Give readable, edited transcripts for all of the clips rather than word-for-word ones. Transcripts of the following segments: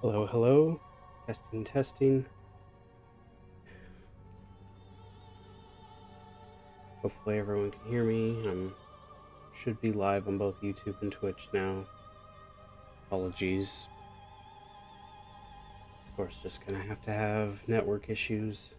Hello, hello. Testing, testing. Hopefully everyone can hear me. Should be live on both YouTube and Twitch now. Apologies. Of course, just gonna have to have network issues.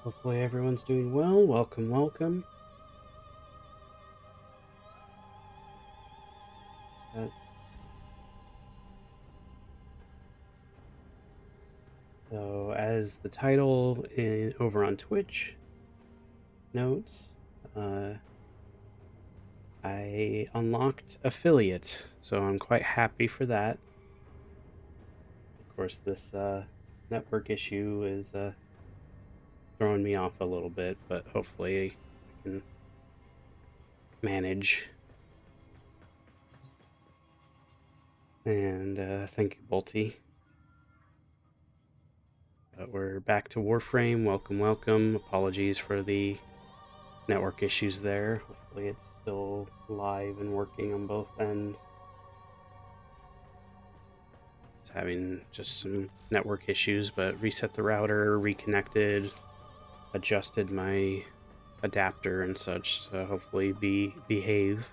Hopefully everyone's doing well. Welcome, welcome. So, as the title over on Twitch notes, I unlocked affiliate, so I'm quite happy for that. Of course, this network issue is throwing me off a little bit, but hopefully I can manage. And thank you, Bolty. But we're back to Warframe. Welcome, welcome. Apologies for the network issues there. Hopefully it's still live and working on both ends. It's having just some network issues, but reset the router, reconnected, adjusted my adapter and such, so hopefully behave.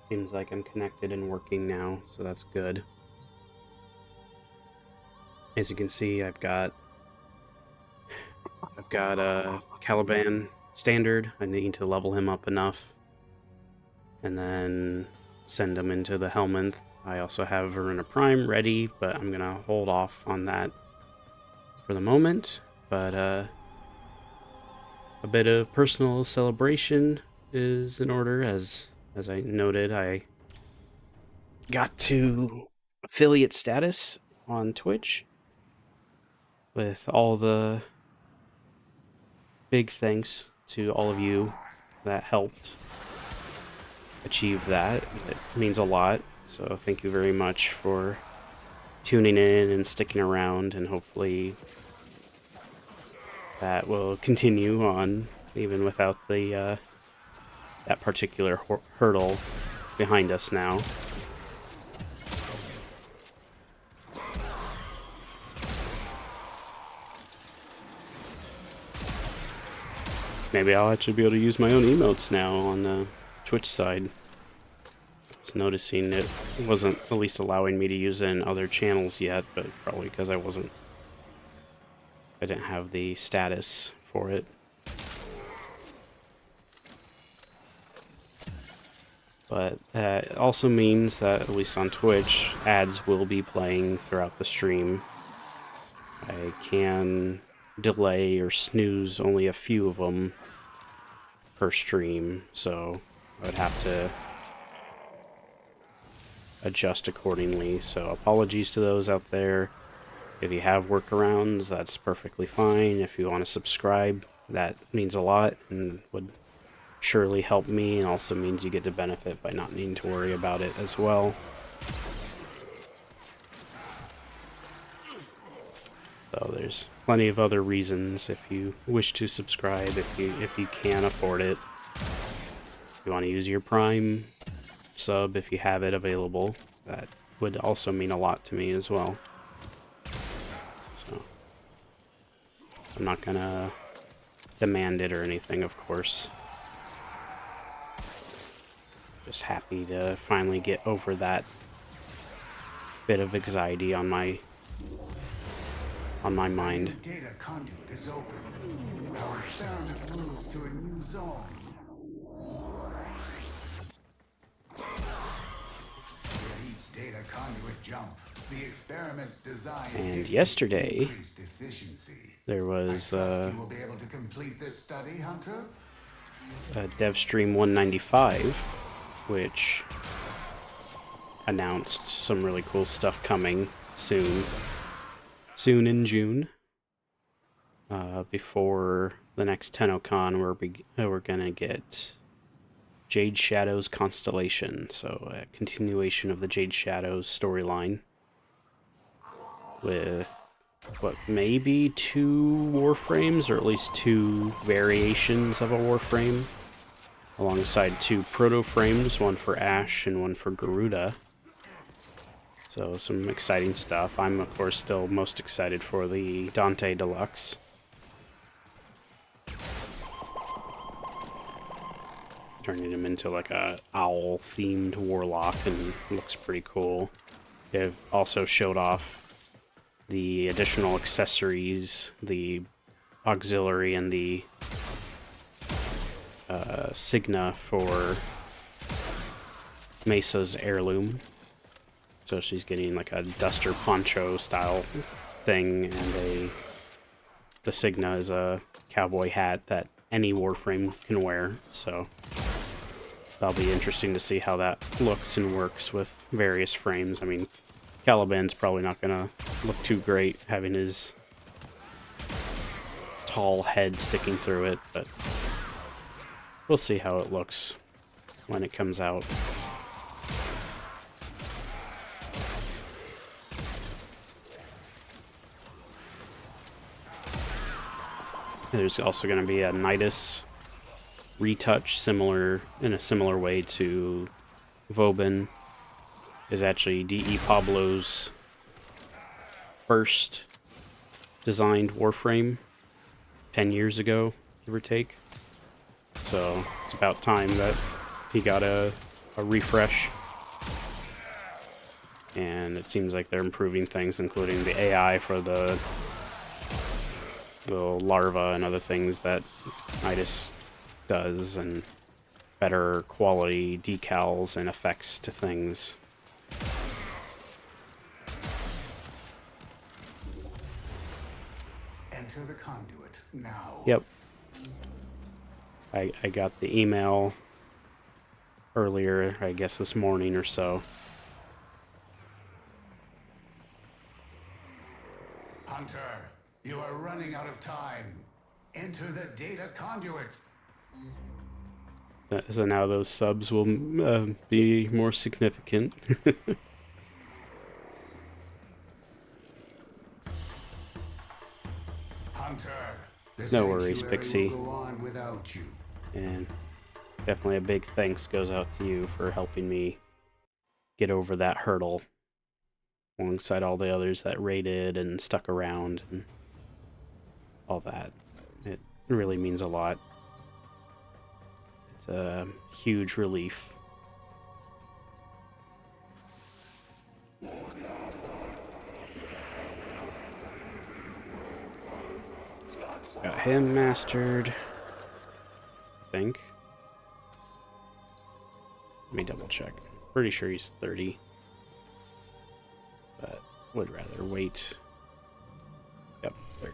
Seems like I'm connected and working now, so that's good. As you can see, I've got Caliban standard. I need to level him up enough and then send him into the Helminth. I also have Verona Prime ready, but I'm gonna hold off on that for the moment. But a bit of personal celebration is in order. As I noted, I got to affiliate status on Twitch, with all the big thanks to all of you that helped achieve that. It means a lot, so thank you very much for tuning in and sticking around, and hopefully that will continue on even without the that particular hurdle behind us now. Maybe I'll actually be able to use my own emotes now on the Twitch side. I was noticing it wasn't at least allowing me to use it in other channels yet, but probably because I didn't have the status for it. But that also means that, at least on Twitch, ads will be playing throughout the stream. I can delay or snooze only a few of them per stream, so I would have to adjust accordingly. So apologies to those out there. If you have workarounds, that's perfectly fine. If you want to subscribe, that means a lot and would surely help me, and also means you get to benefit by not needing to worry about it as well. So there's plenty of other reasons if you wish to subscribe, if you can afford it. If you want to use your Prime sub, if you have it available, that would also mean a lot to me as well. So I'm not gonna demand it or anything, of course. Just happy to finally get over that bit of anxiety on my mind. Data conduit is open. Our experiment moves to a new zone. With each data conduit jump, the experiment's design And yesterday, increased efficiency. there was You will be able to complete this study, Hunter? DevStream 195, which announced some really cool stuff coming soon in June. Before the next TennoCon, we're gonna get Jade Shadows Constellation, so a continuation of the Jade Shadows storyline with what, maybe 2 Warframes, or at least 2 variations of a Warframe, alongside 2 Proto-Frames, one for Ash and one for Garuda. So some exciting stuff. I'm, of course, still most excited for the Dante Deluxe. Turning him into like a owl-themed warlock, and looks pretty cool. They've also showed off the additional accessories, the auxiliary and the Signa for Mesa's heirloom. So she's getting like a duster poncho style thing, and the Signa is a cowboy hat that any Warframe can wear, so that'll be interesting to see how that looks and works with various frames. I mean, Caliban's probably not gonna look too great having his tall head sticking through it, but we'll see how it looks when it comes out. There's also going to be a Nidus retouch, in a similar way to Vauban. Is actually D.E. Pablo's first designed Warframe 10 years ago, give or take. So it's about time that he got a refresh. And it seems like they're improving things, including the AI for the larva and other things that Nidus does, and better quality decals and effects to things. Enter the conduit now. Yep. I got the email earlier, I guess this morning or so. Hunter, you are running out of time. Enter the data conduit. So now those subs will be more significant. Hunter, No worries, Pixie. will go on without you. And definitely a big thanks goes out to you for helping me get over that hurdle, alongside all the others that raided and stuck around and all that. It really means a lot. It's a huge relief. Got him mastered, I think. Let me double check. Pretty sure he's 30. But would rather wait. Yep, 30.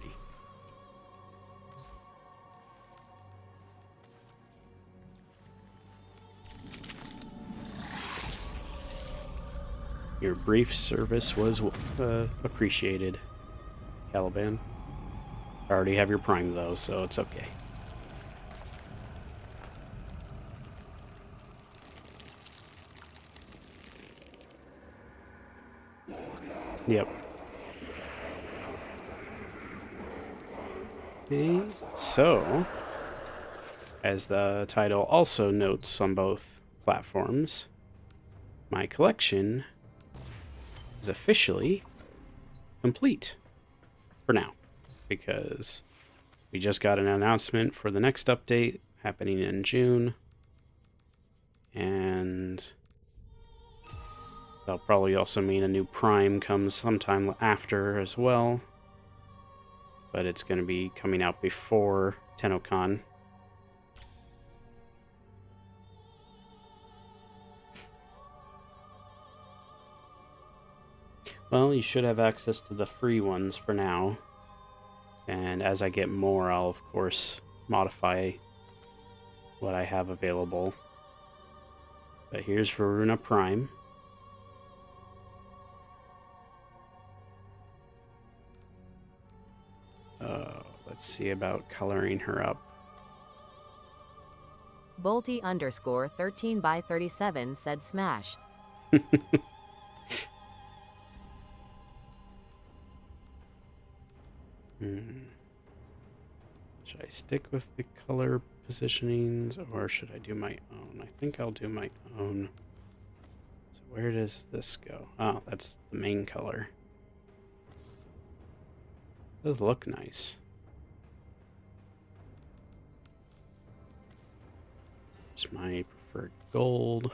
Your brief service was appreciated, Caliban. I already have your prime though, so it's okay. Yep. Okay, so, as the title also notes on both platforms, my collection is officially complete for now, because We just got an announcement for the next update happening in June. And that'll probably also mean a new Prime comes sometime after as well. But it's going to be coming out before TennoCon. Well, you should have access to the free ones for now. And as I get more, I'll of course modify what I have available. But here's Varuna Prime. Let's see about coloring her up. Bolty _ 13 by 37 said smash. Should I stick with the color positionings or should I do my own? I think I'll do my own. So where does this go? Oh, that's the main color. It does look nice. It's my preferred gold.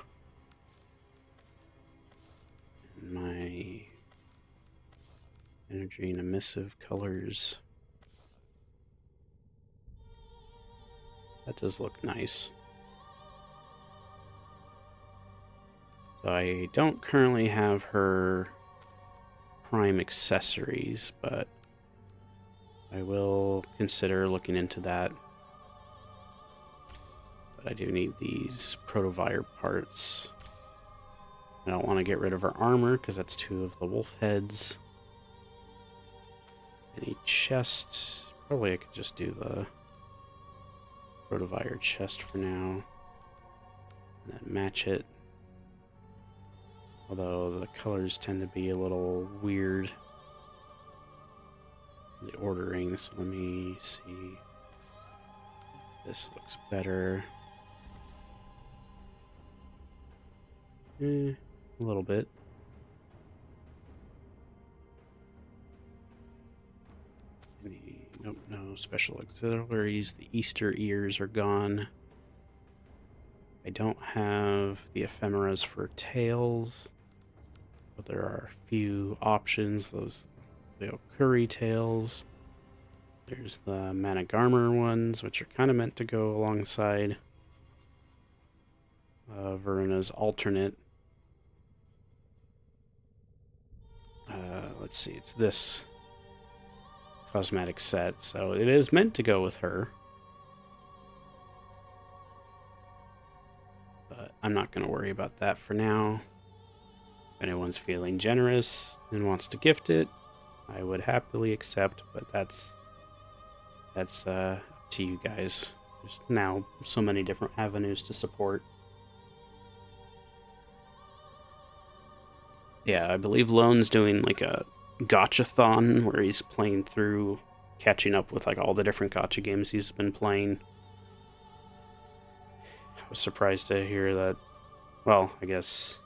And my energy and emissive colors. That does look nice. So I don't currently have her Prime accessories, but I will consider looking into that. But I do need these Protovire parts. I don't want to get rid of her armor because that's 2 of the wolf heads. Any chest? Probably I could just do the Protovire chest for now. And then match it. Although the colors tend to be a little weird. The ordering, so let me see. This looks better. A little bit. Nope, no special auxiliaries. The Easter ears are gone. I don't have the ephemeras for tails, but there are a few options. Those the Okuri tails. There's the Managarmer ones, which are kind of meant to go alongside Varuna's alternate. Let's see, it's this cosmetic set, so it is meant to go with her. But I'm not going to worry about that for now. If anyone's feeling generous and wants to gift it, I would happily accept, but that's to you guys. There's now so many different avenues to support. Yeah, I believe Lone's doing like a gotcha-thon where he's playing through, catching up with like all the different gotcha games he's been playing. I was surprised to hear that. Well, I guess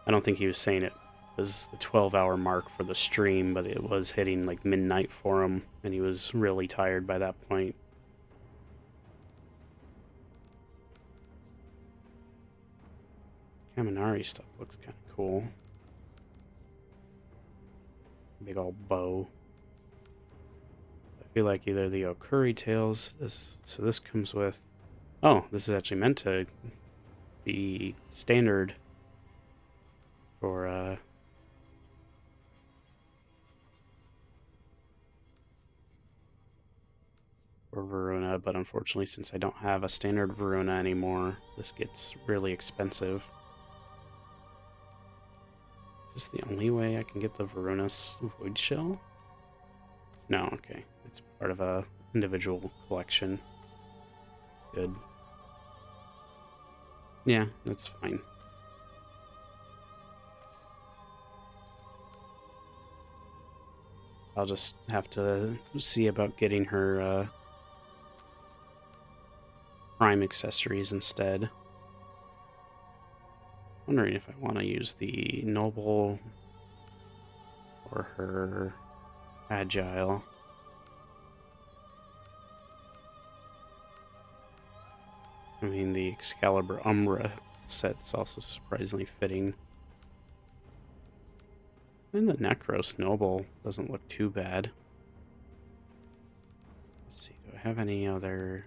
I don't think he was saying it was the 12-hour mark for the stream, but it was hitting like midnight for him, and he was really tired by that point. Kaminari stuff looks kind of cool. Big old bow. I feel like either the Okuri tails, so this comes with... Oh, this is actually meant to be standard for Varuna, but unfortunately since I don't have a standard Varuna anymore, this gets really expensive. Is this the only way I can get the Varuna's Void Shell? No, okay. It's part of a individual collection. Good. Yeah, that's fine. I'll just have to see about getting her Prime accessories instead. Wondering if I want to use the Noble or her Agile. I mean, the Excalibur Umbra set's also surprisingly fitting. And the Necros Noble doesn't look too bad. Let's see, do I have any other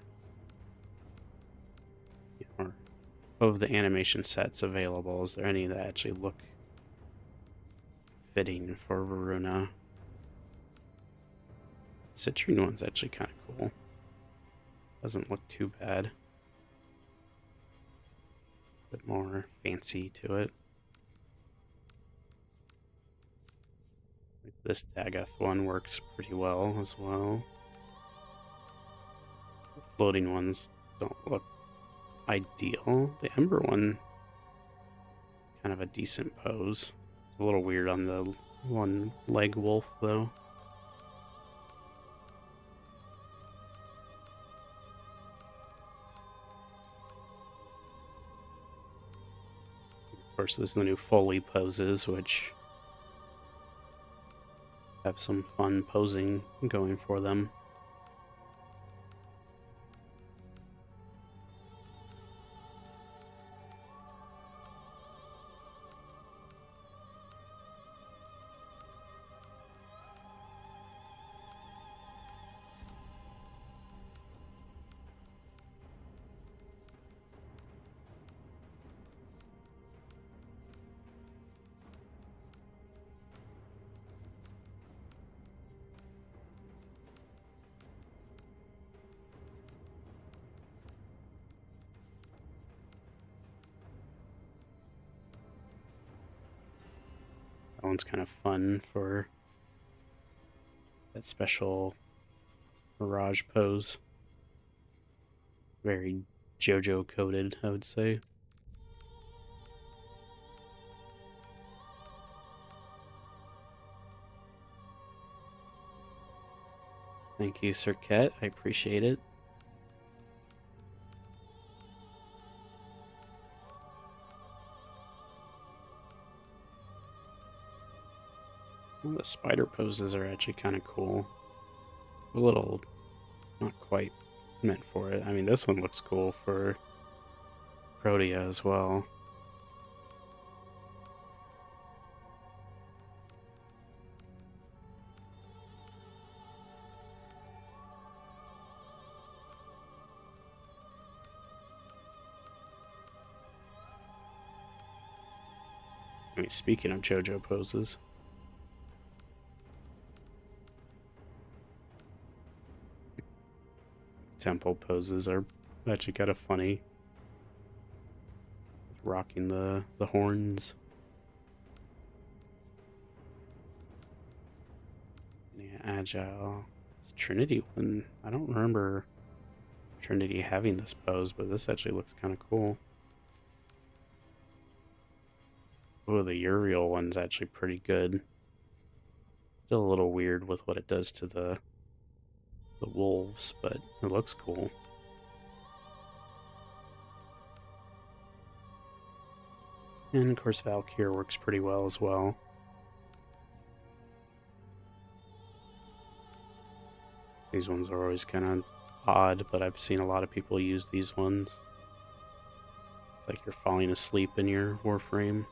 or of the animation sets available? Is there any that actually look fitting for Varuna? Citrine one's actually kind of cool. Doesn't look too bad. A bit more fancy to it. This Dagoth one works pretty well as well. The floating ones don't look ideal. The Ember one, kind of a decent pose. A little weird on the one leg wolf though. Of course, there's the new Foley poses, which have some fun posing going for them. That one's kind of fun for that special Mirage pose. Very JoJo coded, I would say. Thank you, Cirquette. I appreciate it. Well, the spider poses are actually kind of cool. A little, not quite meant for it. I mean, this one looks cool for Protea as well. I mean, speaking of JoJo poses, temple poses are actually kind of funny. Rocking the horns. Yeah, agile. This Trinity one, I don't remember Trinity having this pose, but this actually looks kind of cool. Oh, the Uriel one's actually pretty good. Still a little weird with what it does to the wolves, but it looks cool. And of course Valkyr works pretty well as well. These ones are always kind of odd, but I've seen a lot of people use these ones. It's like you're falling asleep in your Warframe.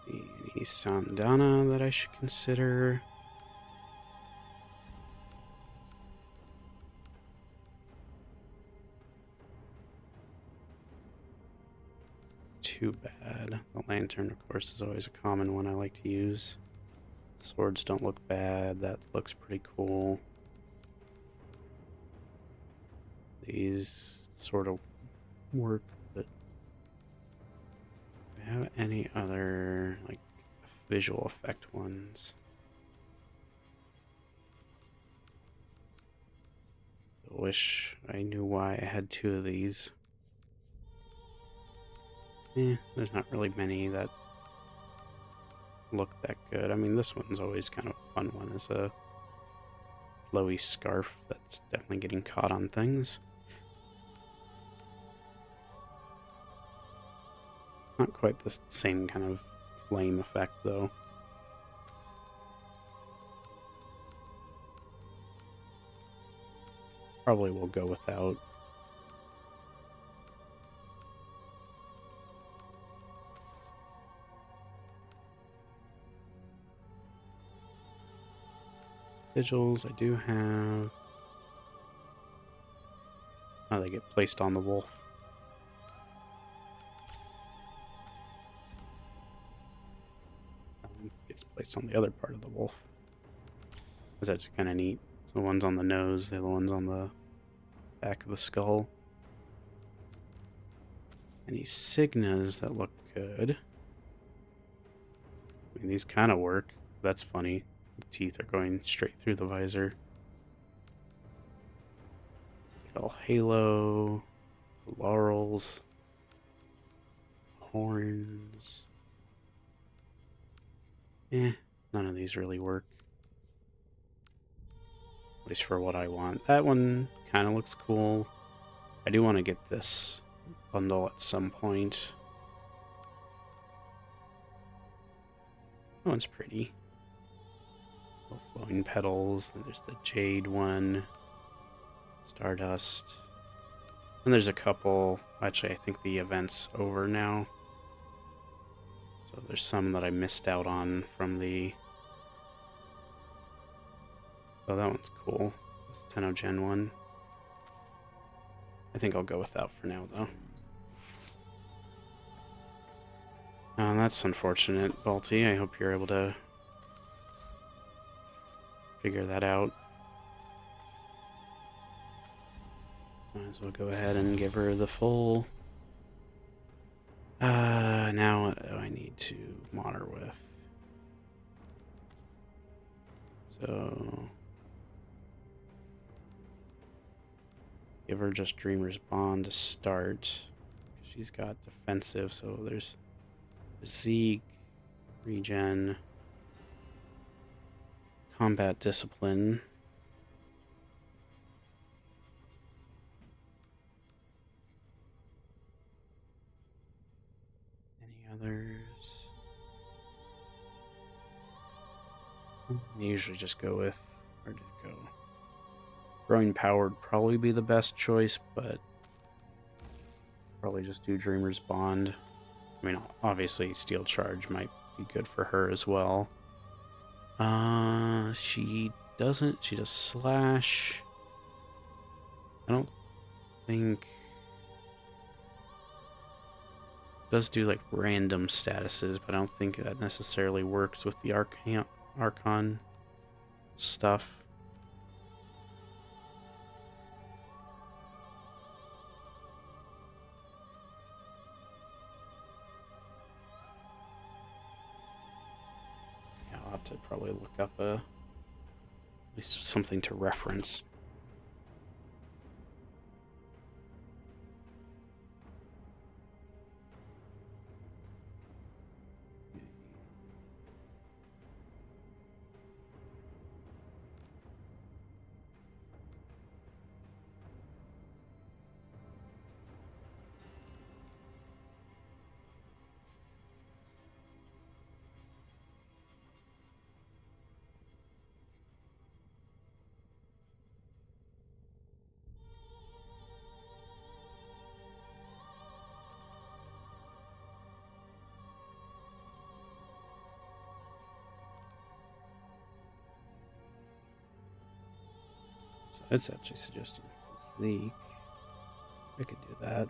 Any Sandana that I should consider? Too bad. The lantern, of course, is always a common one I like to use. Swords don't look bad. That looks pretty cool. These sort of work, but do I have any other like visual effect ones? I wish I knew why I had two of these. There's not really many that look that good. I mean, this one's always kind of a fun one as a flowy scarf that's definitely getting caught on things. Not quite the same kind of flame effect, though. Probably will go without. Vigils, I do have. Oh, they get placed on the wolf. Gets placed on the other part of the wolf. That's actually kind of neat. So one's on the nose, the other one's on the back of the skull. Any Signas that look good. I mean, these kind of work. That's funny. The teeth are going straight through the visor. Little halo, laurels, horns. None of these really work. At least for what I want. That one kind of looks cool. I do want to get this bundle at some point. That one's pretty. Little flowing petals. And there's the jade one. Stardust. And there's a couple. Actually, I think the event's over now. So there's some that I missed out on from the... Oh, that one's cool. This Tenno-Gen one. I think I'll go with that for now, though. That's unfortunate, Balti. I hope you're able to figure that out. Might as well go ahead and give her the full... now what do I need to mod her with? So... give her just Dreamer's Bond to start. She's got defensive, so there's Zeke, regen, combat discipline. Any others? I usually just go with, where did it go? Growing Power would probably be the best choice, but probably just do Dreamer's Bond. I mean, obviously Steel Charge might be good for her as well. She doesn't. She does Slash. I don't think... does do like random statuses, but I don't think that necessarily works with the Archon stuff. To probably look up at least something to reference. So it's actually suggesting Zeke. I could do that.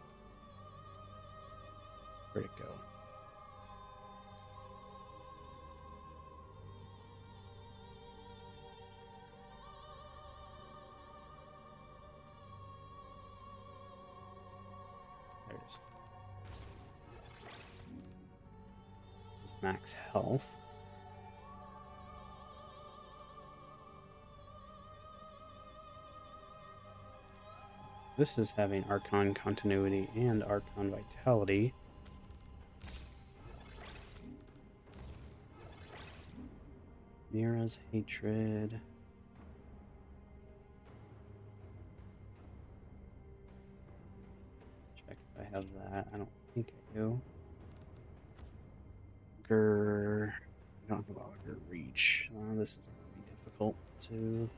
Where'd it go? There it is. Max health. This is having Archon Continuity and Archon Vitality. Mira's Hatred. have that. I don't think I do. Augur. I don't have Augur Reach. This is going to be difficult to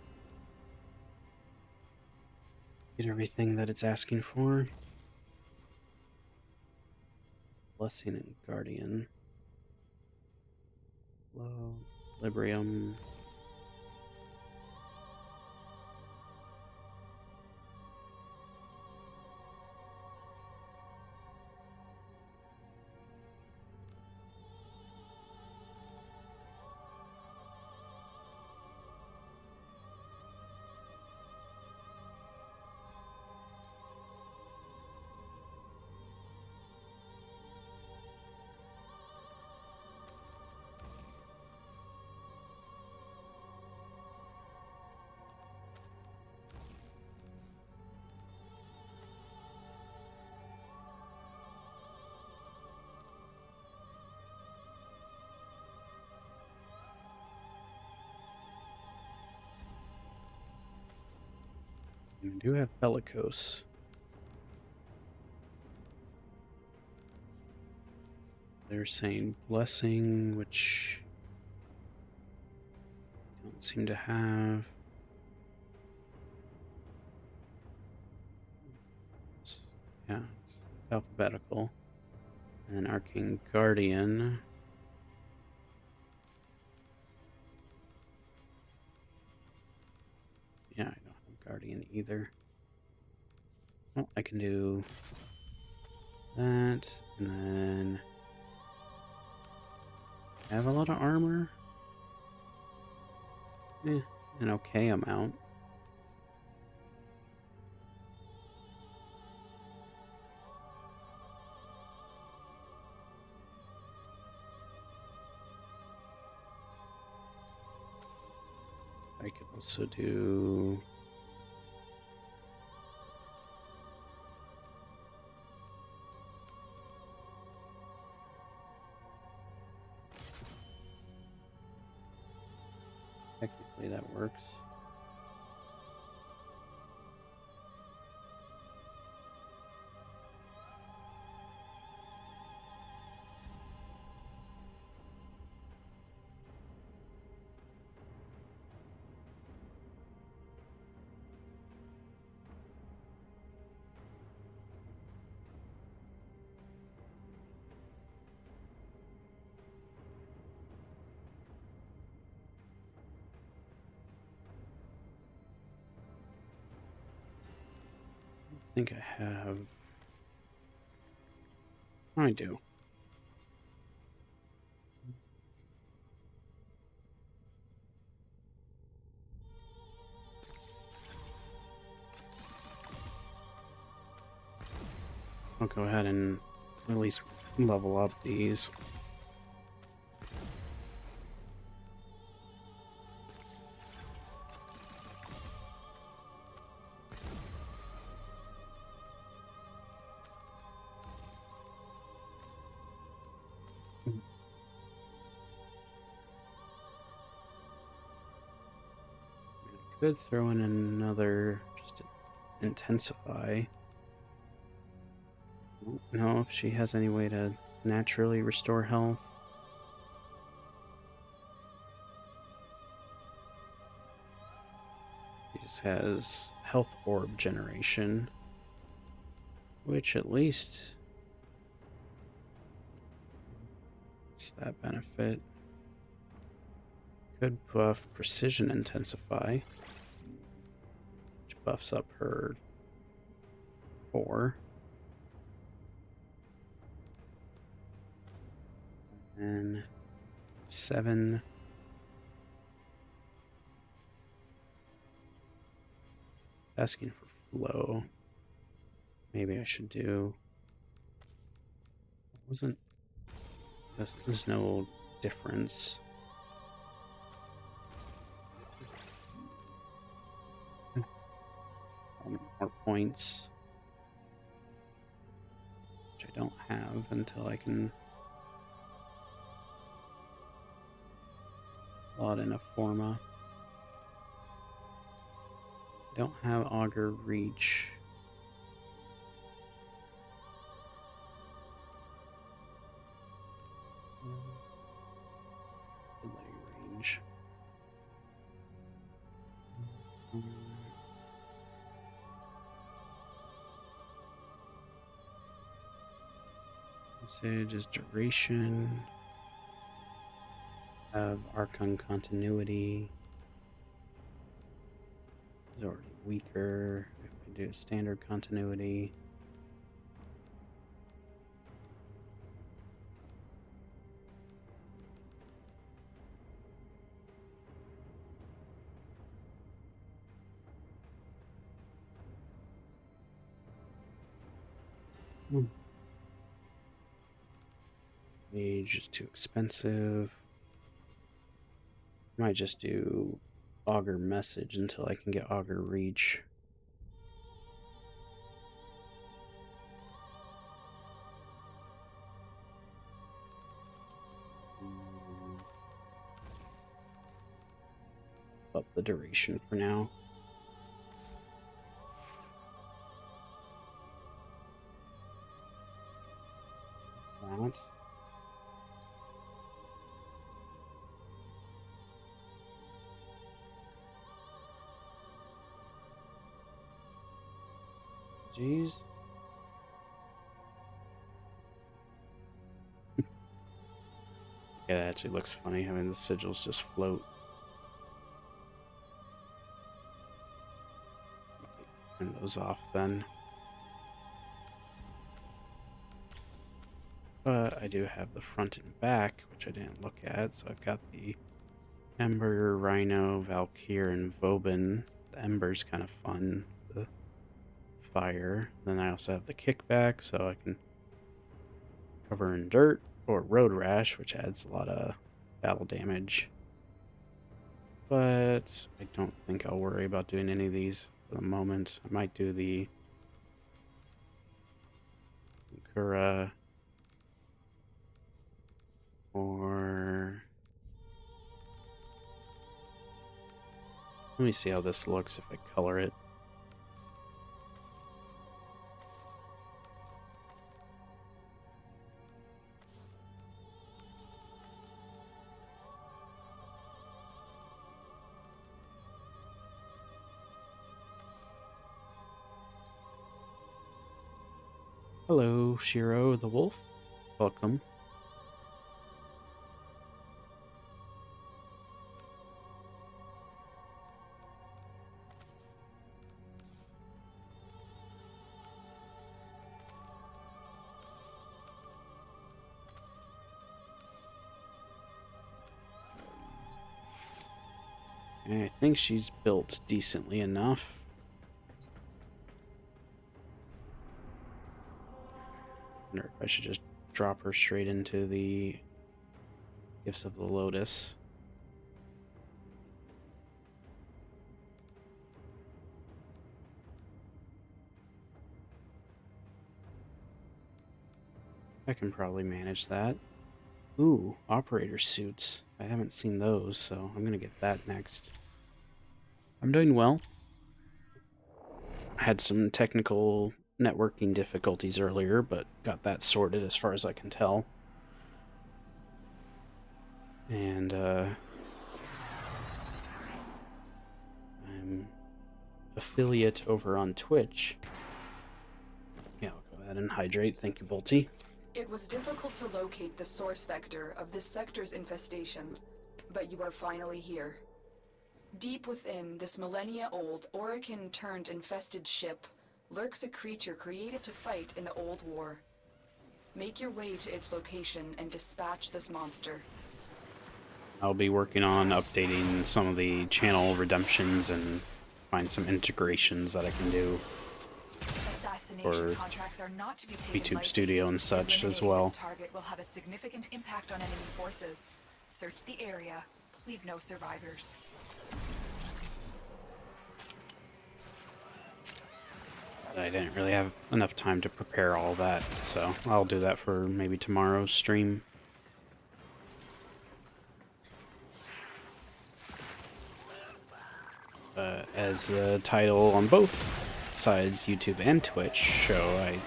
get everything that it's asking for. Blessing and Guardian. Low. Librium. I do have Bellicose. They're saying Blessing, which I don't seem to have. Yeah, it's alphabetical. And Arcane Guardian. Yeah, I don't have Guardian either. Well, I can do that, and then I have a lot of armor. An okay amount. I could also do technically that works. I think I have. I do. I'll go ahead and at least level up these. Could throw in another just to intensify. I don't know if she has any way to naturally restore health. She just has health orb generation, which at least it's that benefit. Could buff precision intensify, which buffs up her 4. And 7. Asking for flow. Maybe I should do. Wasn't. There's no difference. More points, which I don't have until I can slot in a Forma. I don't have Augur Reach. Message is duration. Have Archon continuity. Is already weaker. If we do standard continuity. Age is too expensive. Might just do Augur Message until I can get Augur Reach. Up the duration for now. That. Jeez. Yeah, that actually looks funny having the sigils just float. Turn those off then. But I do have the front and back, which I didn't look at. So I've got the Ember, Rhino, Valkyr, and Vauban. The Ember's kind of fun. The fire. Then I also have the kickback, so I can cover in dirt, or Road Rash, which adds a lot of battle damage. But I don't think I'll worry about doing any of these for the moment. I might do the Kura or let me see how this looks if I color it. Hello, Shiro the Wolf. Welcome. I think she's built decently enough. I wonder if I should just drop her straight into the Gifts of the Lotus. I can probably manage that. Ooh, operator suits. I haven't seen those, so I'm gonna get that next. I'm doing well. I had some technical networking difficulties earlier, but got that sorted as far as I can tell. And I'm affiliate over on Twitch. Yeah, I'll go ahead and hydrate. Thank you, Bolty. It was difficult to locate the source vector of this sector's infestation, but you are finally here. Deep within this millennia-old Orokin-turned-infested ship lurks a creature created to fight in the Old War. Make your way to its location and dispatch this monster. I'll be working on updating some of the channel redemptions and find some integrations that I can do for Contracts are not to be taken YouTube lightly. Studio and such as well. This target will have a significant impact on enemy forces. Search the area. Leave no survivors. I didn't really have enough time to prepare all that, so I'll do that for maybe tomorrow's stream. As the title on both sides, YouTube and Twitch, show, I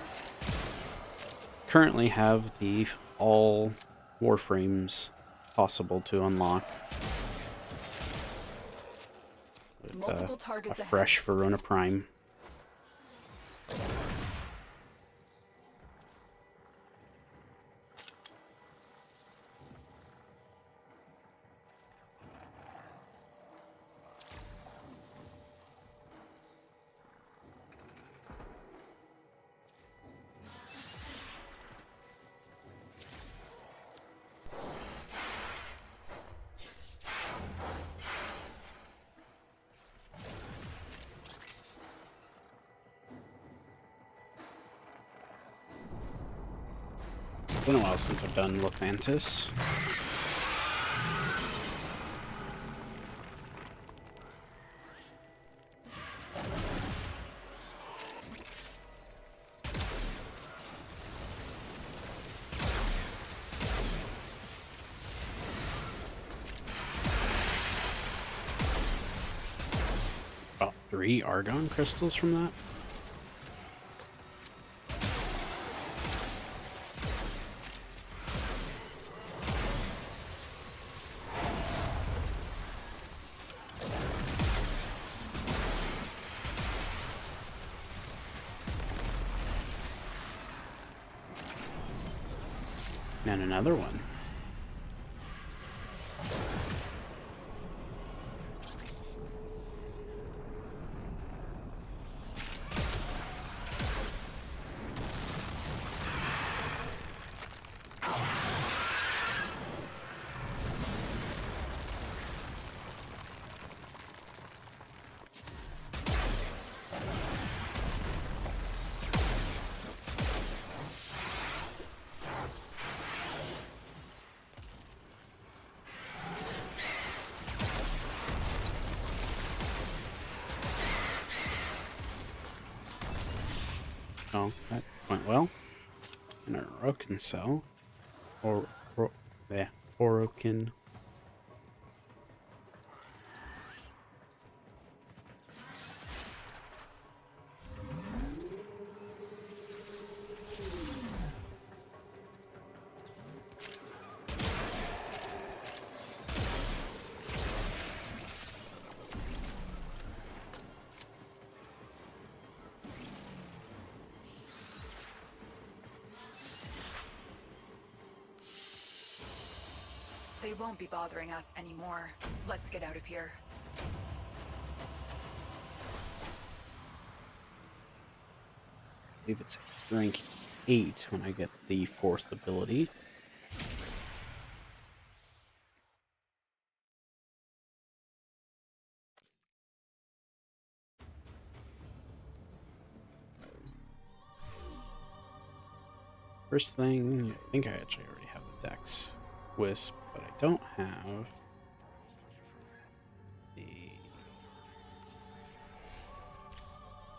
currently have the all Warframes possible to unlock. with Multiple a targets ahead. fresh Verona Prime. It's been a while since I've done Lephantis. About 3 Argon crystals from that. And another one. Oh, that went well. And a Orokin cell. Orokin. They won't be bothering us anymore. Let's get out of here. I believe it's rank 8 when I get the 4th ability. First thing, I think I actually already have the Dex Wisp, but I don't have the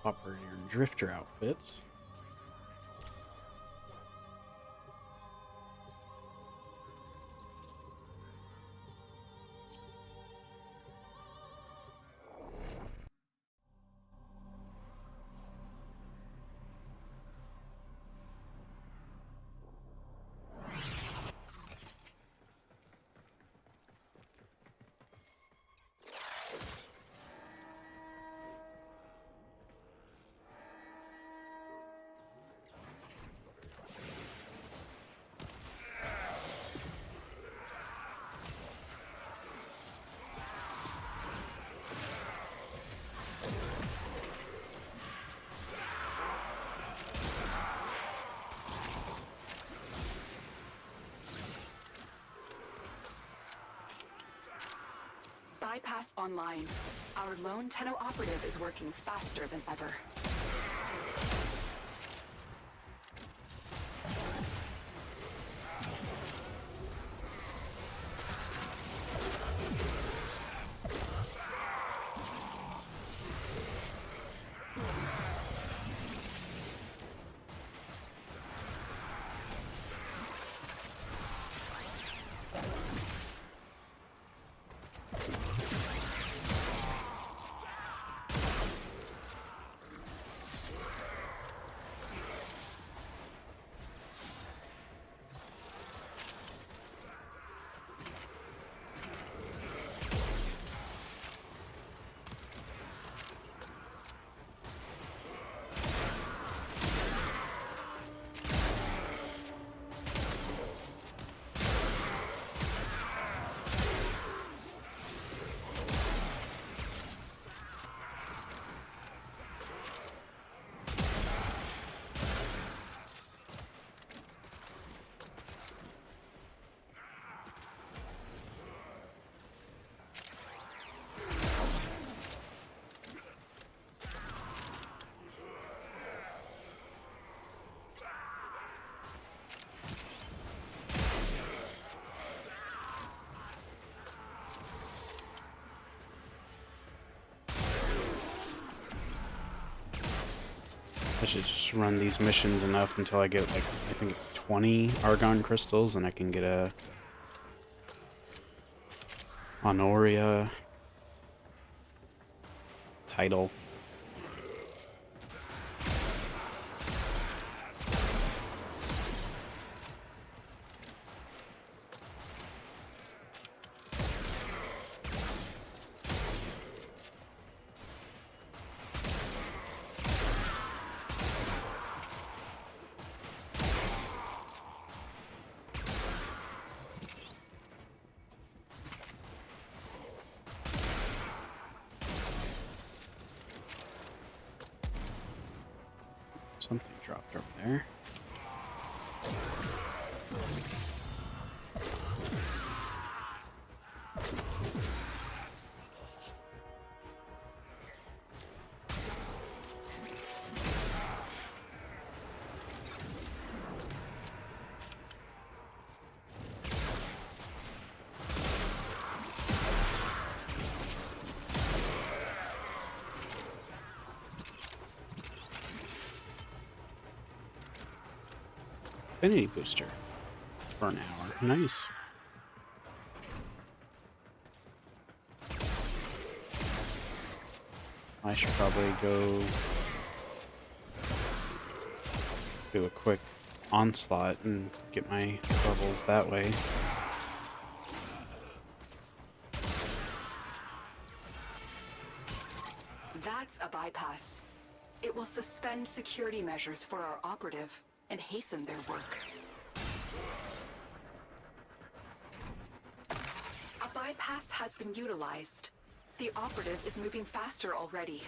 Operator and Drifter outfits. Bypass online. Our lone Tenno operative is working faster than ever. I should just run these missions enough until I get, like, I think it's 20 Argon crystals, and I can get a Honoria title. Something dropped over there. Affinity booster for an hour. Nice. I should probably go do a quick onslaught and get my levels that way. That's a bypass. It will suspend security measures for our operative and hasten their work. A bypass has been utilized. The operative is moving faster already.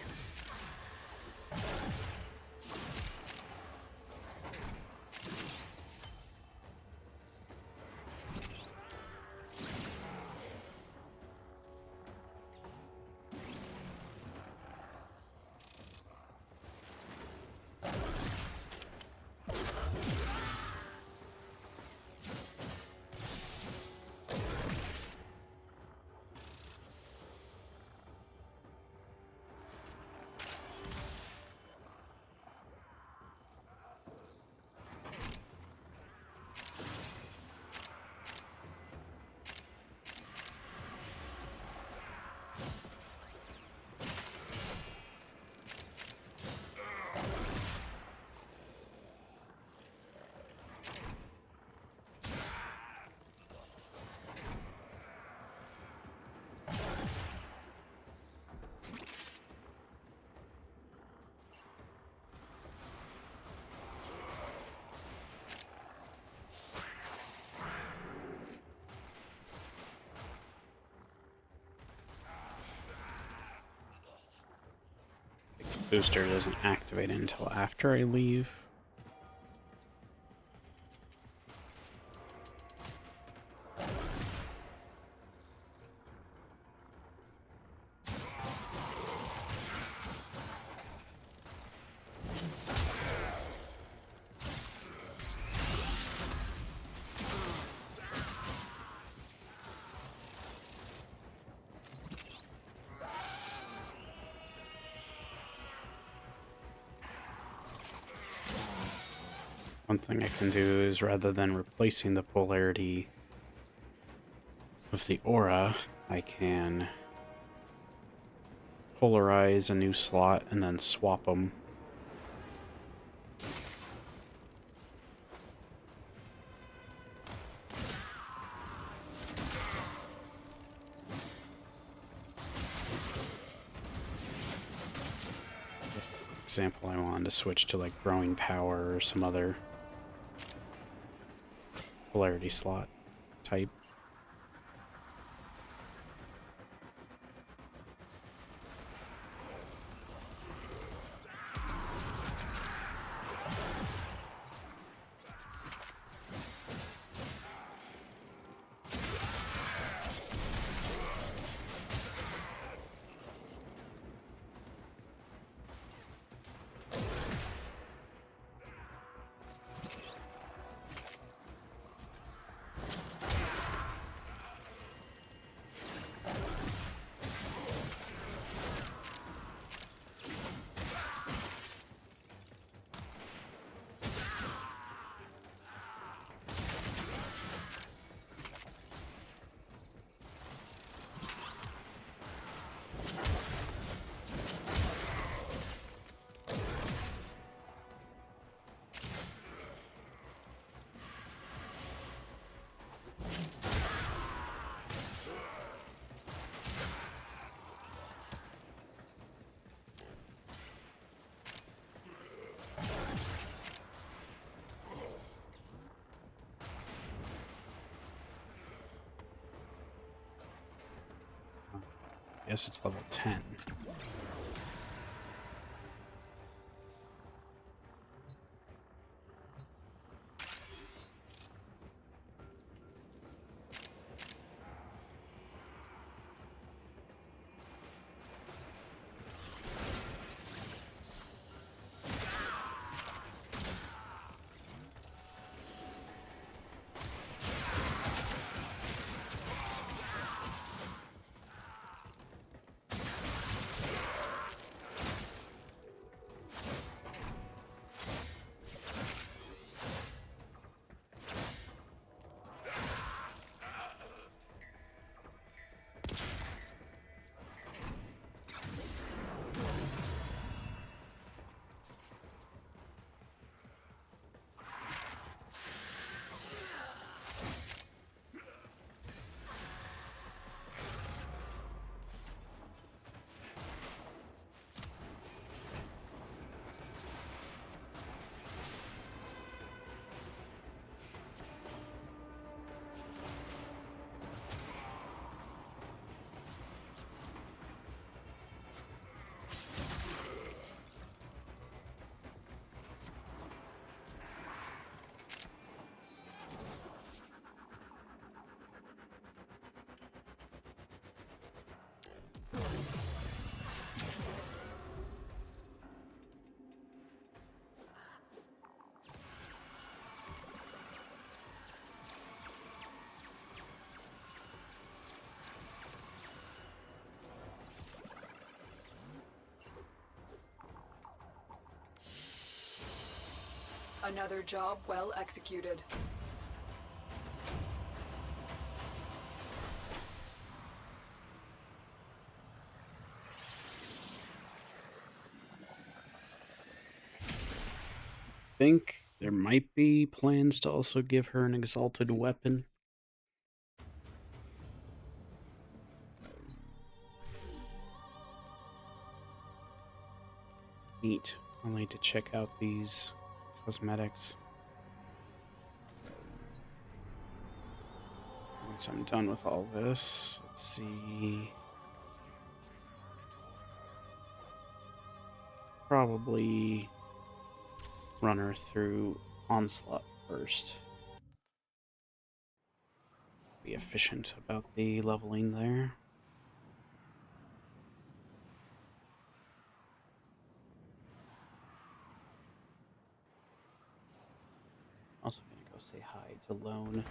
Booster doesn't activate until after I leave. One thing I can do is, rather than replacing the polarity of the aura, I can polarize a new slot and then swap them. For example, I wanted to switch to like growing power or some other polarity slot type. Guess it's level 10. Another job well executed. Think there might be plans to also give her an exalted weapon. Neat. I'll need to check out these cosmetics. Once I'm done with all this, let's see. Probably run her through Onslaught first. Be efficient about the leveling there. Also gonna go say hi to Lone.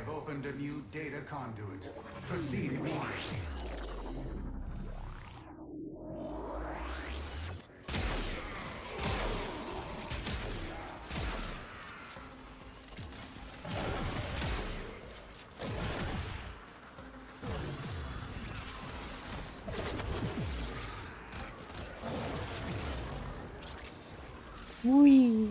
have opened a new data conduit. Proceed immediately. Whee!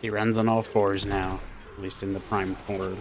He runs on all fours now, at least in the prime form.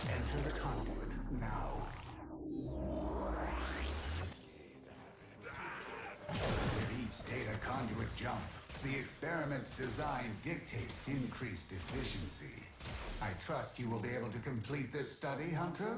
Enter the conduit now. With each data conduit jump, the experiment's design dictates increased efficiency. I trust you will be able to complete this study, Hunter?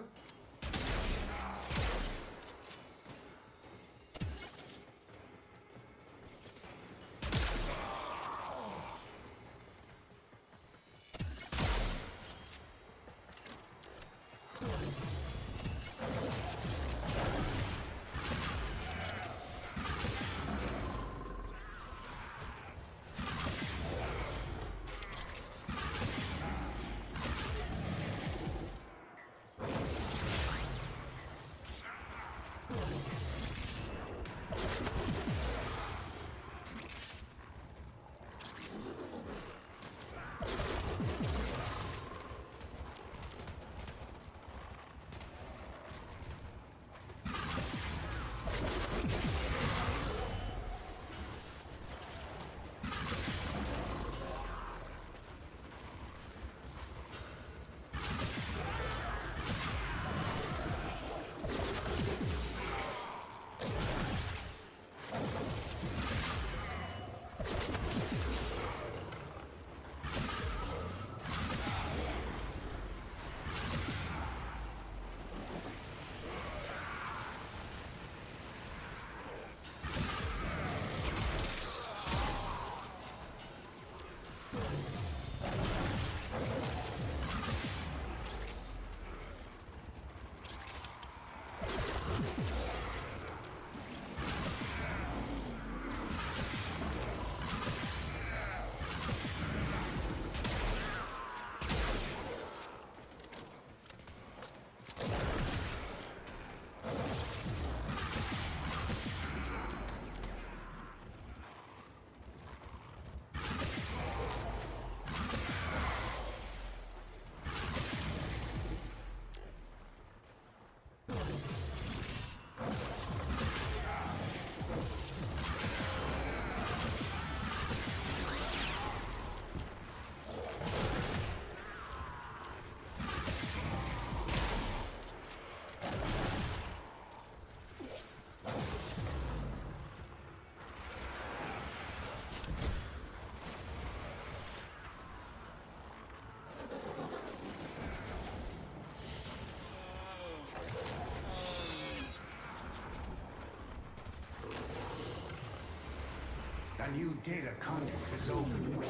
A new data conduit is open.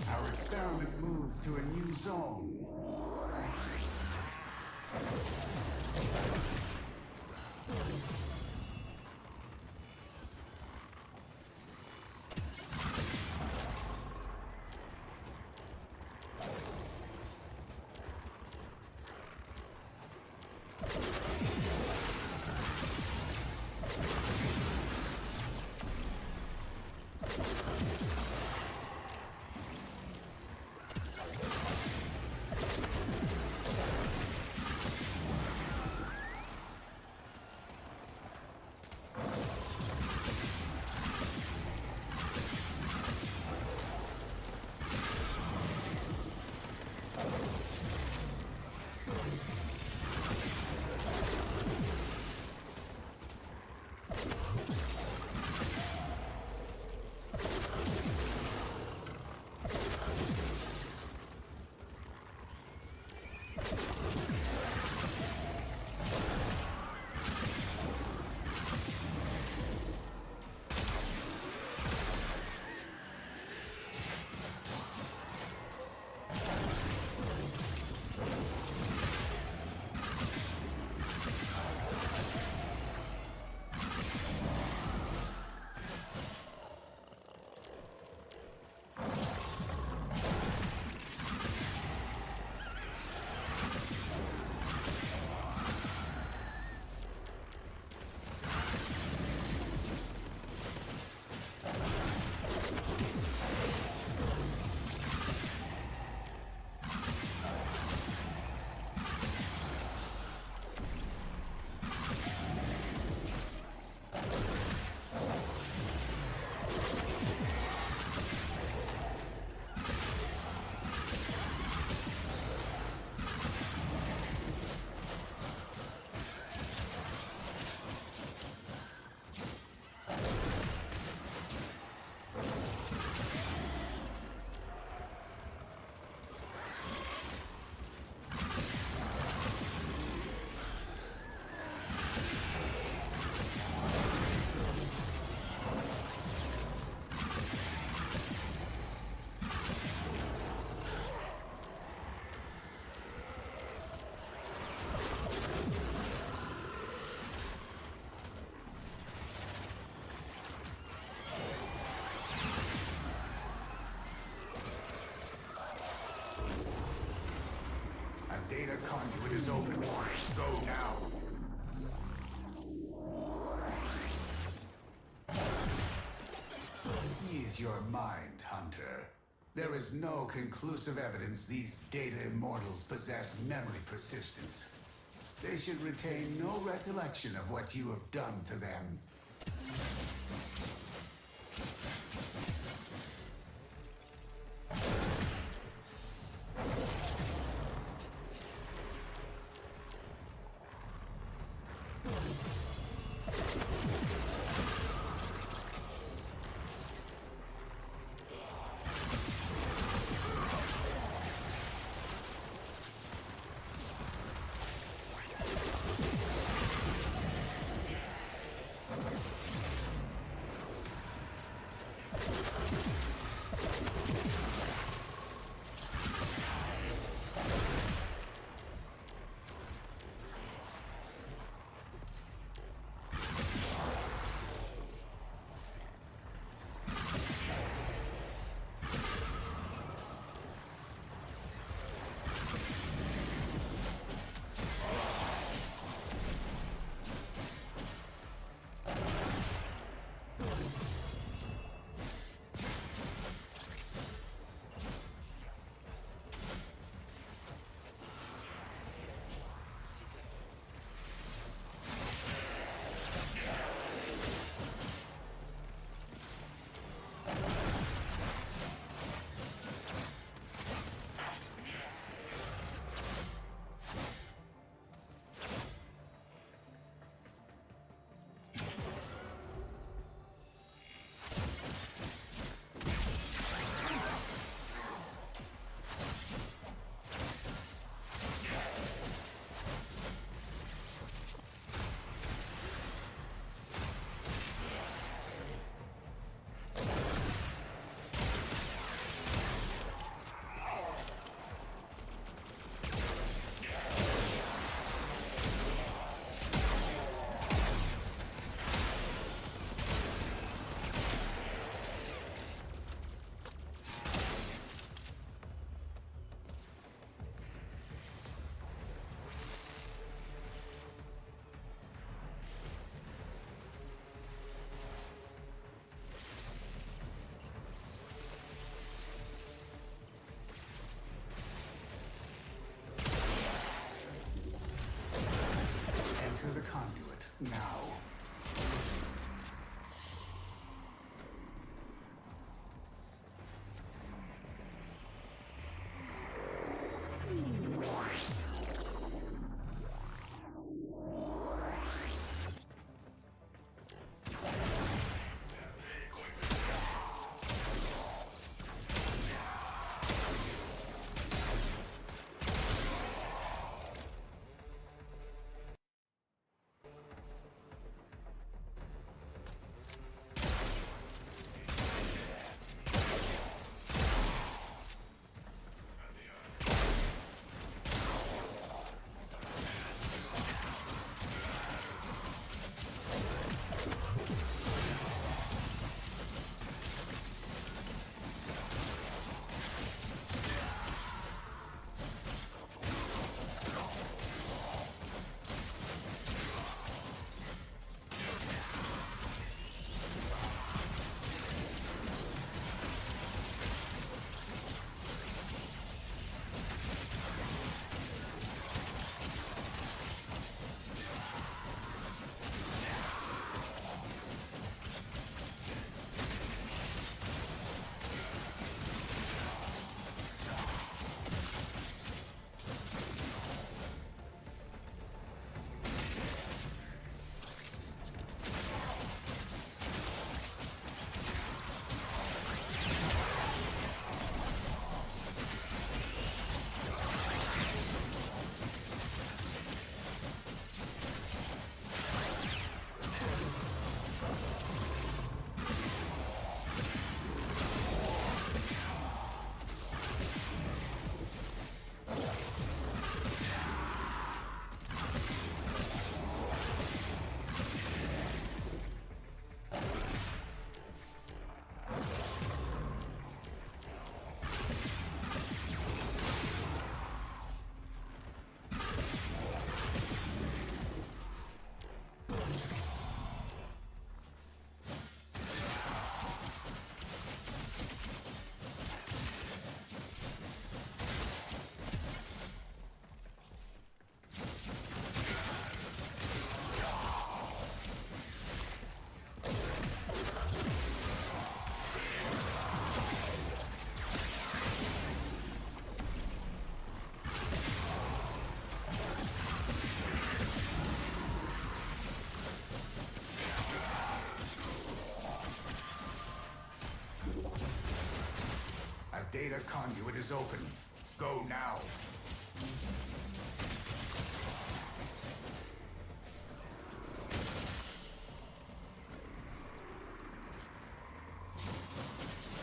Our experiment moves to a new zone. Data conduit is open. Go now. Ease your mind, Hunter. There is no conclusive evidence these data immortals possess memory persistence. They should retain no recollection of what you have done to them. data conduit is open. Go now.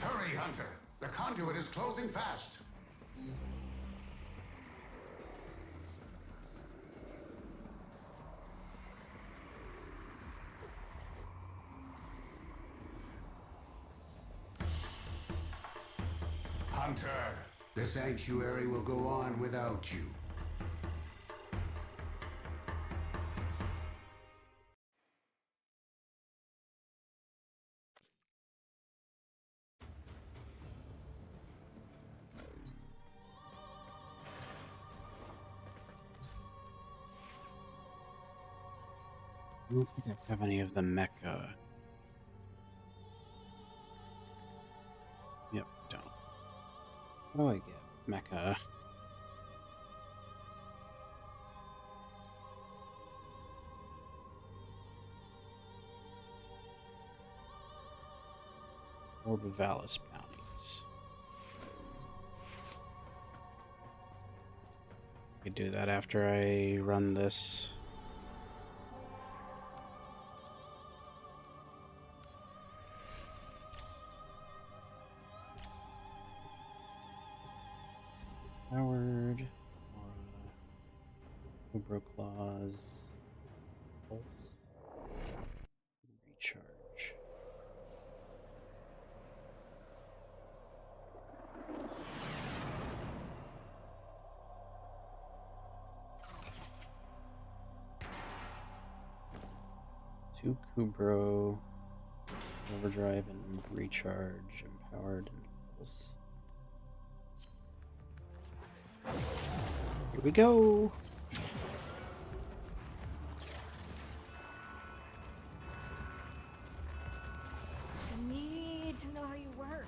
Hurry, Hunter. The conduit is closing fast. Hunter, the sanctuary will go on without you. I don't think I have any of the mecha. Yep, I don't. What do I get? Mecha. Orb of Valis bounties. I could do that after I run this. Howard, Cobra Claws, Pulse, Recharge. Two Kubro, Overdrive and Recharge, Empowered and Pulse. Here we go! I need to know how you work.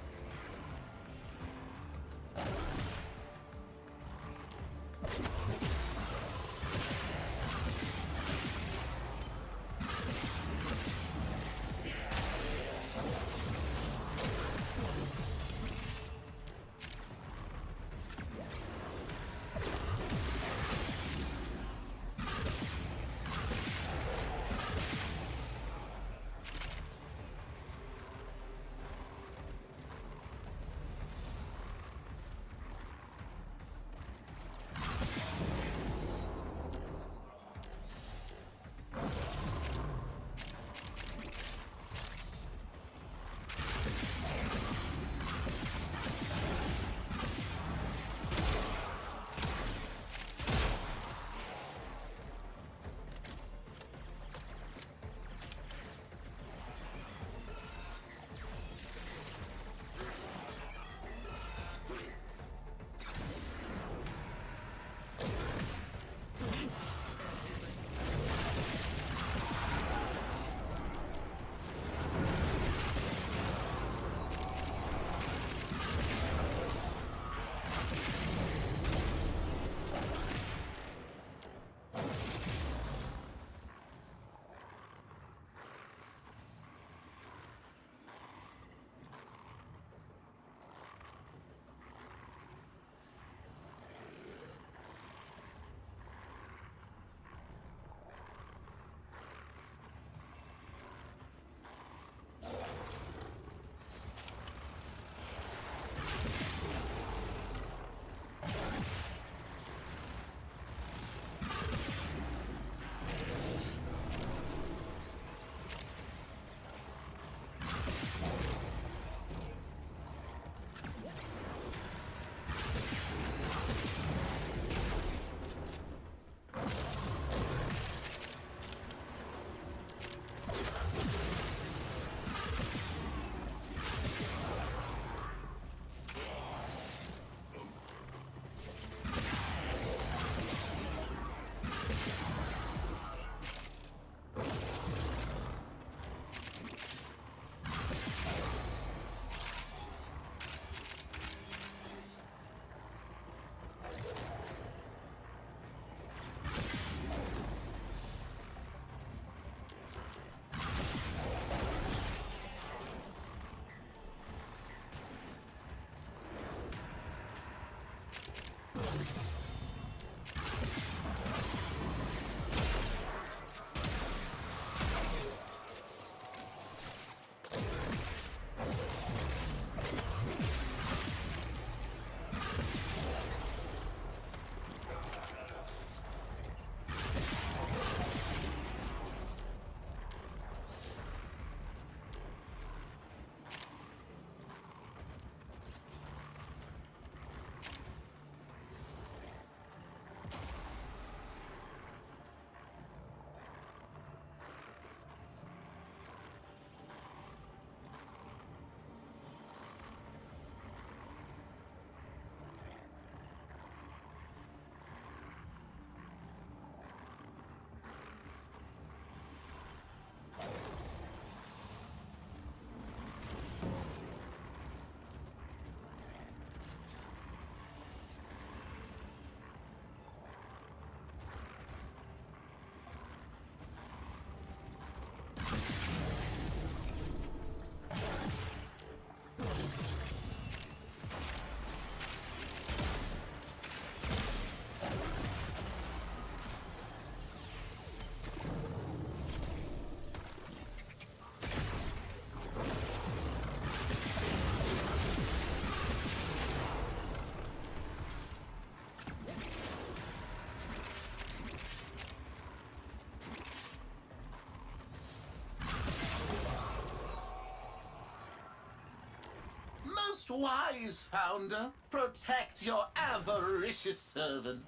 most wise, Founder. Protect your avaricious servant.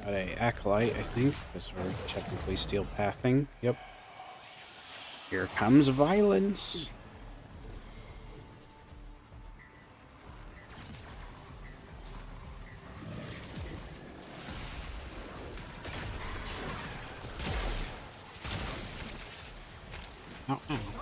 Got a acolyte, I think, because we're technically steel pathing. Yep. Here comes violence. Oh, oh.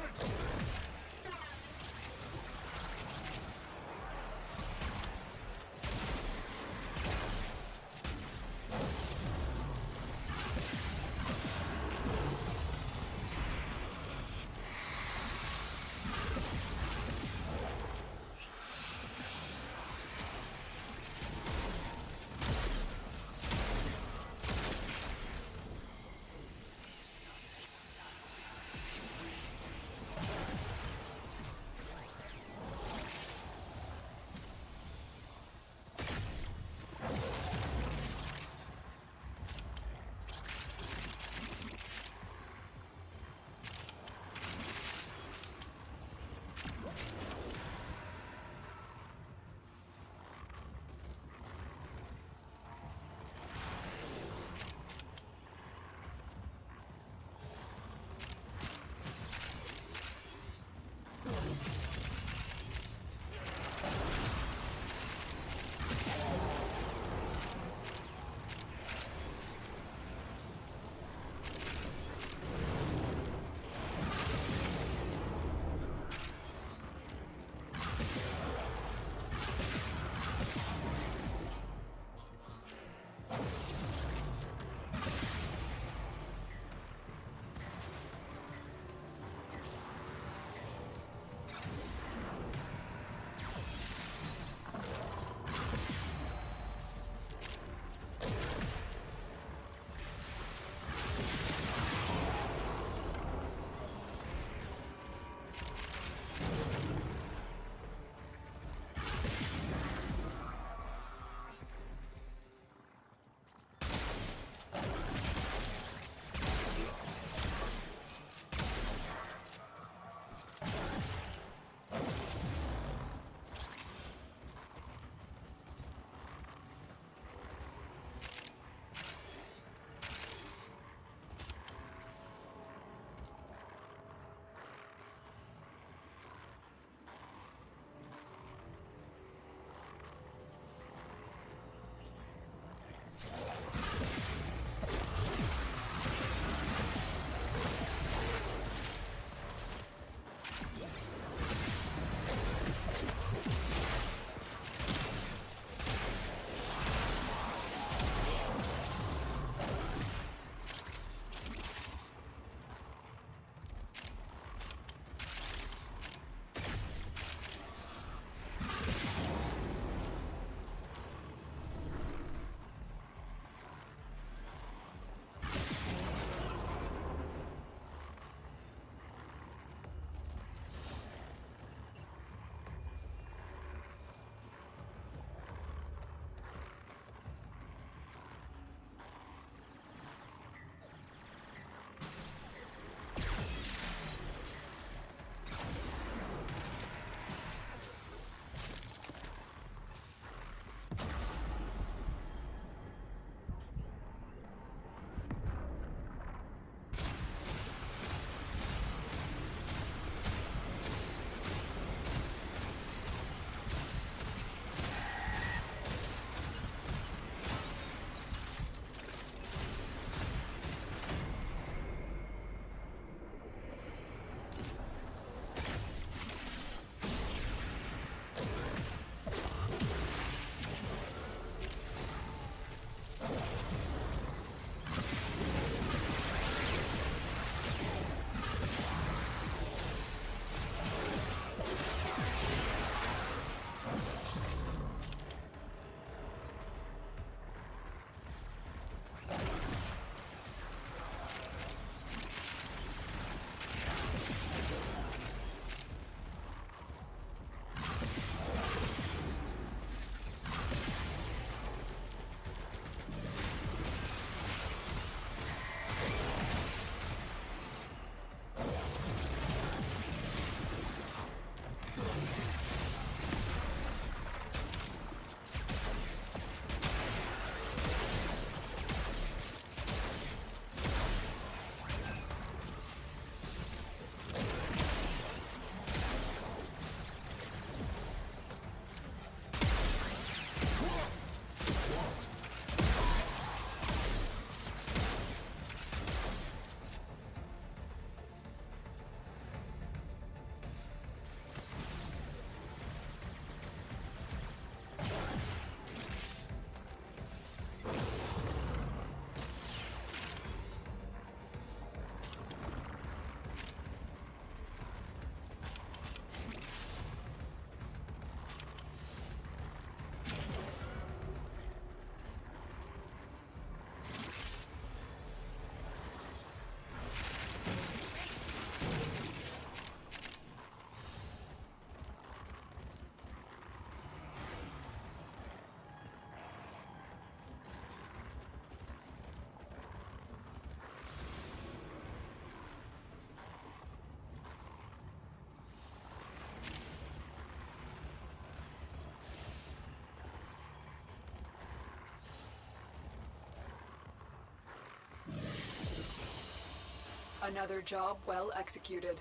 Another job well executed.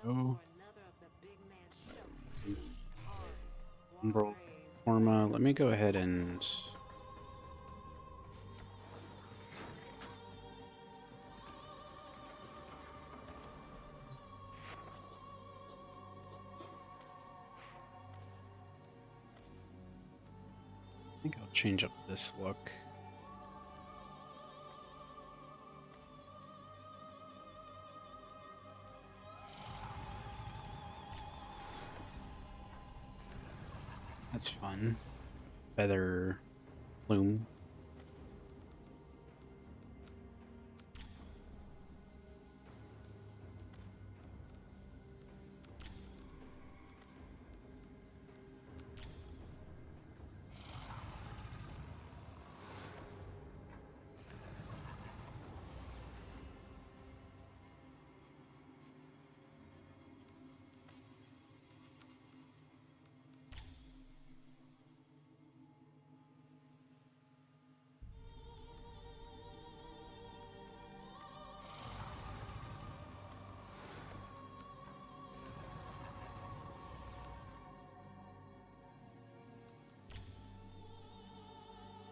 Oh. Umbral Forma. Let me go ahead and I think I'll change up this look. That's fun. Feather plume.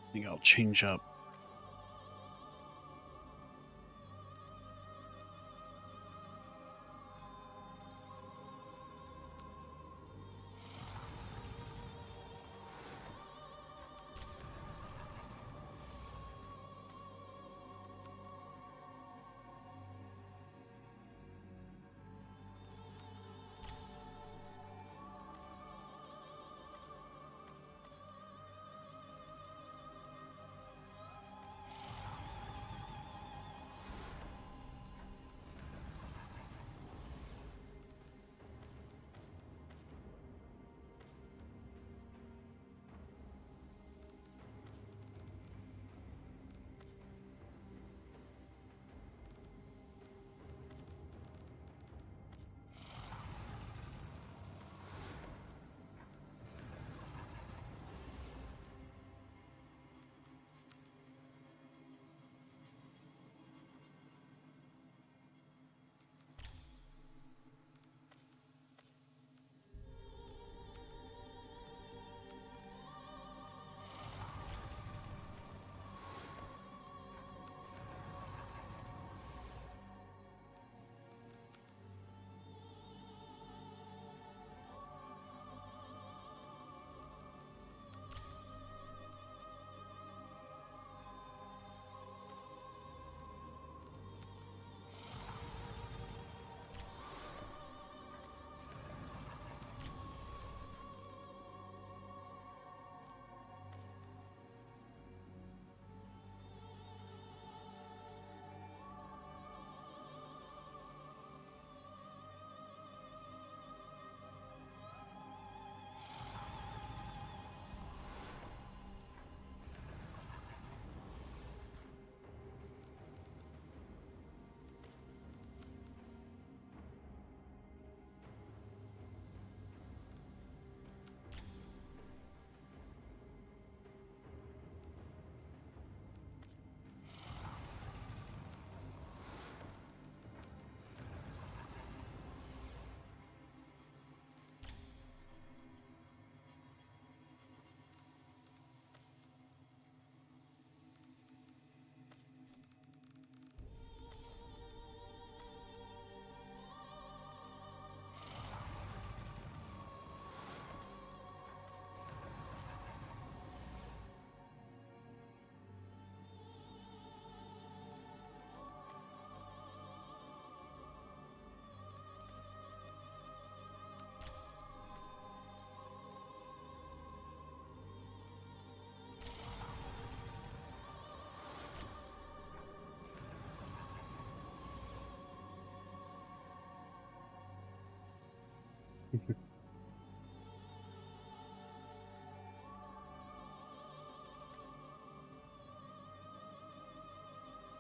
I think I'll change up.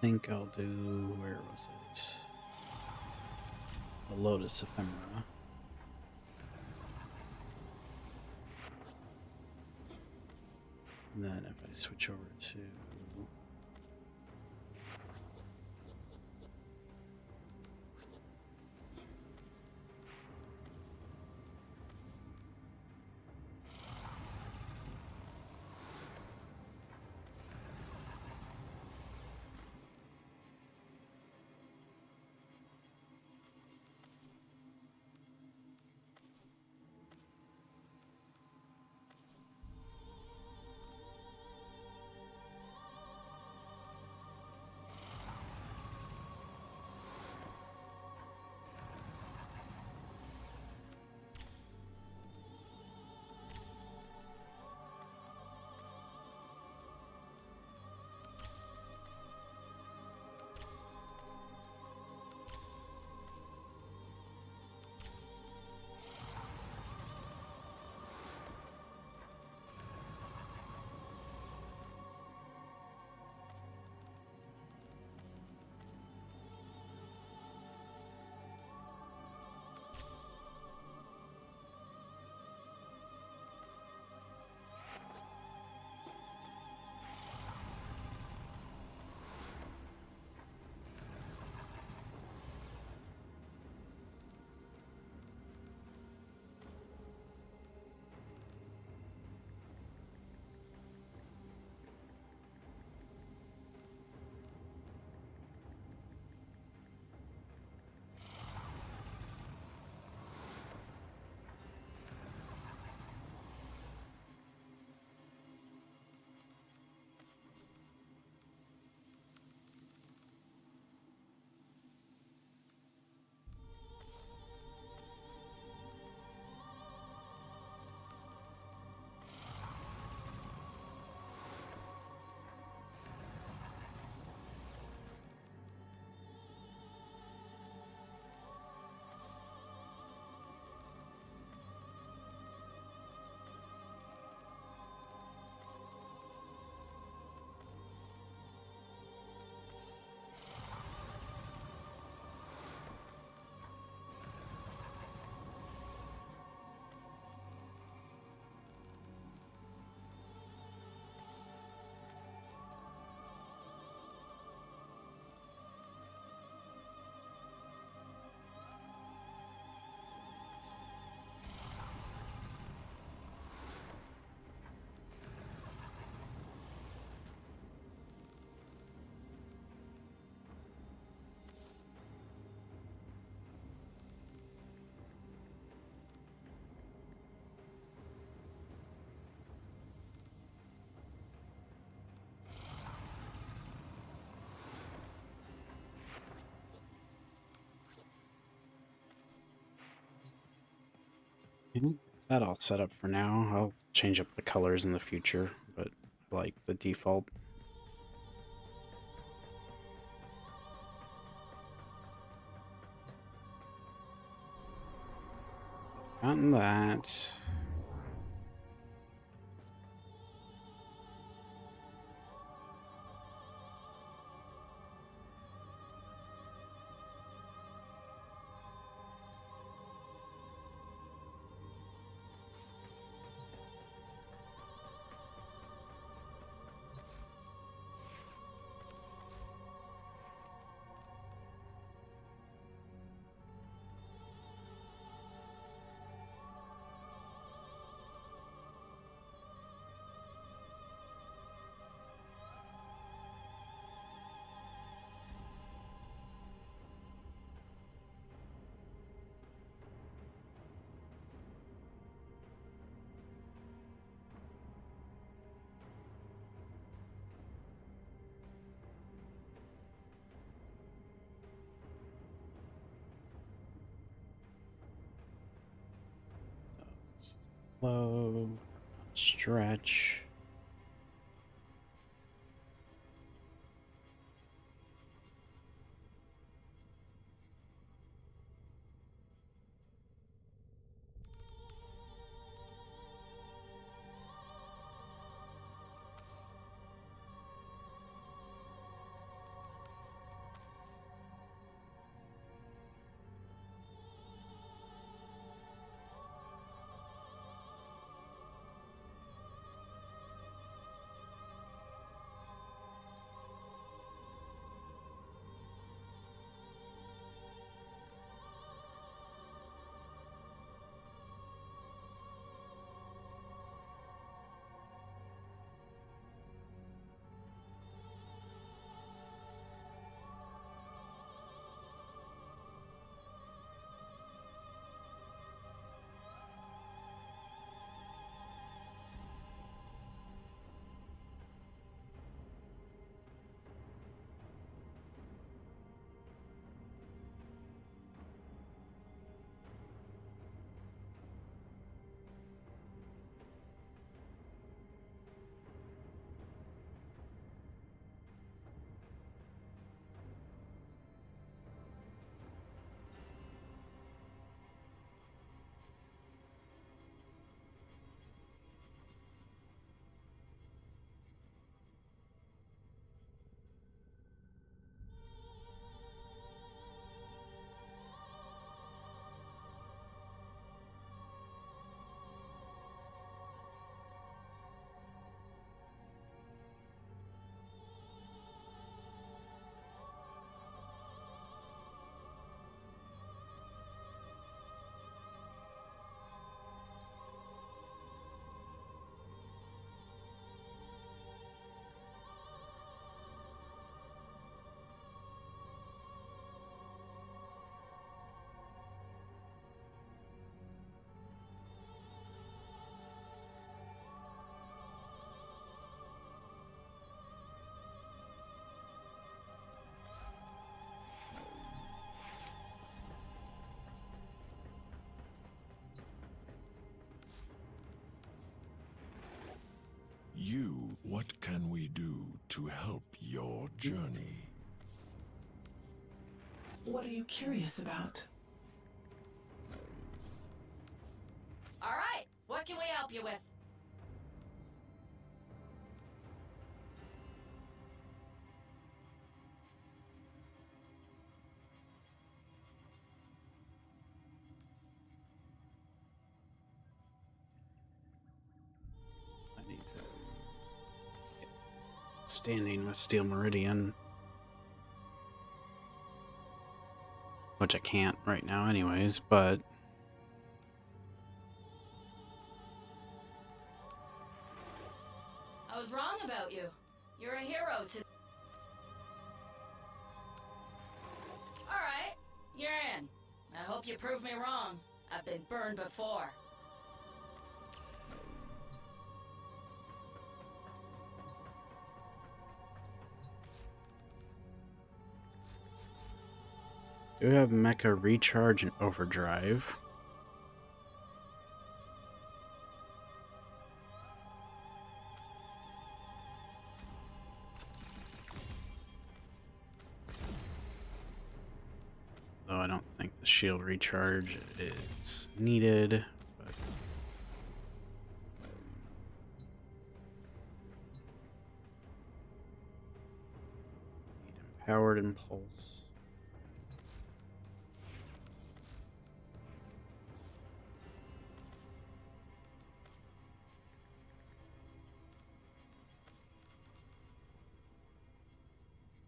think I'll do, where was it? The Lotus Ephemera. And then if I switch over to I think that all set up for now. I'll change up the colors in the future, but I like the default. Gotten that. Flow, stretch. What can we do to help your journey? What are you curious about? All right, what can we help you with? I need to get standing with Steel Meridian, which I can't right now anyways, but I was wrong about you. You're a hero to... Alright, you're in. I hope you prove me wrong. I've been burned before. do have Mecha Recharge and Overdrive. Though I don't think the shield recharge is needed. But need Empowered Impulse.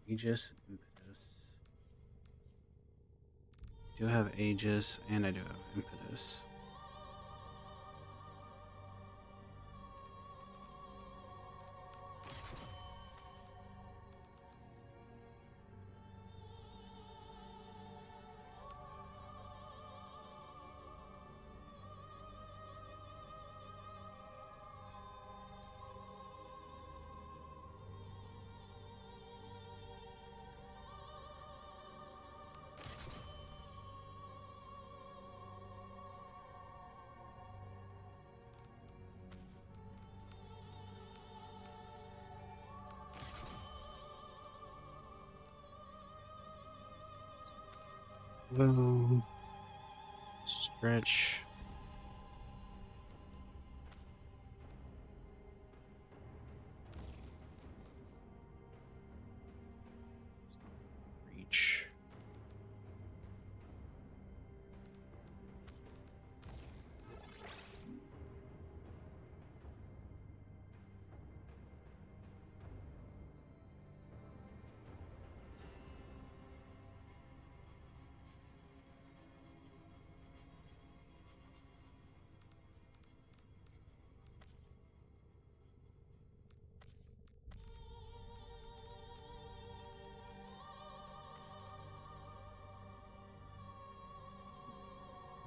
Aegis, Impetus. I do have Aegis, and I do have Impetus. Well, stretch. Reach.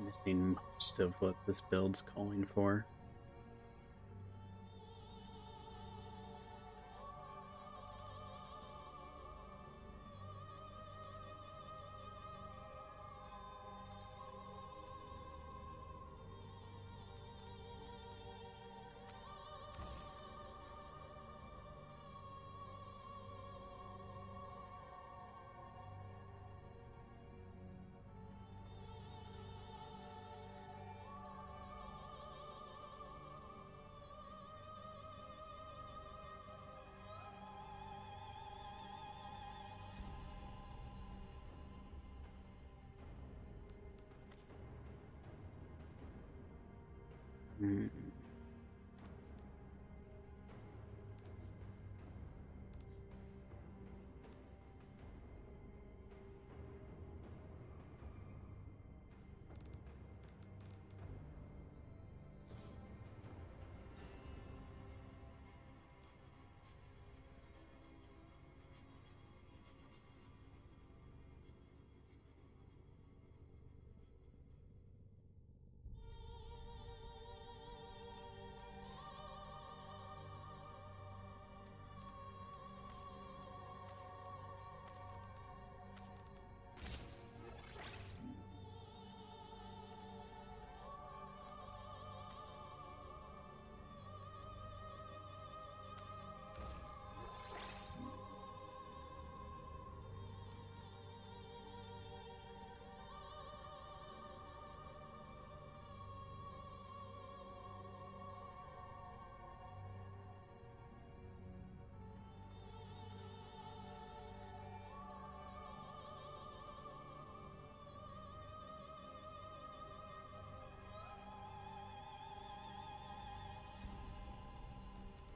Missing most of what this build's calling for. Mm.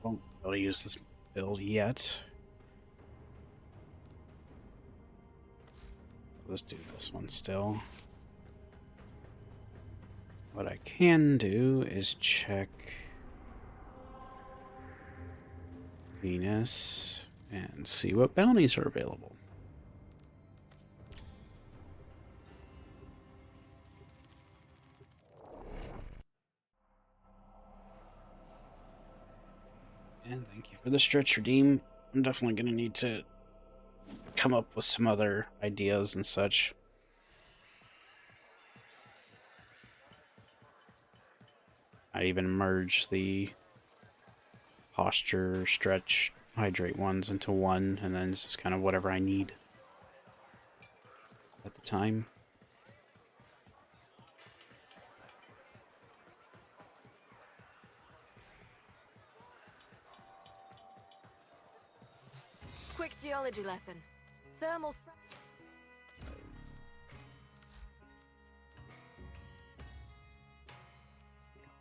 Won't be able to use this build yet. Let's do this one still. What I can do is check Venus and see what bounties are available. And thank you for the stretch redeem. I'm definitely going to need to come up with some other ideas and such. I even merge the posture, stretch, hydrate ones into one, and then it's just kind of whatever I need at the time. Quick geology lesson. Thermal.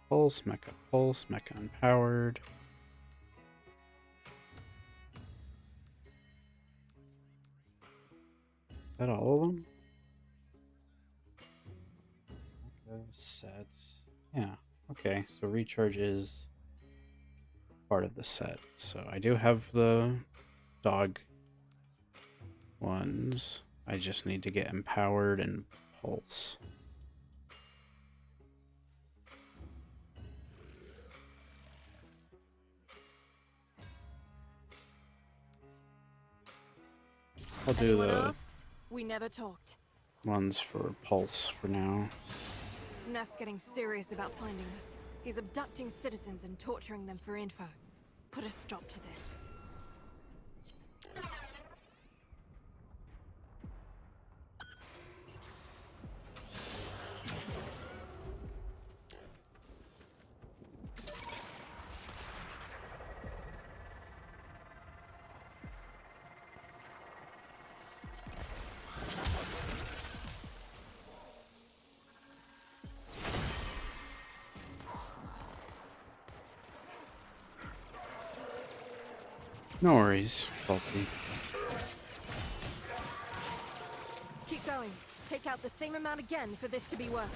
Pulse, mecha empowered. Is that all of them? Okay, sets. Yeah, okay, so recharge is part of the set. So I do have the dog ones. I just need to get empowered and pulse. I'll do Anyone the asks, we never talked. ones for pulse for now. Neff's getting serious about finding us. He's abducting citizens and torturing them for info. Put a stop to this. No worries, Faulty. Keep going. Take out the same amount again for this to be worth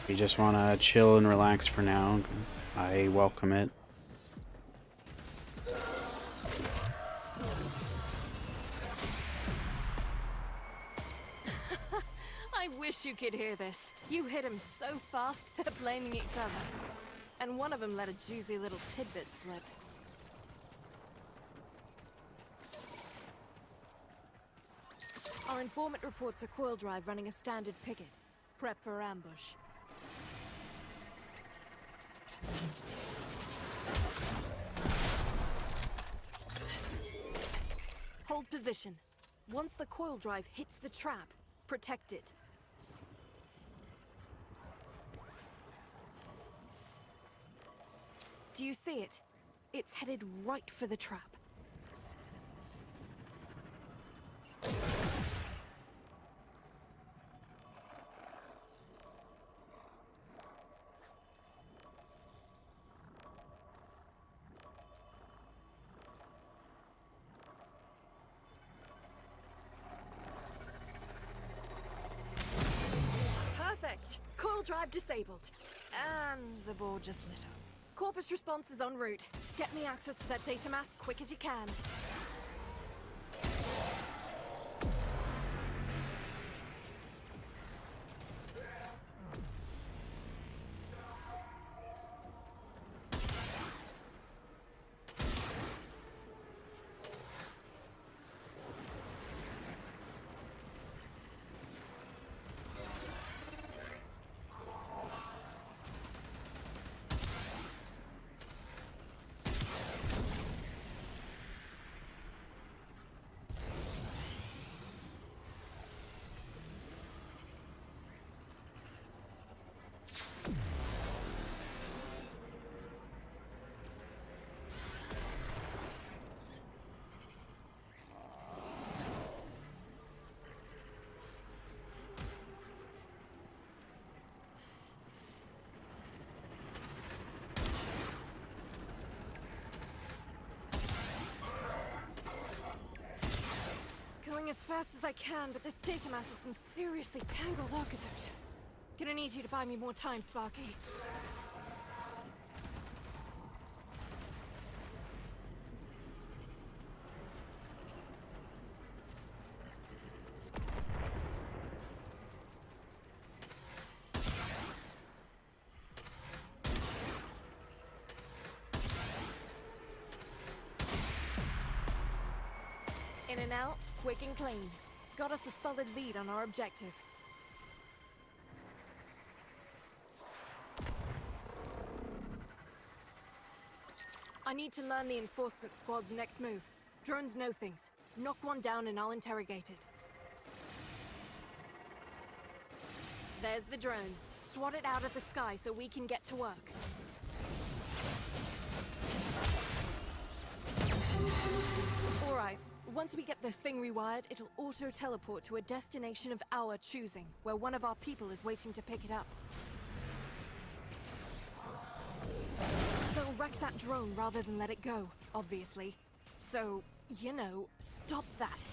it. You just want to chill and relax for now. I welcome it. I wish you could hear this. You hit him so fast, they're blaming each other. And one of them let a juicy little tidbit slip. Our informant reports a coil drive running a standard picket. Prep for ambush. Hold position. Once the coil drive hits the trap, protect it. Do you see it? It's headed right for the trap. Perfect! Coil drive disabled. And the board just lit up. Corpus response is en route. Get me access to that data mass quick as you can. as fast as I can, but this data mass is some seriously tangled architecture. Gonna need you to buy me more time, Sparky. In and out, quick and clean. Got us a solid lead on our objective. I need to learn the enforcement squad's next move. Drones know things. Knock one down and I'll interrogate it. There's the drone. Swat it out of the sky so we can get to work. Alright, once we get this thing rewired, it'll auto-teleport to a destination of our choosing, where one of our people is waiting to pick it up. They'll wreck that drone rather than let it go, obviously. So, you know, stop that.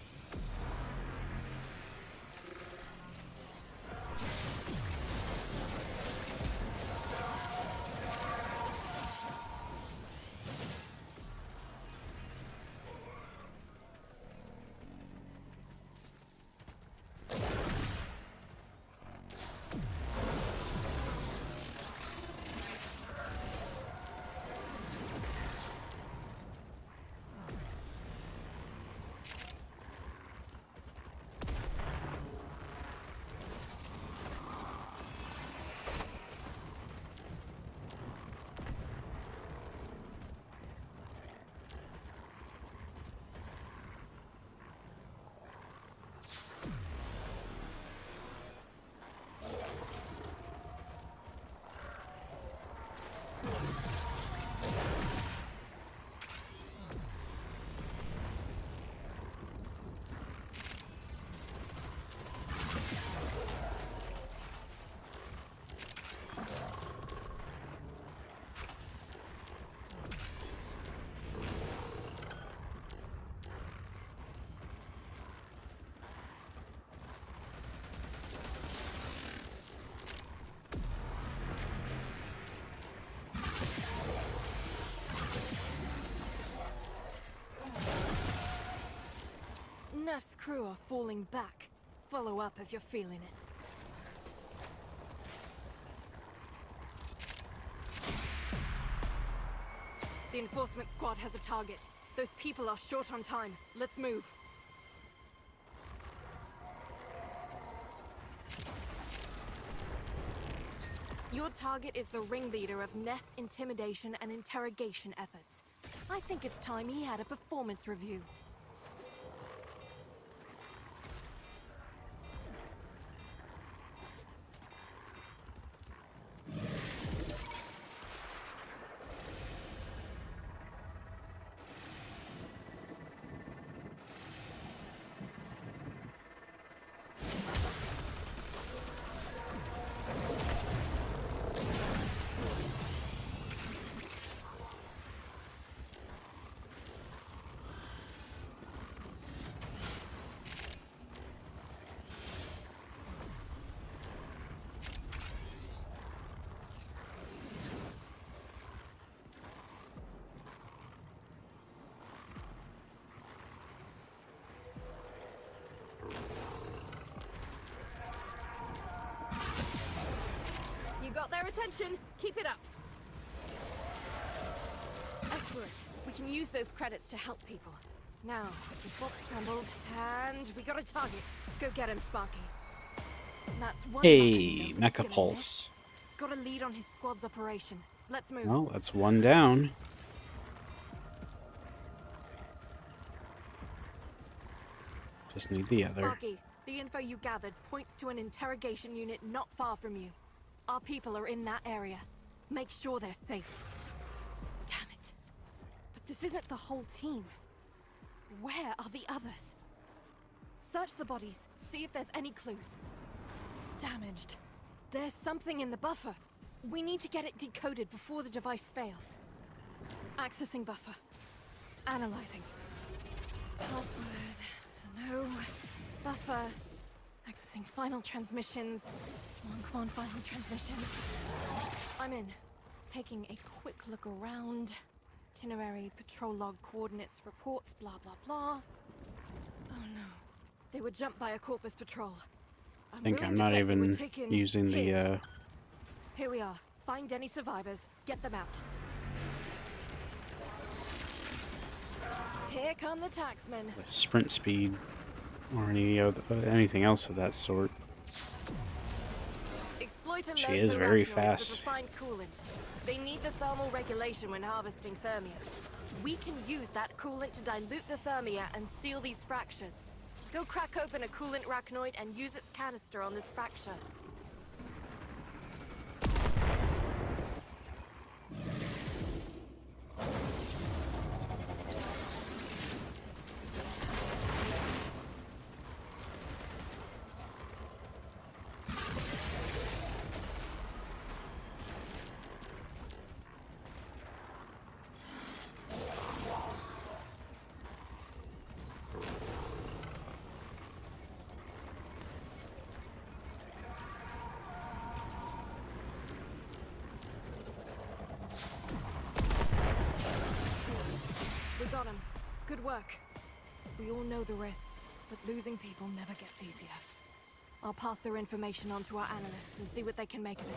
Neff's crew are falling back. Follow up if you're feeling it. The enforcement squad has a target. Those people are short on time. Let's move. Your target is the ringleader of Neff's intimidation and interrogation efforts. I think it's time he had a performance review. You got their attention. Keep it up. Excellent. We can use those credits to help people. Now, the bot's scrambled, and we got a target. Go get him, Sparky. That's one. Hey, Mecha Pulse. Got a lead on his squad's operation. Let's move. Well, that's one down. Just need the other. Sparky, the info you gathered points to an interrogation unit not far from you. Our people are in that area. Make sure they're safe. Damn it. But this isn't the whole team. Where are the others? Search the bodies. See if there's any clues. Damaged. There's something in the buffer. We need to get it decoded before the device fails. Accessing buffer. Analyzing. Password. Hello. final transmissions. Come on, final transmissions. I'm in. Taking a quick look around. Itinerary, patrol log, coordinates, reports, blah, blah, blah. Oh no. They were jumped by a Corpus patrol. I think I'm not even using the, Here we are. Find any survivors. Get them out. Here come the taxmen. sprint speed or anything else of that sort. Exploiter She loads is are very rapinoids fast. with refined coolant. They need the thermal regulation when harvesting thermia. We can use that coolant to dilute the thermia and seal these fractures. Go crack open a coolant arachnoid and use its canister on this fracture. We got him. Good work. We all know the risks, but losing people never gets easier. I'll pass their information on to our analysts and see what they can make of it.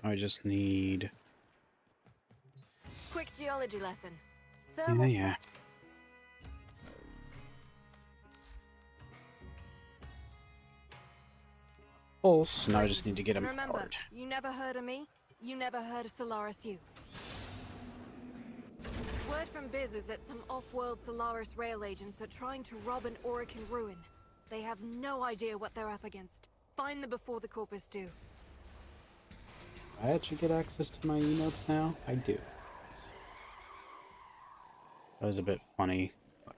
I just need... Quick geology lesson. Yeah. Pulse, now I just need to get him Remember, hard. you never heard of me, you never heard of Solaris U. Word from Biz is that some off-world Solaris rail agents are trying to rob an Orican ruin. They have no idea what they're up against. Find them before the Corpus do. I actually get access to my emotes now? I do. That was a bit funny.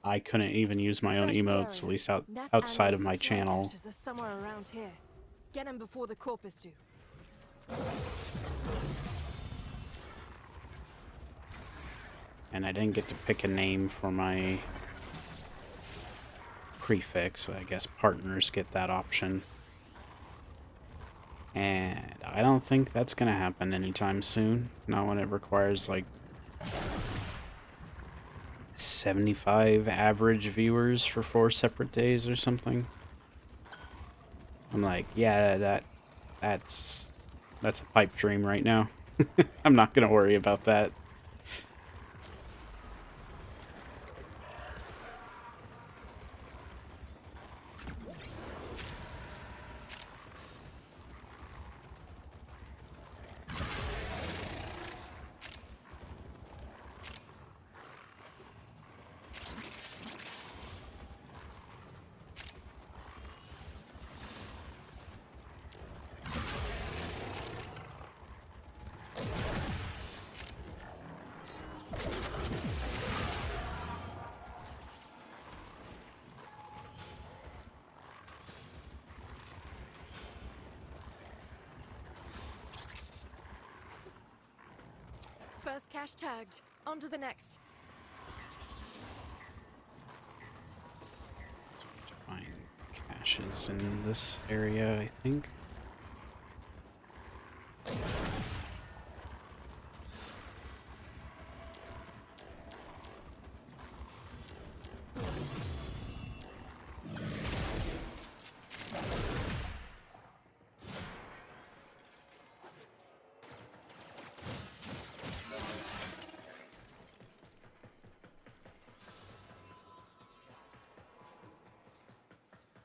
I couldn't even use my own emotes, at least outside of my channel. Are somewhere around here. Get them before the Corpus do. And I didn't get to pick a name for my prefix. I guess partners get that option. And I don't think that's gonna happen anytime soon. Not when it requires like 75 average viewers for 4 separate days or something. I'm like, yeah, that's a pipe dream right now. I'm not gonna worry about that. First cache tagged. On to the next. To find caches in this area, I think.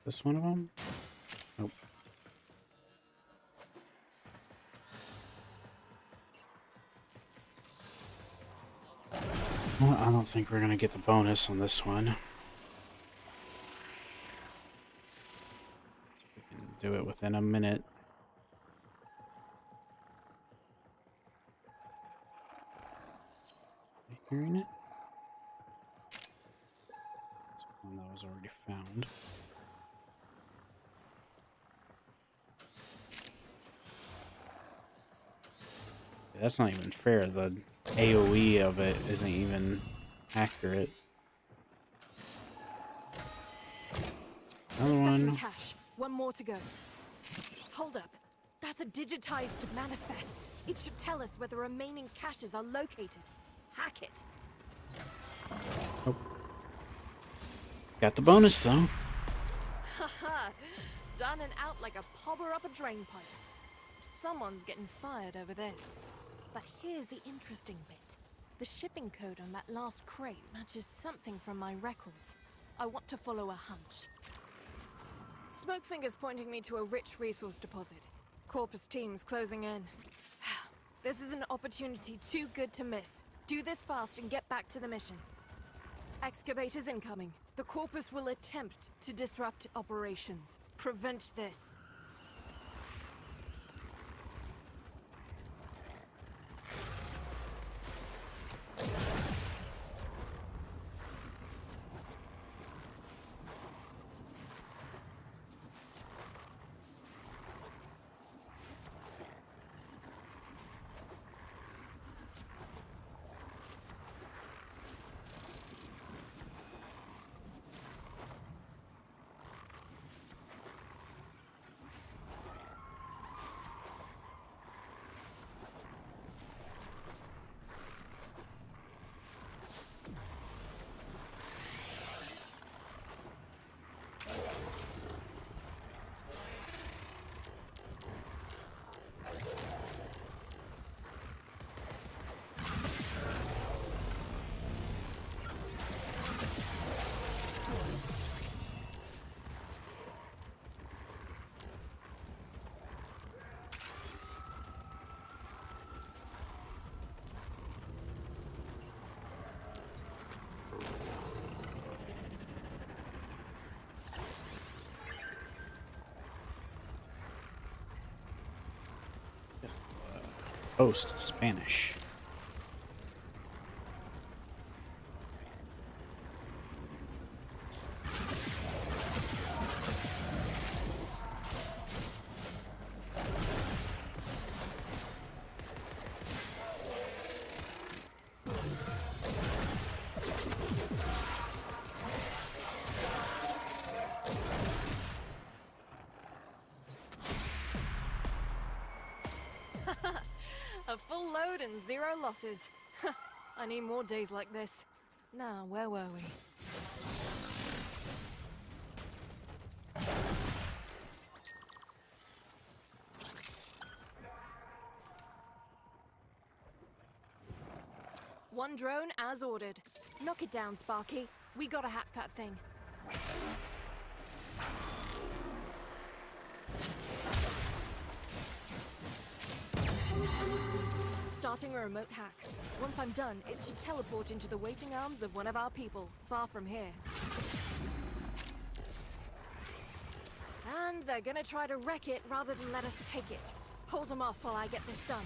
This one of them? Nope. Well, I don't think we're gonna get the bonus on this one. We can do it within a minute. Are you hearing it? It's one that was already found. That's not even fair. The AoE of it isn't even accurate. Another one. Cache. One more to go. Hold up. That's a digitized manifest. It should tell us where the remaining caches are located. Hack it. Oh. Got the bonus though. Haha. Done and out like a pobber up a drain pipe. Someone's getting fired over this. But here's the interesting bit. The shipping code on that last crate matches something from my records. I want to follow a hunch. Smokefinger's pointing me to a rich resource deposit. Corpus team's closing in. This is an opportunity too good to miss. Do this fast and get back to the mission. Excavators incoming. The Corpus will attempt to disrupt operations. Prevent this. Post Spanish. A full load and 0 losses. I need more days like this. Now, where were we? One drone as ordered. Knock it down, Sparky. We gotta hack that thing. Starting a remote hack. Once I'm done, it should teleport into the waiting arms of one of our people, far from here. And they're gonna try to wreck it rather than let us take it. Hold them off while I get this done.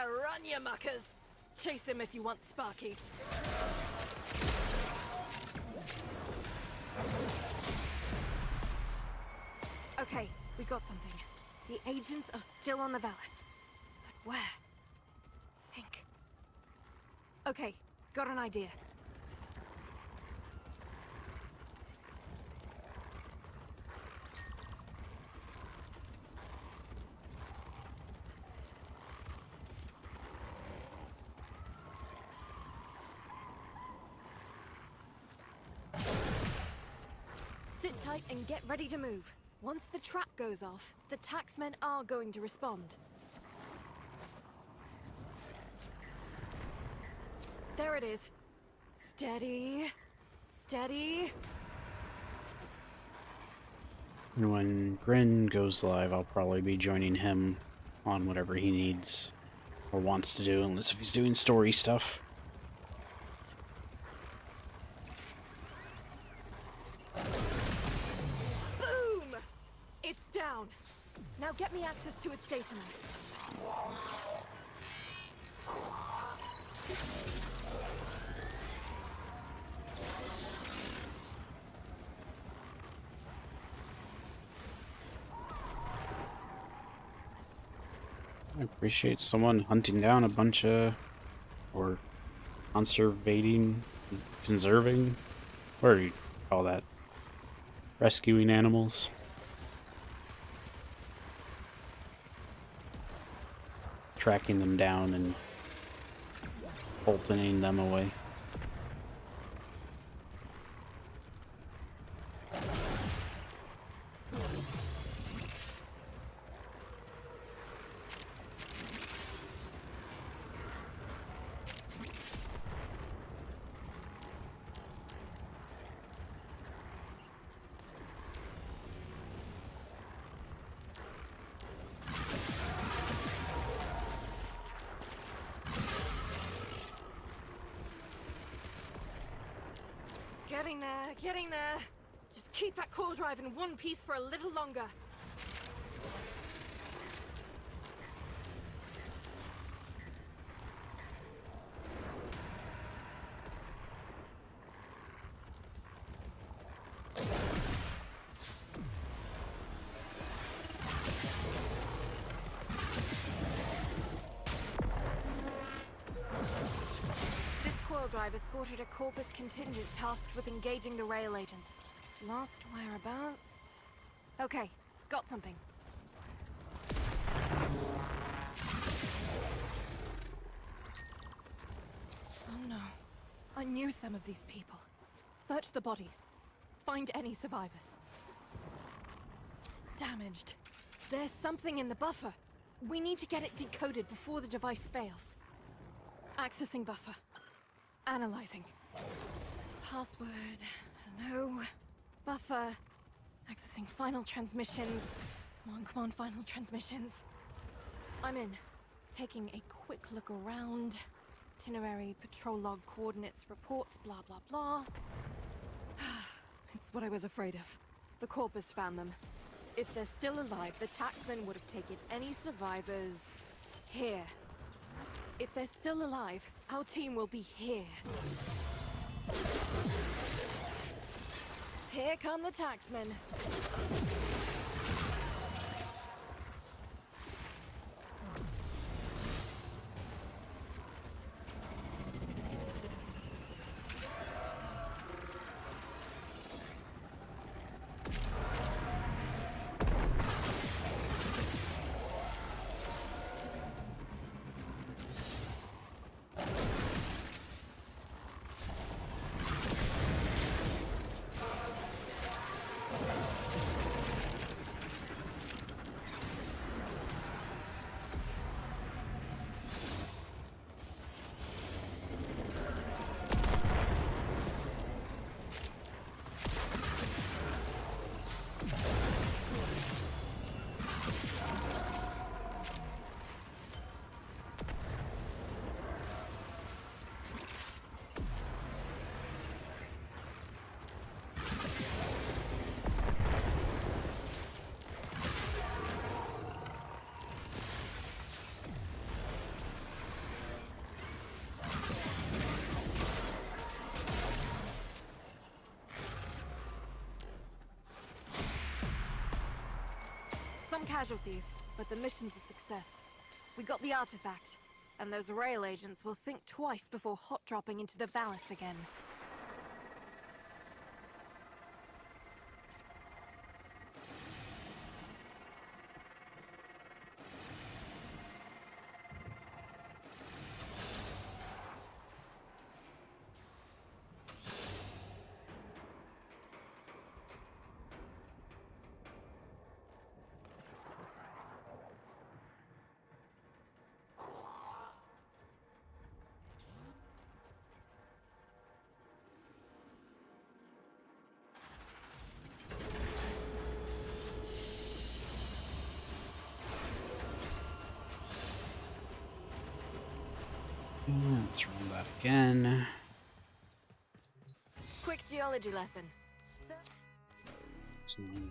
Run, you muckers! Chase him if you want, Sparky. Okay, we got something. The agents are still on the Valis. But where? Think. Okay, got an idea. Sit tight and get ready to move. Once the trap goes off, the taxmen are going to respond. There it is. Steady. Steady. And when Grin goes live, I'll probably be joining him on whatever he needs or wants to do, unless if he's doing story stuff. Boom! It's down. Now get me access to its data nest. I appreciate someone hunting down a bunch of, or conserving, conserving, what do you call that? Rescuing animals. Tracking them down and bolting them away. Getting there. Just keep that core drive in one piece for a little longer. Drive escorted a Corpus contingent tasked with engaging the rail agents. Last whereabouts... Okay, got something. Oh no. I knew some of these people. Search the bodies. Find any survivors. Damaged. There's something in the buffer. We need to get it decoded before the device fails. Accessing buffer. Analyzing. Password. Hello. Buffer. Accessing final transmissions. Come on, final transmissions. I'm in. Taking a quick look around. Itinerary, patrol log, coordinates, reports, blah, blah, blah. It's what I was afraid of. The Corpus found them. If they're still alive, the taxmen would have taken any survivors here. If they're still alive, our team will be here. Here come the taxmen. casualties, but the mission's a success. We got the artifact, and those rail agents will think twice before hot-dropping into the Valis again. Let's roll that again. Quick geology lesson.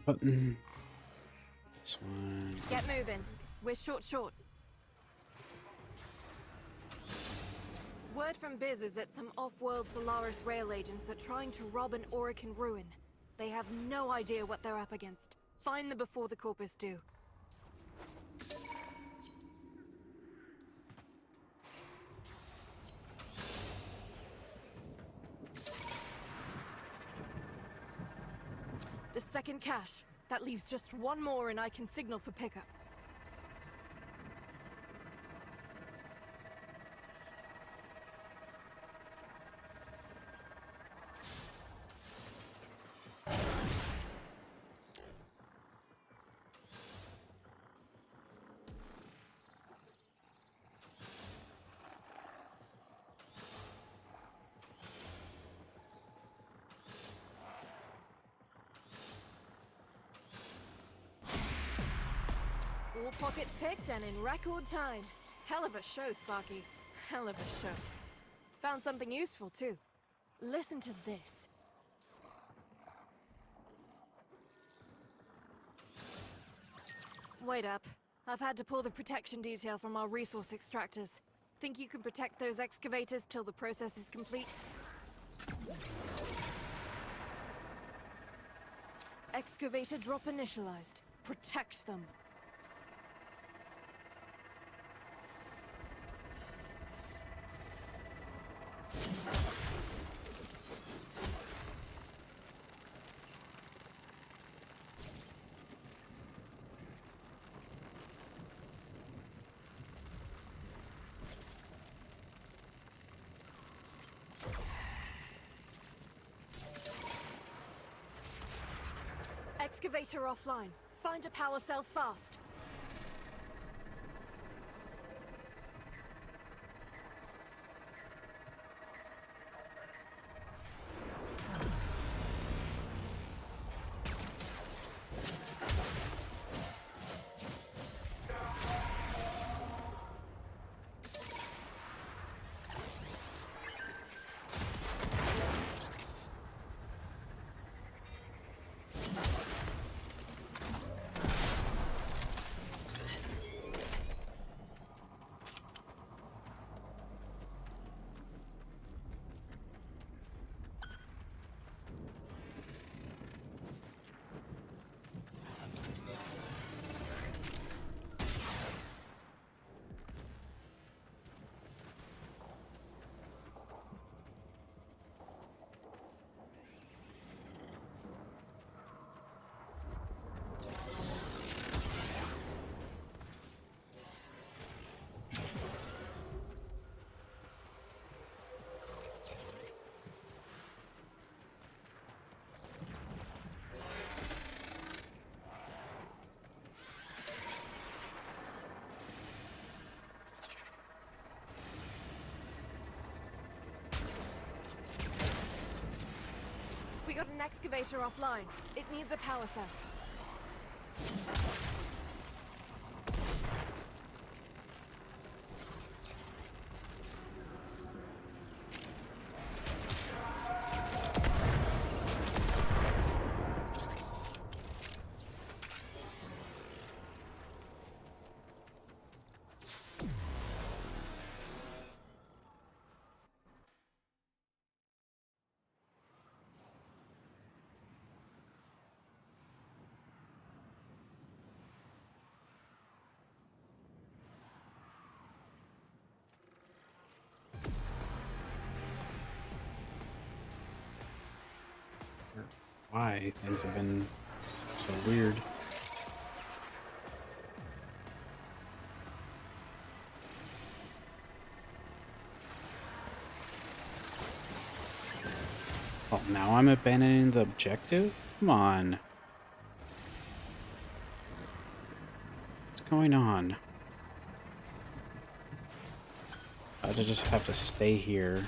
Button. This one. Get moving. We're short. Word from Biz is that some off-world Solaris rail agents are trying to rob an Orican ruin. They have no idea what they're up against. Find them before the Corpus do. The second cache. That leaves just one more and I can signal for pickup. All pockets picked and in record time. Hell of a show, Sparky. Hell of a show. Found something useful, too. Listen to this. Wait up. I've had to pull the protection detail from our resource extractors. Think you can protect those excavators till the process is complete? Excavator drop initialized. Protect them. Excavator offline. Find a power cell fast. We got an excavator offline. It needs a power cell. why things have been so weird. Oh, now I'm abandoning the objective? Come on. What's going on? I just have to stay here.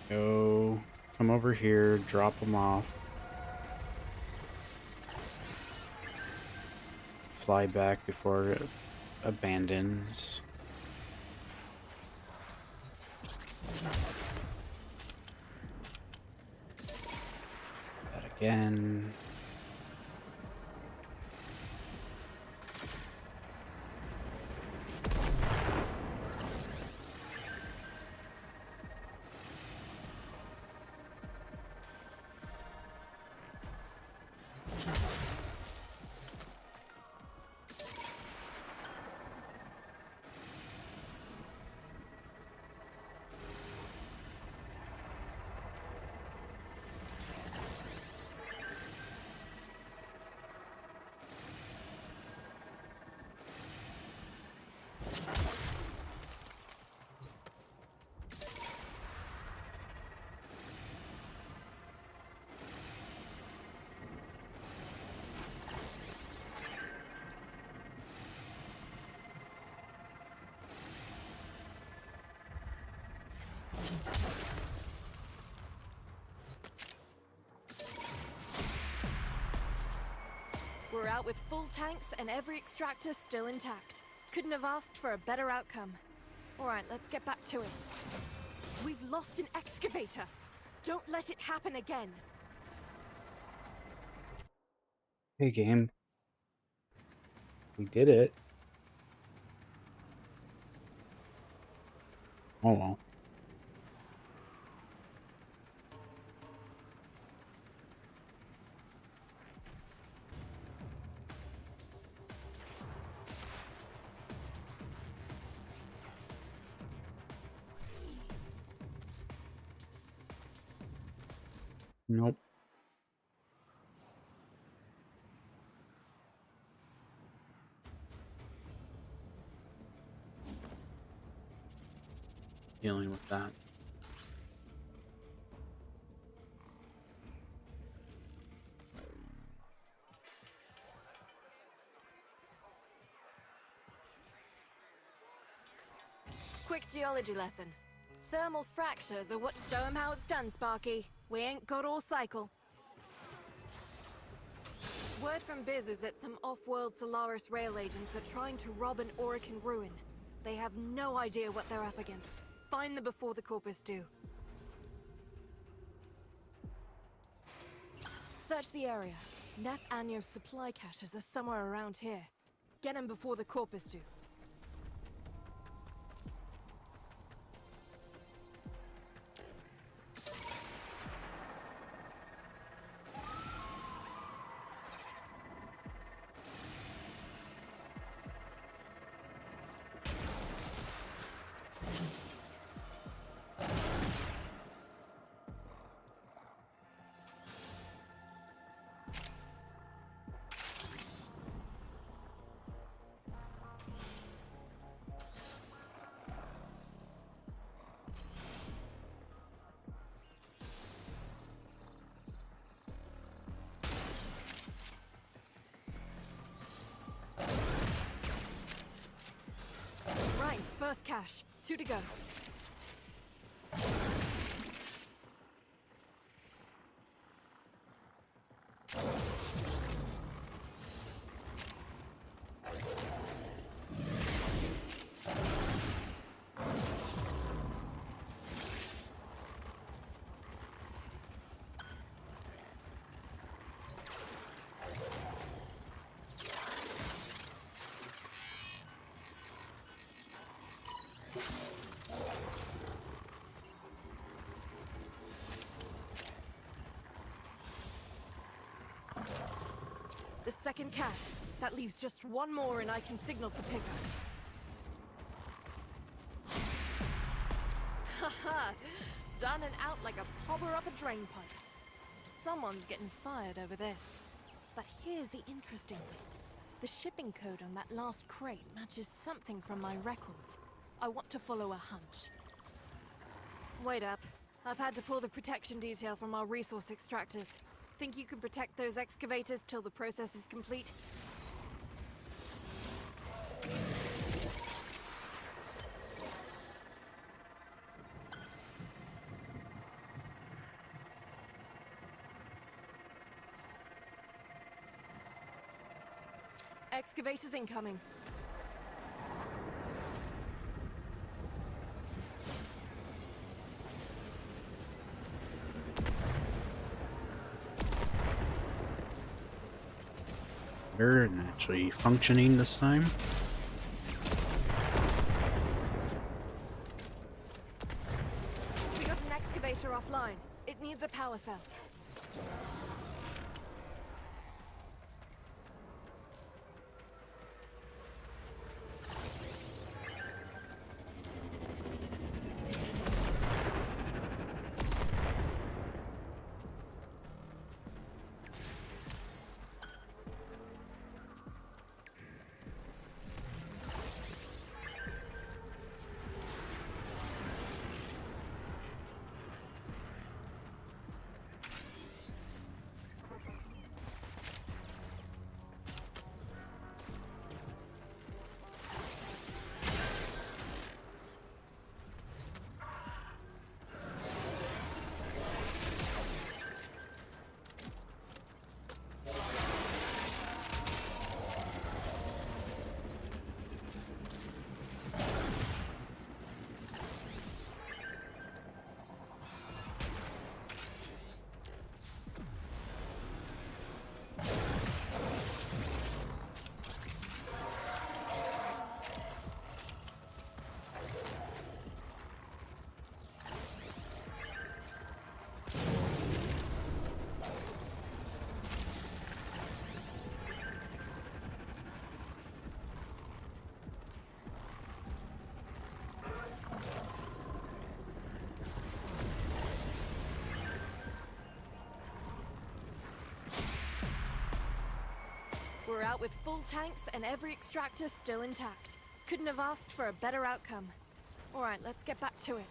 Go, come over here, drop them off. Fly back before it abandons. That again. We're out with full tanks and every extractor still intact. Couldn't have asked for a better outcome. Alright, let's get back to it. We've lost an excavator. Don't let it happen again. Hey, game. We did it. Oh well. Nope. Dealing with that. Quick geology lesson. Thermal fractures are what... Show 'em how it's done, Sparky. We ain't got all cycle. Word from Biz is that some off-world Solaris rail agents are trying to rob an Orican ruin. They have no idea what they're up against. Find them before the Corpus do. Search the area. Nef Anyo's supply caches are somewhere around here. Get them before the Corpus do. Right, first cache. 2 to go. second cache. That leaves just one more and I can signal for pickup. Haha! Done and out like a pobber up a drain pipe. Someone's getting fired over this. But here's the interesting bit. The shipping code on that last crate matches something from my records. I want to follow a hunch. Wait up. I've had to pull the protection detail from our resource extractors. Think you can protect those excavators till the process is complete? Excavators incoming. Better and actually functioning this time. We got an excavator offline. It needs a power cell. We're out with full tanks and every extractor still intact. Couldn't have asked for a better outcome. Alright, let's get back to it.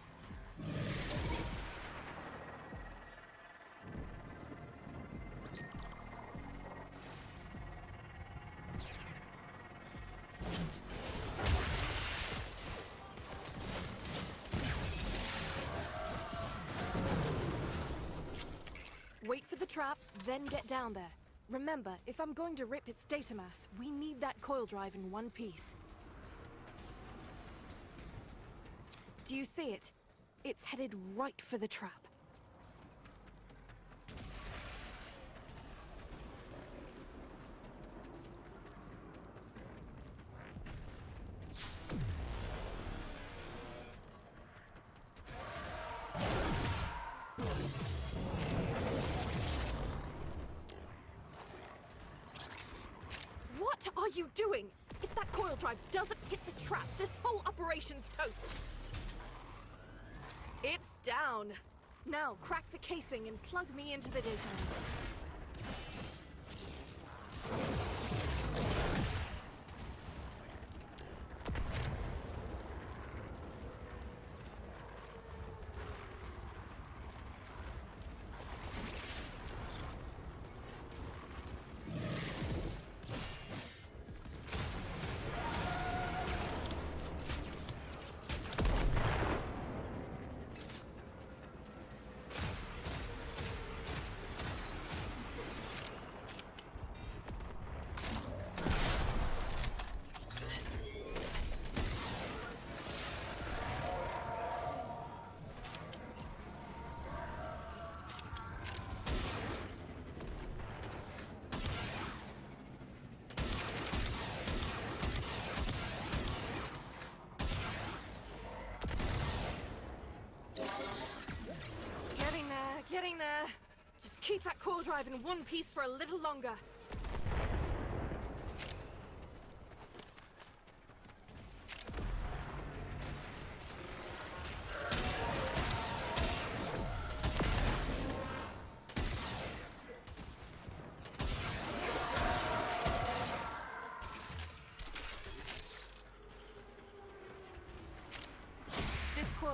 Wait for the trap, then get down there. Remember, if I'm going to rip its data mass, we need that coil drive in one piece. Do you see it? It's headed right for the trap. What are you doing? If that coil drive doesn't hit the trap, this whole operation's toast. It's down. Now crack the casing and plug me into the data. Getting there. Just keep that core drive in one piece for a little longer.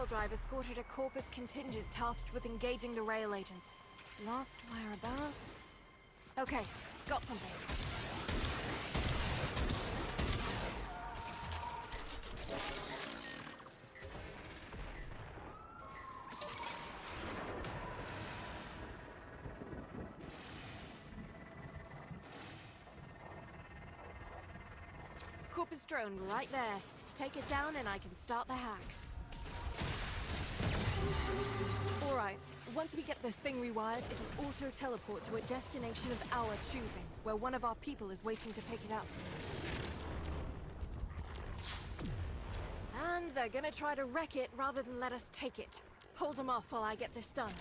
shuttle drive escorted a Corpus contingent tasked with engaging the rail agents. Last whereabouts... Okay, got something. Corpus drone right there. Take it down and I can start the hack. Alright, once we get this thing rewired, it'll auto-teleport to a destination of our choosing, where one of our people is waiting to pick it up. And they're gonna try to wreck it rather than let us take it. Hold them off while I get this done.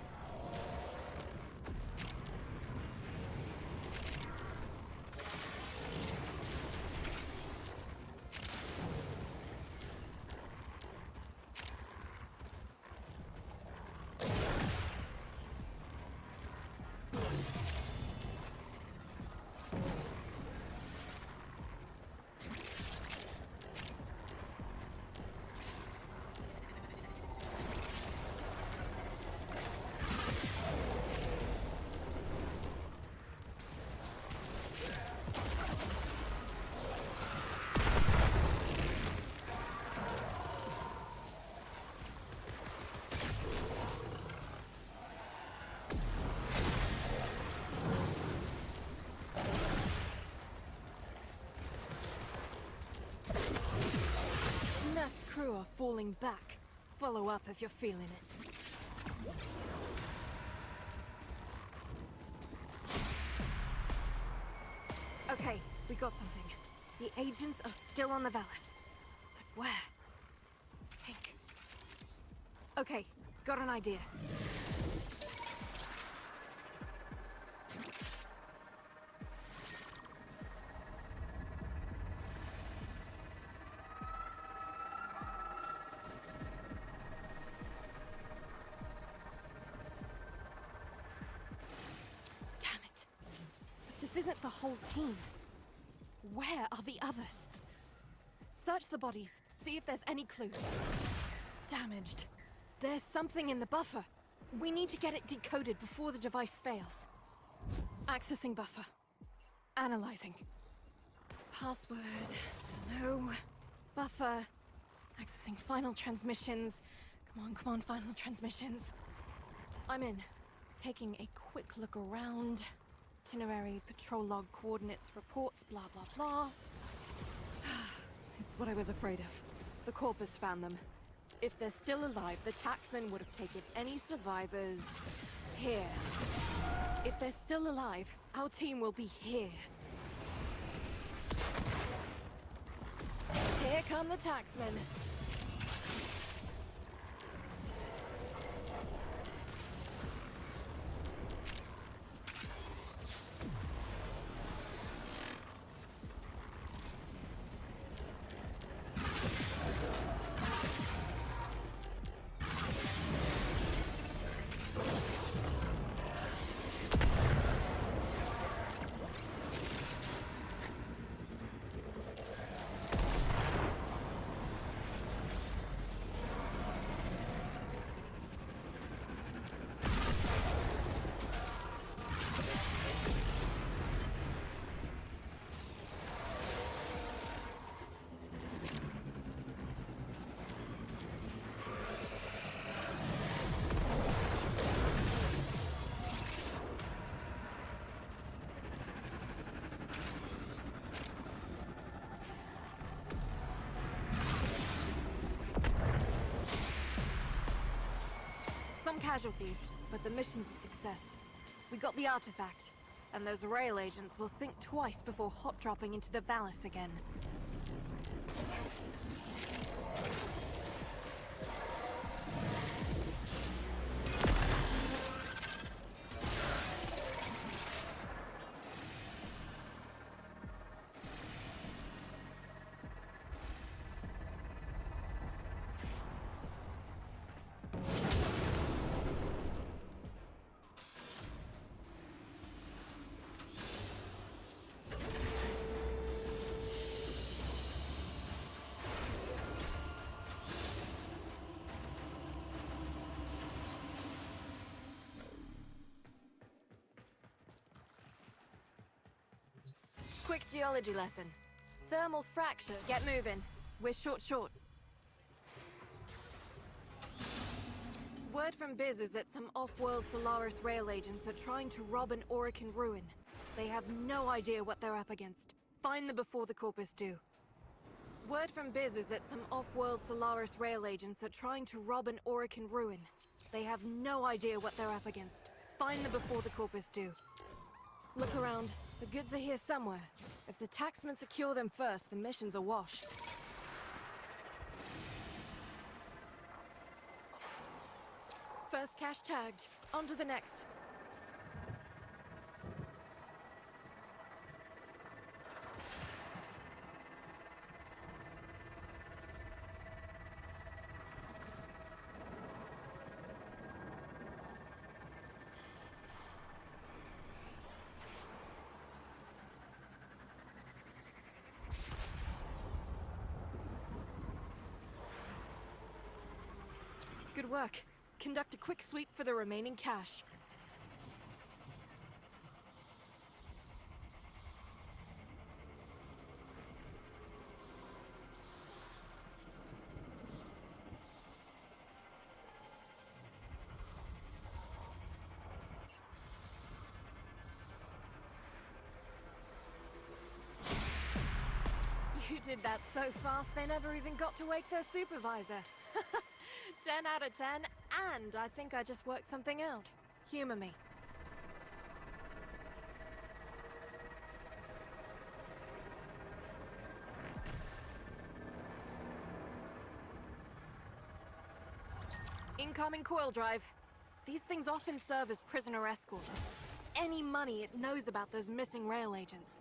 Crew are falling back. Follow up if you're feeling it. Okay, we got something. The agents are still on the Valis. But where? Think. Okay, got an idea. This isn't the whole team. Where are the others? Search the bodies, see if there's any clues. Damaged. There's something in the buffer. We need to get it decoded before the device fails. Accessing buffer. Analyzing. Password. No. Buffer. Accessing final transmissions. Come on, final transmissions. I'm in. Taking a quick look around. Itinerary, patrol log, coordinates, reports, blah blah blah. It's what I was afraid of. The Corpus found them. If they're still alive, the taxman would have taken any survivors here. If they're still alive, our team will be here. Here come the taxmen. Some casualties, but the mission's a success. We got the artifact, and those rail agents will think twice before hot dropping into the Valis again. Quick geology lesson. Thermal fracture. Get moving. We're short. Word from Biz is that some off-world Solaris rail agents are trying to rob an Orican ruin. They have no idea what they're up against. Find them before the Corpus do. Word from Biz is that some off-world Solaris rail agents are trying to rob an Orican ruin. They have no idea what they're up against. Find them before the Corpus do. Look around. The goods are here somewhere. If the taxmen secure them first, the mission's a wash. First cache tagged. On to the next. Good work. Conduct a quick sweep for the remaining cache. You did that so fast they never even got to wake their supervisor. 10 out of 10, and I think I just worked something out. Humor me. Incoming coil drive. These things often serve as prisoner escorts. Any money it knows about those missing rail agents.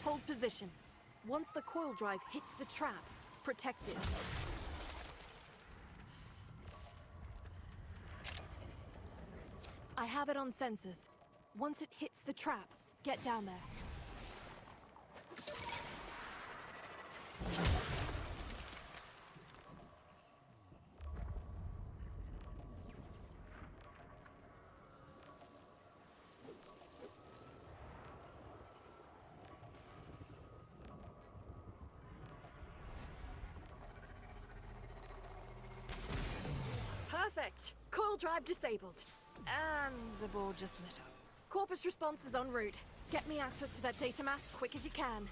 Hold position. Once the coil drive hits the trap, protect it. I have it on sensors. Once it hits the trap, get down there. Perfect! Coil drive disabled. And the board just lit up. Corpus response is en route. Get me access to that data mass quick as you can.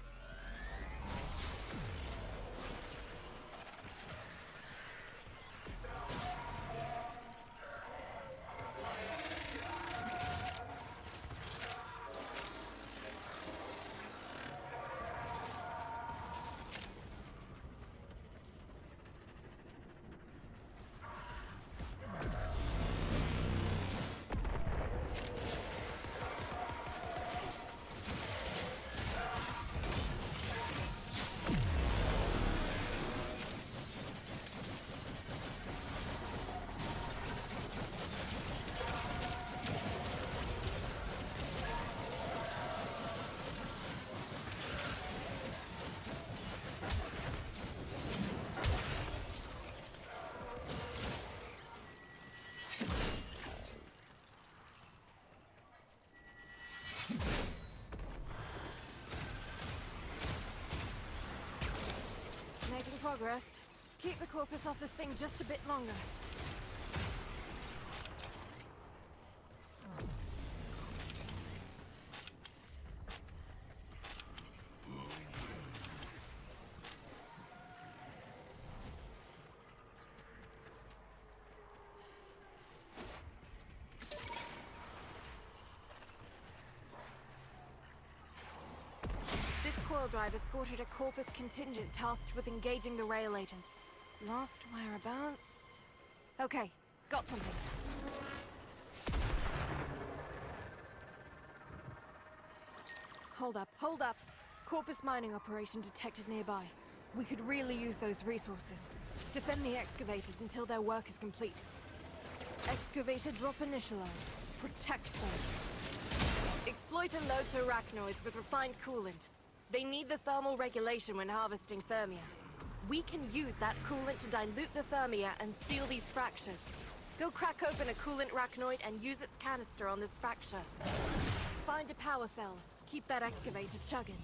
Making progress. Keep the Corpus off this thing just a bit longer. Coil drive escorted a Corpus contingent tasked with engaging the rail agents. Last whereabouts? Okay, got something. Hold up. Corpus mining operation detected nearby. We could really use those resources. Defend the excavators until their work is complete. Excavator drop initialized. Protect them. Exploiter loads arachnoids with refined coolant. They need the thermal regulation when harvesting thermia. We can use that coolant to dilute the thermia and seal these fractures. Go crack open a coolant rachnoid and use its canister on this fracture. Find a power cell. Keep that excavator chugging.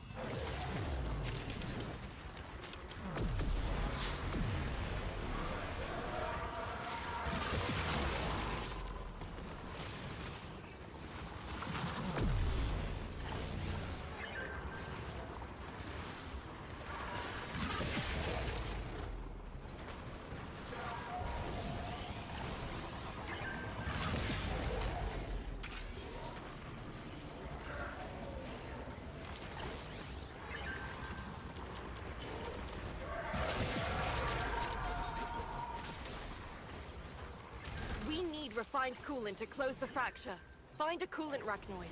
We need refined coolant to close the fracture. Find a coolant rachnoid.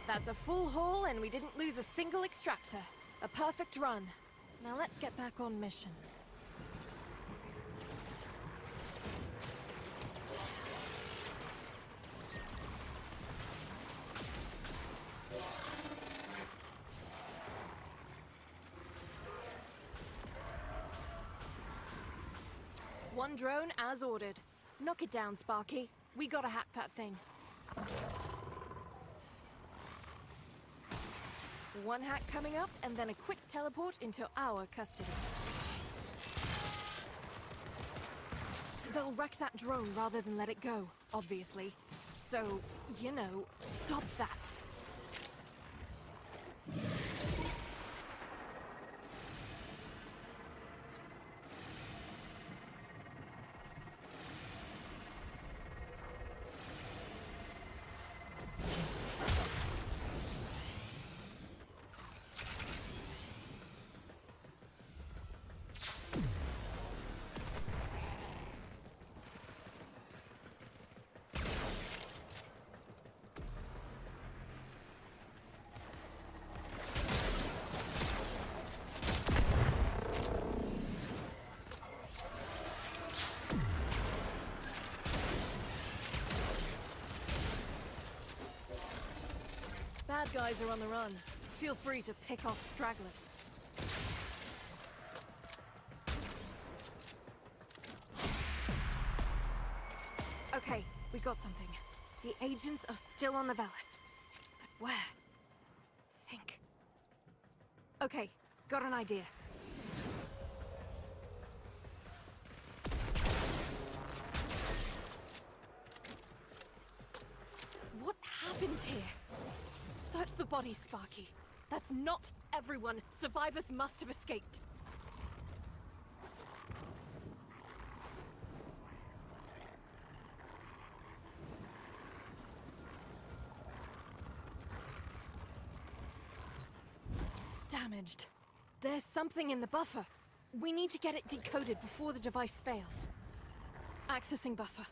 That's a full haul, and we didn't lose a single extractor. A perfect run. Now let's get back on mission. One drone as ordered. Knock it down, Sparky. We gotta hack that thing. One hack coming up, and then a quick teleport into our custody. They'll wreck that drone rather than let it go, obviously. So, you know, stop that. Bad guys are on the run. Feel free to pick off stragglers. Okay, we got something. The agents are still on the Valis. But where? Think. Okay, got an idea. What happened here? Search the bodies, Sparky. That's not everyone. Survivors must have escaped. Damaged. There's something in the buffer. We need to get it decoded before the device fails. Accessing buffer.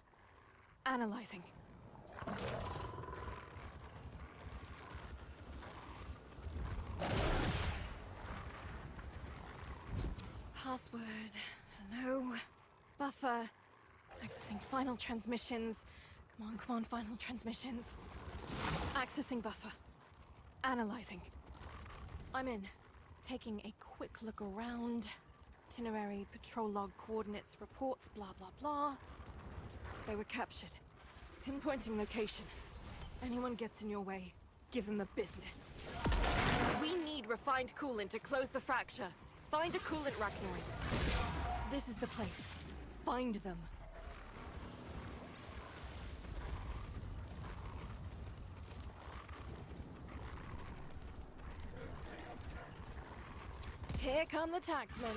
Analyzing. Password. Hello. Buffer. Accessing final transmissions. Come on, final transmissions. Accessing buffer. Analyzing. I'm in. Taking a quick look around. Itinerary, patrol log, coordinates, reports, blah, blah, blah. They were captured. Pinpointing location. Anyone gets in your way, give them the business. We need refined coolant to close the fracture. Find a coolant rachnoid. This is the place. Find them. Here come the taxmen.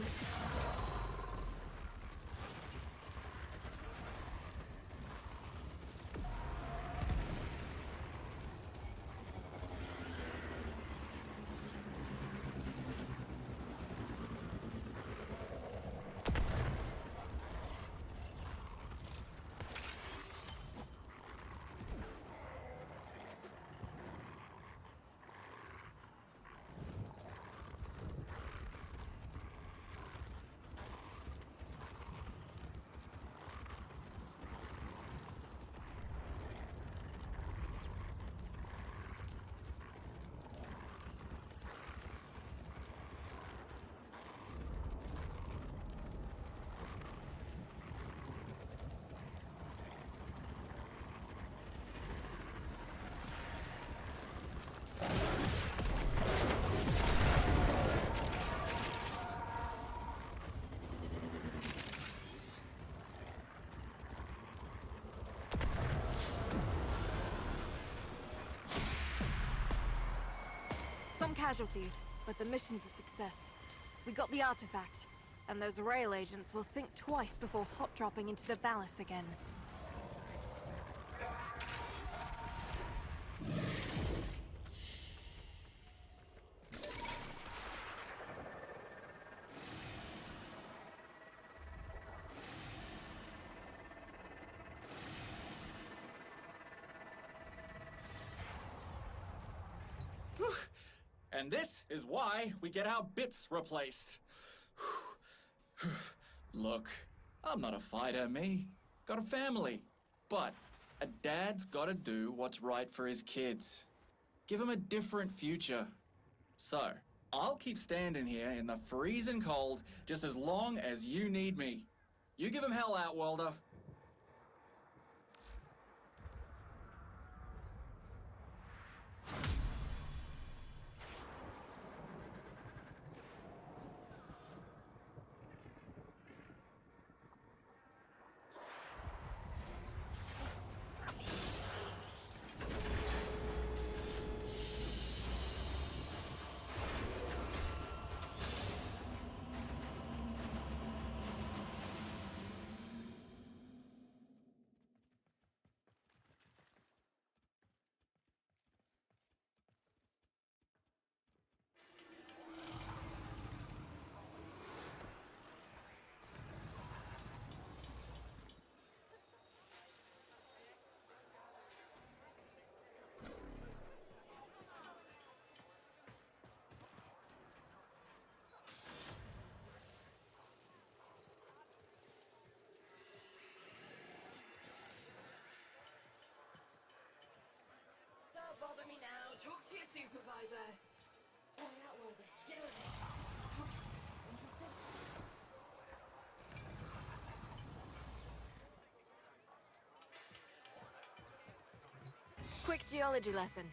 Some casualties, but the mission's a success. We got the artifact, and those rail agents will think twice before hot dropping into the Valis again. And this is why we get our bits replaced. Look, I'm not a fighter, me. Got a family. But a dad's gotta do what's right for his kids. Give them a different future. So, I'll keep standing here in the freezing cold just as long as you need me. You give them hell, Outworlder. Don't bother me now. Talk to your supervisor. Boy, Outworlder, get over here. Contracts. Interested? Quick geology lesson.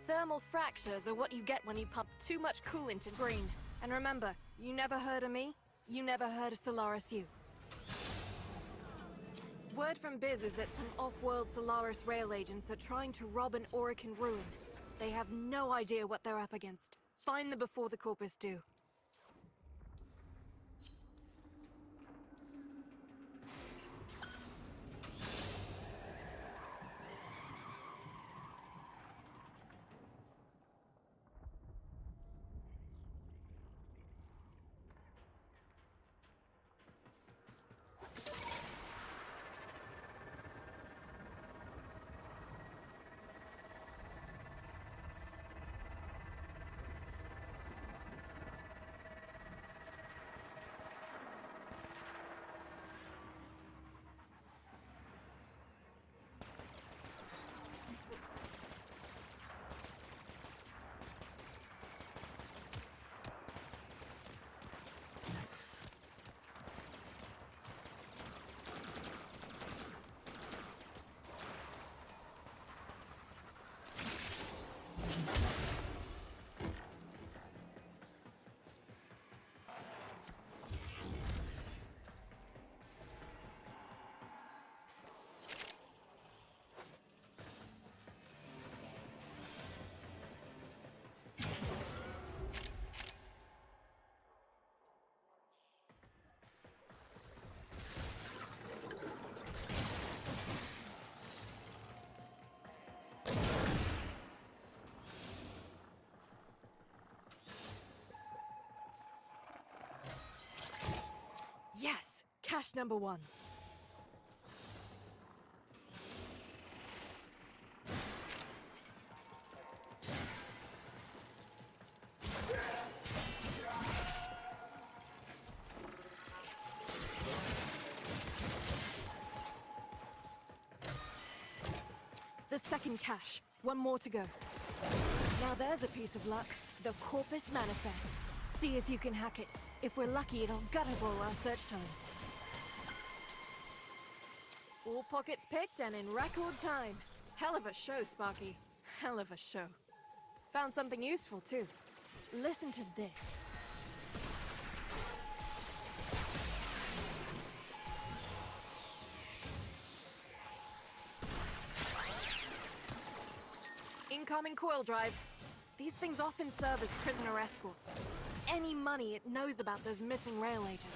Thermal fractures are what you get when you pump too much coolant in green. And remember, you never heard of me, you never heard of Solaris U. Word from Biz is that some off-world Solaris rail agents are trying to rob an Orican ruin. They have no idea what they're up against. Find them before the Corpus do. Cache number 1. The second cache. One more to go. Now there's a piece of luck. The Corpus Manifest. See if you can hack it. If we're lucky, it'll gutterball our search time. All pockets picked and in record time. Hell of a show, Sparky. Hell of a show. Found something useful, too. Listen to this. Incoming coil drive. These things often serve as prisoner escorts. Any money it knows about those missing rail agents.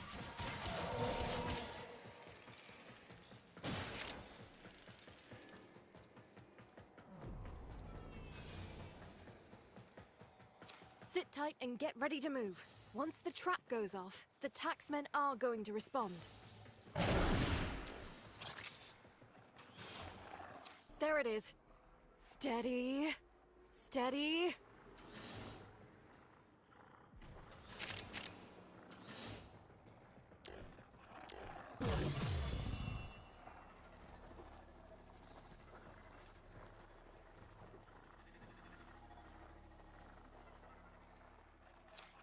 Sit tight and get ready to move. Once the trap goes off, the taxmen are going to respond. There it is. Steady. Steady.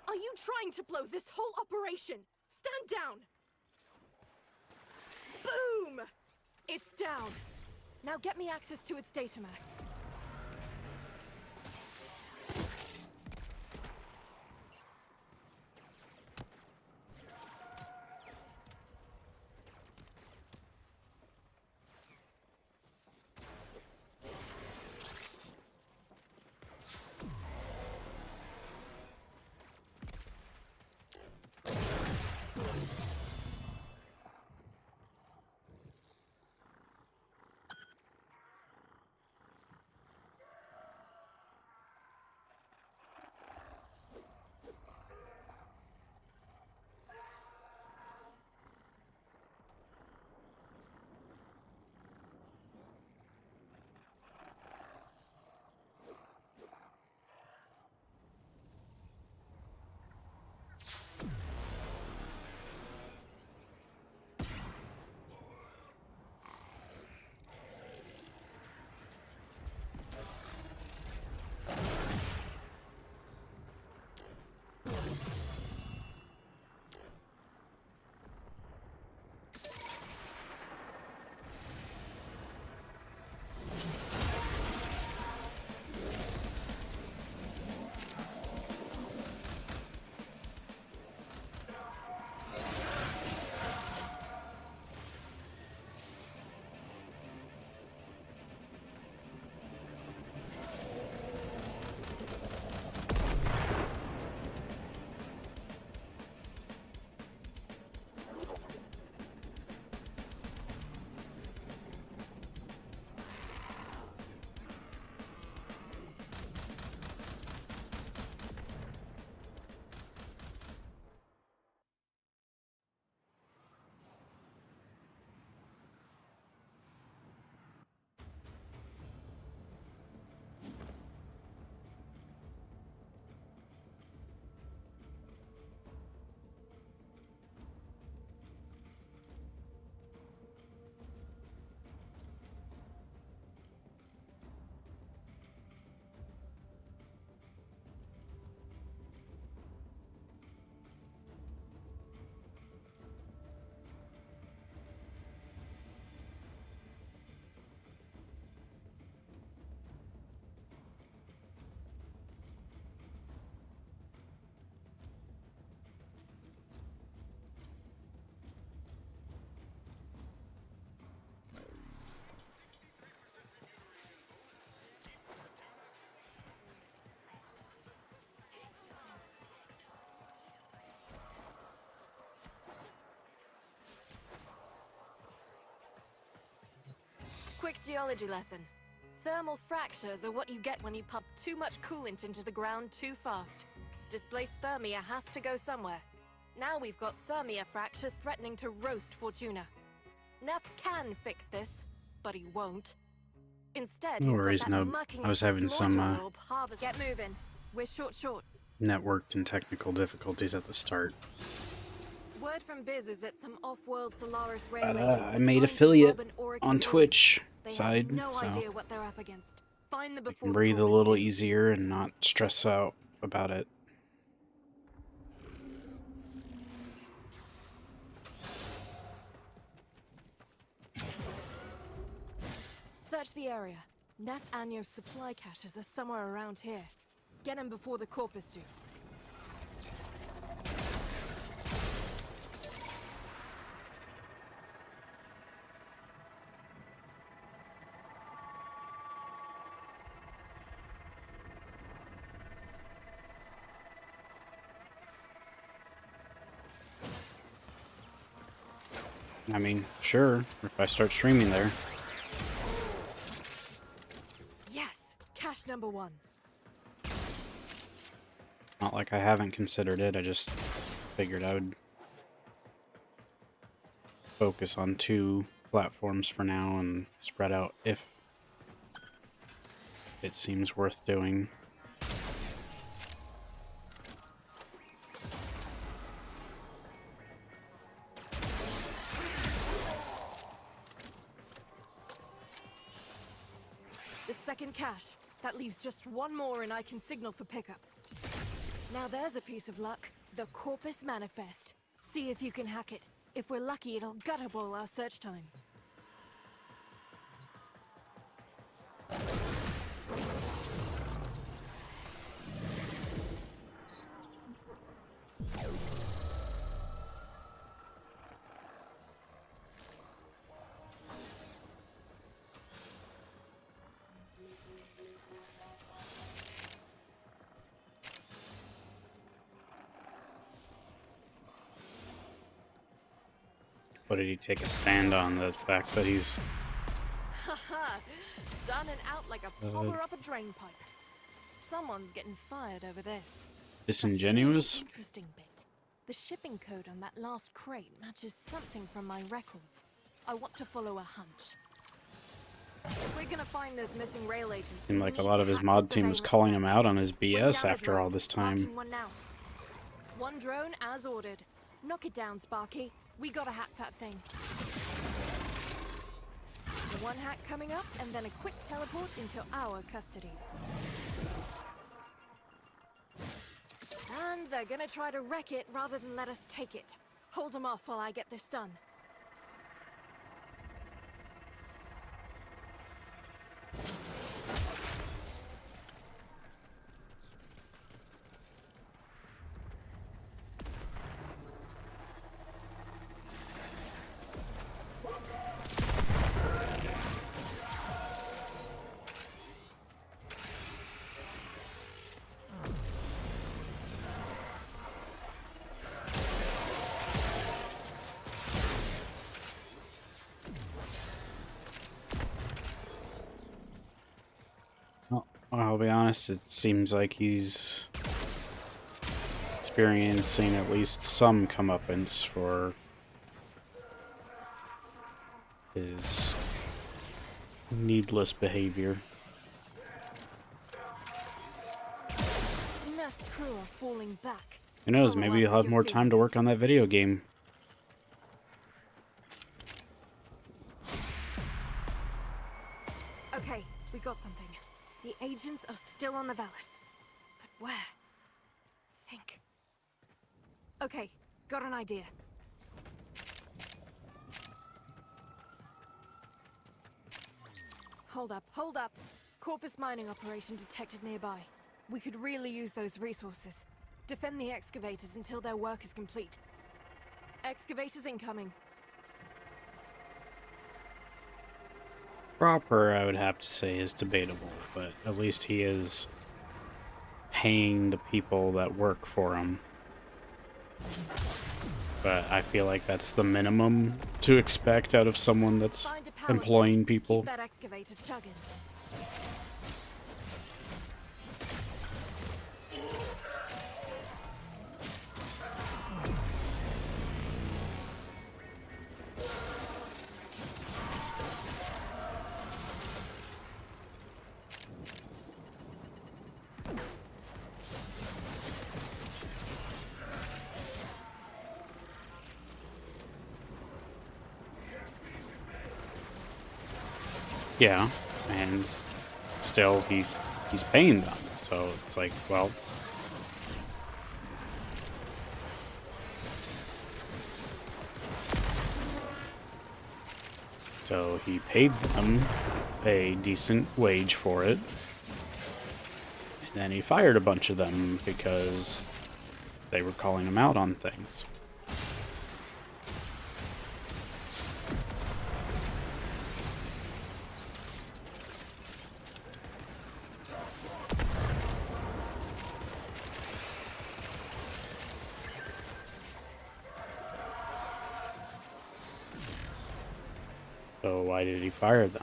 Are you trying to blow this whole operation? Stand down! Boom! It's down. Now get me access to its data mass. Quick geology lesson. Thermal fractures are what you get when you pump too much coolant into the ground too fast. Displaced thermia has to go somewhere. Now we've got thermia fractures threatening to roast Fortuna. Neff can fix this, but he won't. Instead, No he's worries, got that no. mucking I was having some exploiter orb harvest. Get moving. We're short. networked and technical difficulties at the start. Word from Biz is that some off-world Solaris rail But agents I are made trying to affiliate rob an Orican on building. Twitch They side, have no so idea what they're up against. Find them I before can the breathe a corpers little do. easier and not stress out about it. Search the area. Neff Anyo's supply caches are somewhere around here. Get them before the corpus do. I mean, sure, if I start streaming there. Yes! Cache number 1. Not like I haven't considered it, I just figured I would focus on 2 platforms for now and spread out if it seems worth doing. The second cache. That leaves just one more and I can signal for pickup. Now there's a piece of luck. The Corpus Manifest. See if you can hack it. If we're lucky, it'll gutterball our search time. What did he take a stand on? The fact that he's Haha! Done and out like a popper up a drain pipe. Someone's getting fired over this. disingenuous? Interesting bit. The shipping code on that last crate matches something from my records. I want to follow a hunch. We're gonna find those missing rail agents. Seemed We like a need lot to of his hack mod the team was surveillance calling him network. out on his Bring BS down the after all drone. this time. Marking one now. One drone as ordered. Knock it down, Sparky. We gotta hack that thing. One hack coming up, and then a quick teleport into our custody. And they're gonna try to wreck it rather than let us take it. Hold them off while I get this done. Well, I'll be honest, it seems like he's experiencing at least some comeuppance for his needless behavior. Neff's crew are falling back. Who knows, Follow maybe up he'll with have your more time to feeling. work on that video game. Okay, we got something. The agents are still on the Valis. But where? Think. Okay, got an idea. Hold up. Corpus mining operation detected nearby. We could really use those resources. Defend the excavators until their work is complete. Excavators incoming. Proper, I would have to say, is debatable, but at least he is paying the people that work for him. But I feel like that's the minimum to expect out of someone that's Find a power employing station. people. Keep that excavator chugging. Yeah, and still he's paying them. So it's like, well, so he paid them a decent wage for it, and then he fired a bunch of them because they were calling him out on things. So why did he fire them?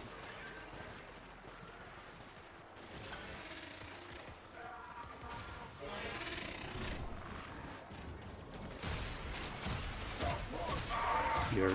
You're...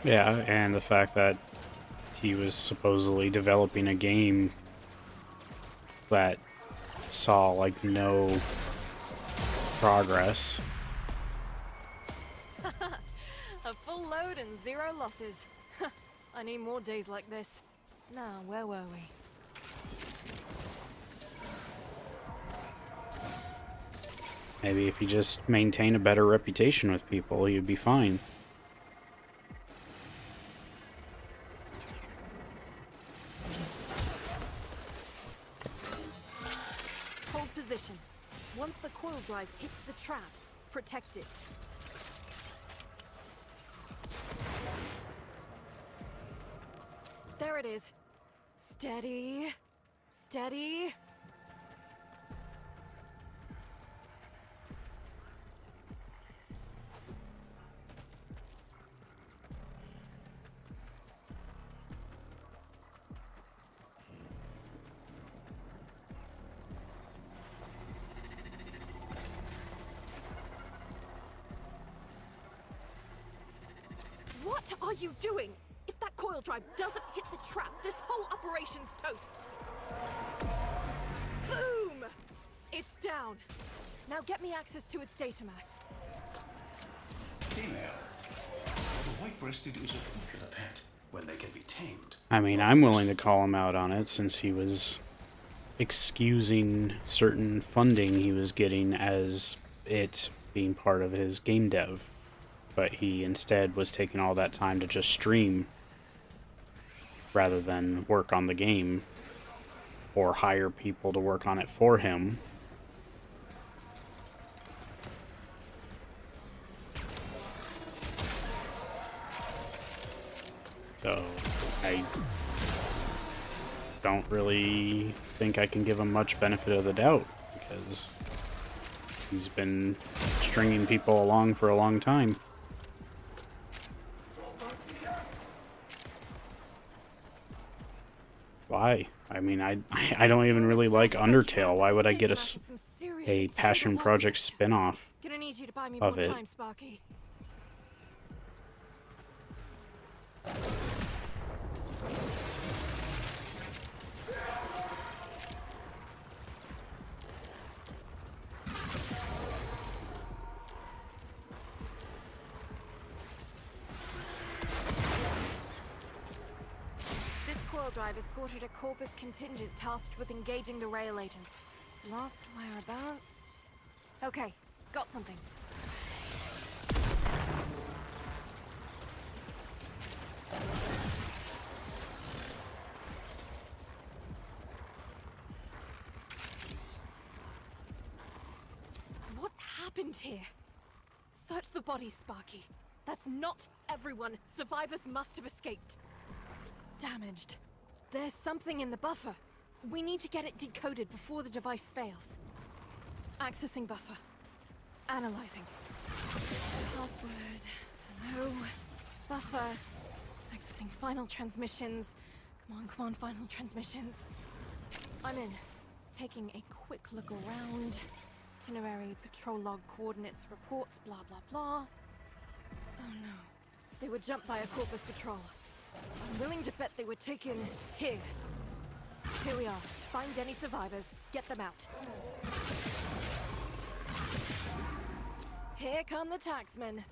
Yeah, and the fact that he was supposedly developing a game that saw, like, no progress. A full load and 0 losses. I need more days like this. Now, where were we? Maybe if you just maintain a better reputation with people, you'd be fine. Hold position. Once the coil drive hits the trap, protect it. There it is. Steady. Steady. What are you doing? If that coil drive doesn't hit the trap, this whole operation's toast. Boom! It's down. Now get me access to its data mass. Female. The white-breasted is a popular pet when they can be tamed. I mean, I'm willing to call him out on it since he was excusing certain funding he was getting as it being part of his game dev. But he instead was taking all that time to just stream rather than work on the game or hire people to work on it for him. So I don't really think I can give him much benefit of the doubt because he's been stringing people along for a long time. Why? I mean, I don't even really like Undertale. Why would I get a passion project spin-off of it? Drive escorted a Corpus contingent tasked with engaging the rail agents. Last whereabouts? Okay, got something. What happened here? Search the bodies, Sparky. That's not everyone. Survivors must have escaped. Damaged. There's something in the buffer. We need to get it decoded before the device fails. Accessing buffer. Analyzing. Password. Hello. Buffer. Accessing final transmissions. Come on, final transmissions. I'm in. Taking a quick look around. Itinerary, patrol log, coordinates, reports, blah blah blah. Oh no. They were jumped by a Corpus patrol. I'm willing to bet they were taken here. Here we are. Find any survivors. Get them out. Here come the taxmen.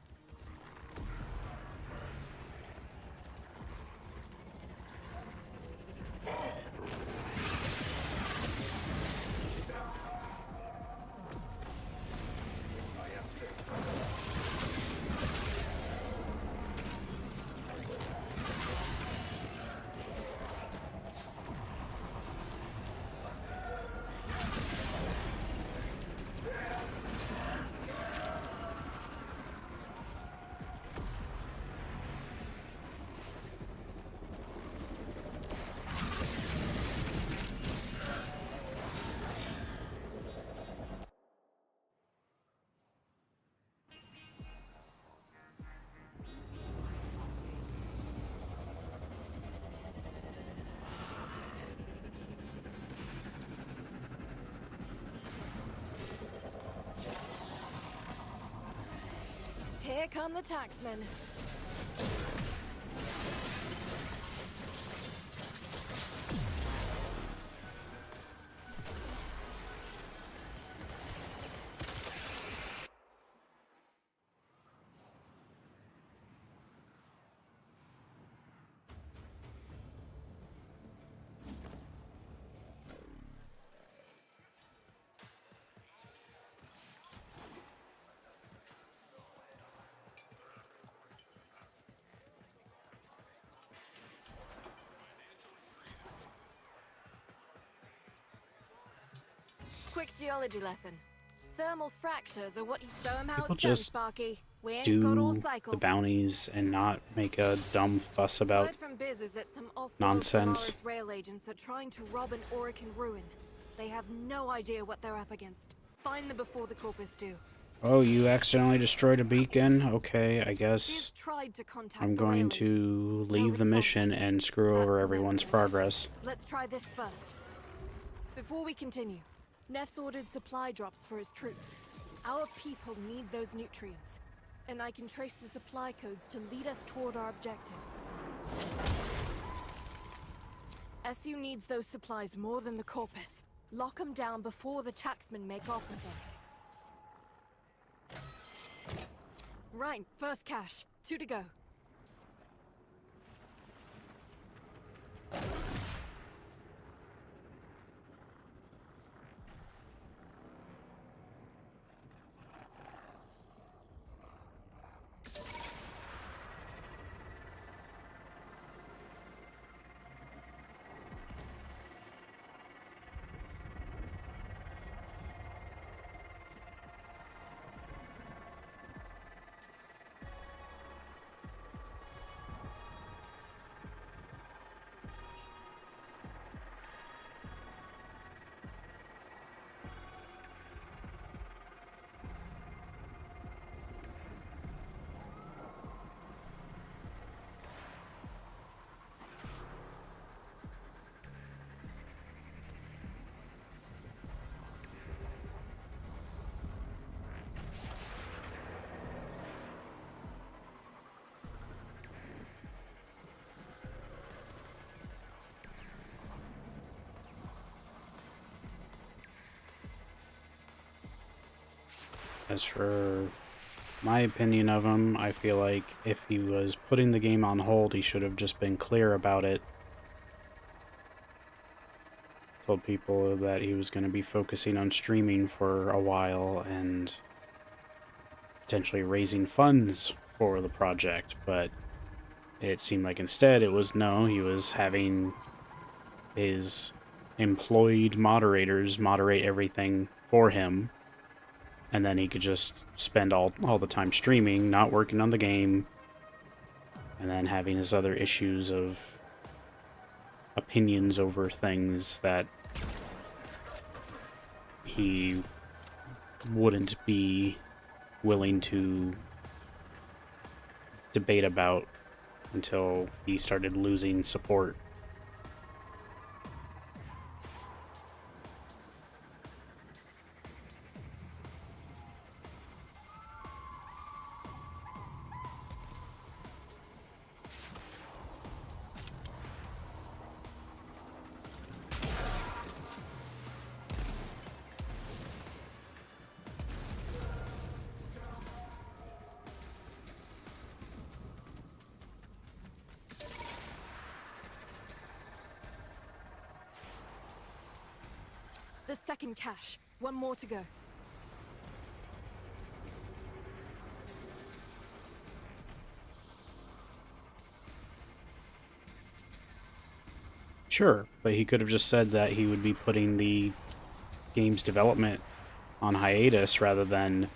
Here come the taxmen. Quick geology lesson. Thermal fractures are what you show them how People it's done, just Sparky. We ain't got all do cycle. the bounties and not make a dumb fuss about Word from Biz is that some off-world nonsense. Solaris rail agents are trying to rob an Orican ruin. They have no idea what they're up against. Find them before the Corpus do. Oh, you accidentally destroyed a beacon? Okay, I guess Biz tried to contact I'm the rail going agents. to No leave the response. mission and screw over That's everyone's irrelevant. progress. Let's try this first. Before we continue, Neff's ordered supply drops for his troops. Our people need those nutrients, and I can trace the supply codes to lead us toward our objective. SU needs those supplies more than the Corpus. Lock them down before the taxmen make off with them. Right, first cache. 2 to go. As for my opinion of him, I feel like if he was putting the game on hold, he should have just been clear about it. Told people that he was going to be focusing on streaming for a while and potentially raising funds for the project, but it seemed like instead it was no, he was having his employed moderators moderate everything for him, And then he could just spend all the time streaming, not working on the game, and then having his other issues of opinions over things that he wouldn't be willing to debate about until he started losing support. The second cache. One more to go. Sure, but he could have just said that he would be putting the game's development on hiatus rather than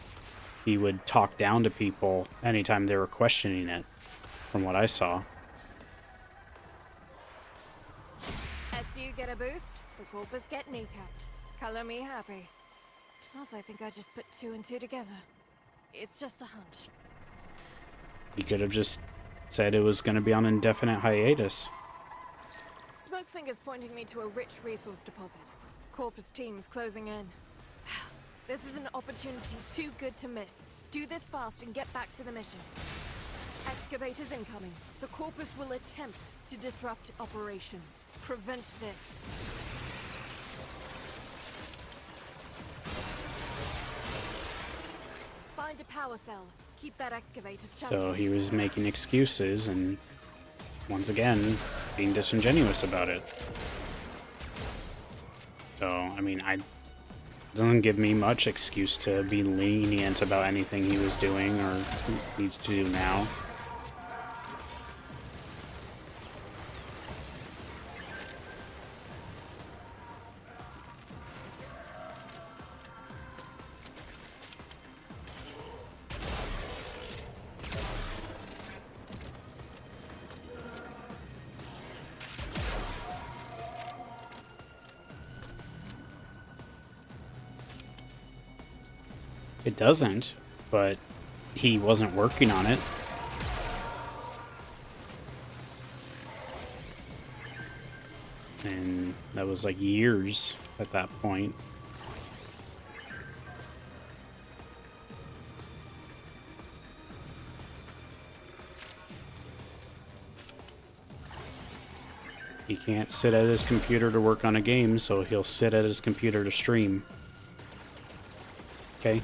he would talk down to people anytime they were questioning it, from what I saw. SU get a boost, the corpus get kneecapped. Color me happy. Plus, I think I just put 2 and 2 together. It's just a hunch. He could have just said it was going to be on indefinite hiatus. Smokefinger's pointing me to a rich resource deposit. Corpus team's closing in. This is an opportunity too good to miss. Do this fast and get back to the mission. Excavators incoming. The Corpus will attempt to disrupt operations. Prevent this. Find a power cell. Keep that excavator charged. So he was making excuses and, once again, being disingenuous about it. So, I mean, it doesn't give me much excuse to be lenient about anything he was doing or needs to do now. It doesn't, but he wasn't working on it. And that was like years at that point. He can't sit at his computer to work on a game, so he'll sit at his computer to stream. Okay?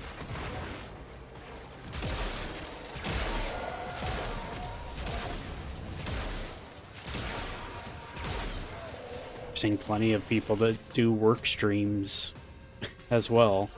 I've seen plenty of people that do work streams as well.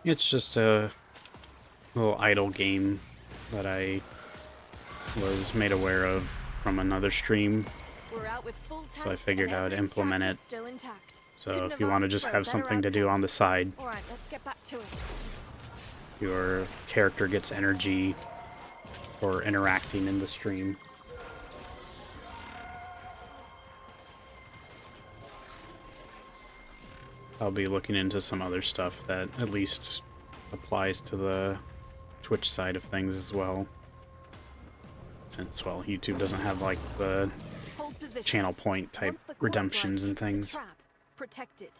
It's just a little idle game that I was made aware of from another stream. We're out with full So I figured I would implement it. Still intact. So if you want to just have something to do on the side, All right, let's get back to it. your character gets energy or interacting in the stream. I'll be looking into some other stuff that at least applies to the Twitch side of things as well. Since, well, YouTube doesn't have like the channel point type redemptions and things. Trap, protect it.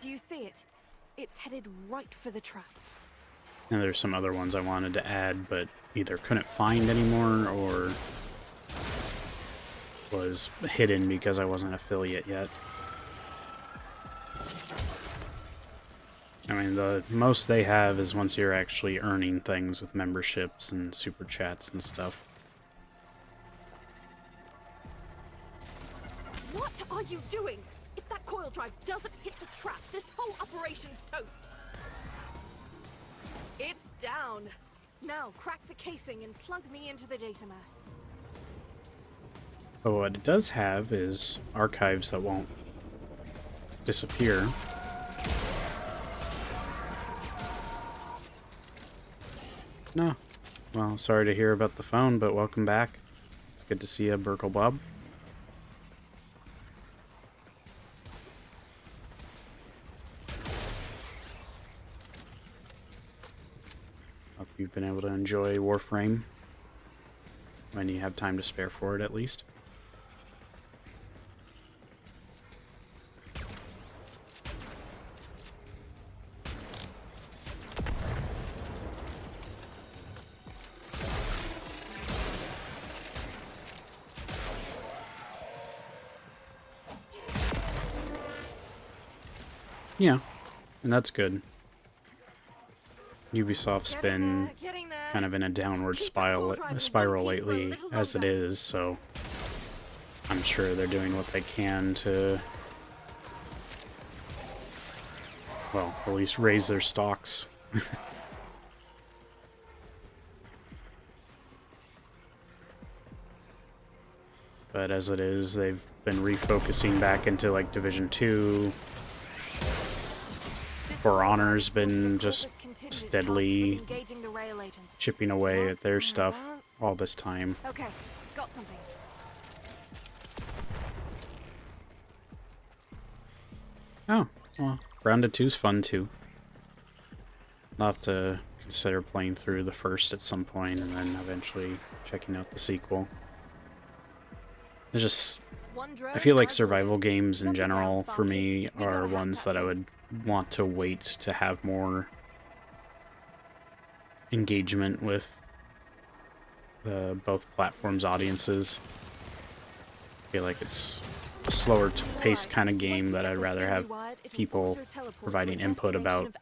Do you see it? It's headed right for the trap. And there's some other ones I wanted to add, but either couldn't find anymore or was hidden because I wasn't affiliate yet. I mean, the most they have is once you're actually earning things with memberships and super chats and stuff. What are you doing? If that coil drive doesn't hit the trap, this whole operation's toast. It's down. Now crack the casing and plug me into the data mass. But what it does have is archives that won't disappear. No. Well, sorry to hear about the phone, but welcome back. It's good to see you, Burkle Bob. Hope you've been able to enjoy Warframe when you have time to spare for it, at least. Yeah, and that's good. Ubisoft's been kind of in a downward spiral lately, as it is, so I'm sure they're doing what they can to, well, at least raise their stocks. But as it is, they've been refocusing back into like Division 2. For Honor's been just steadily chipping away at their stuff all this time. Okay, got something. Oh, well, Grounded 2's fun too. I'll have to consider playing through the first at some point and then eventually checking out the sequel. It's just, I feel like survival games in general for me are ones that I would want to wait to have more engagement with both platforms' audiences. I feel like it's a slower paced kind of game that I'd rather have people providing input about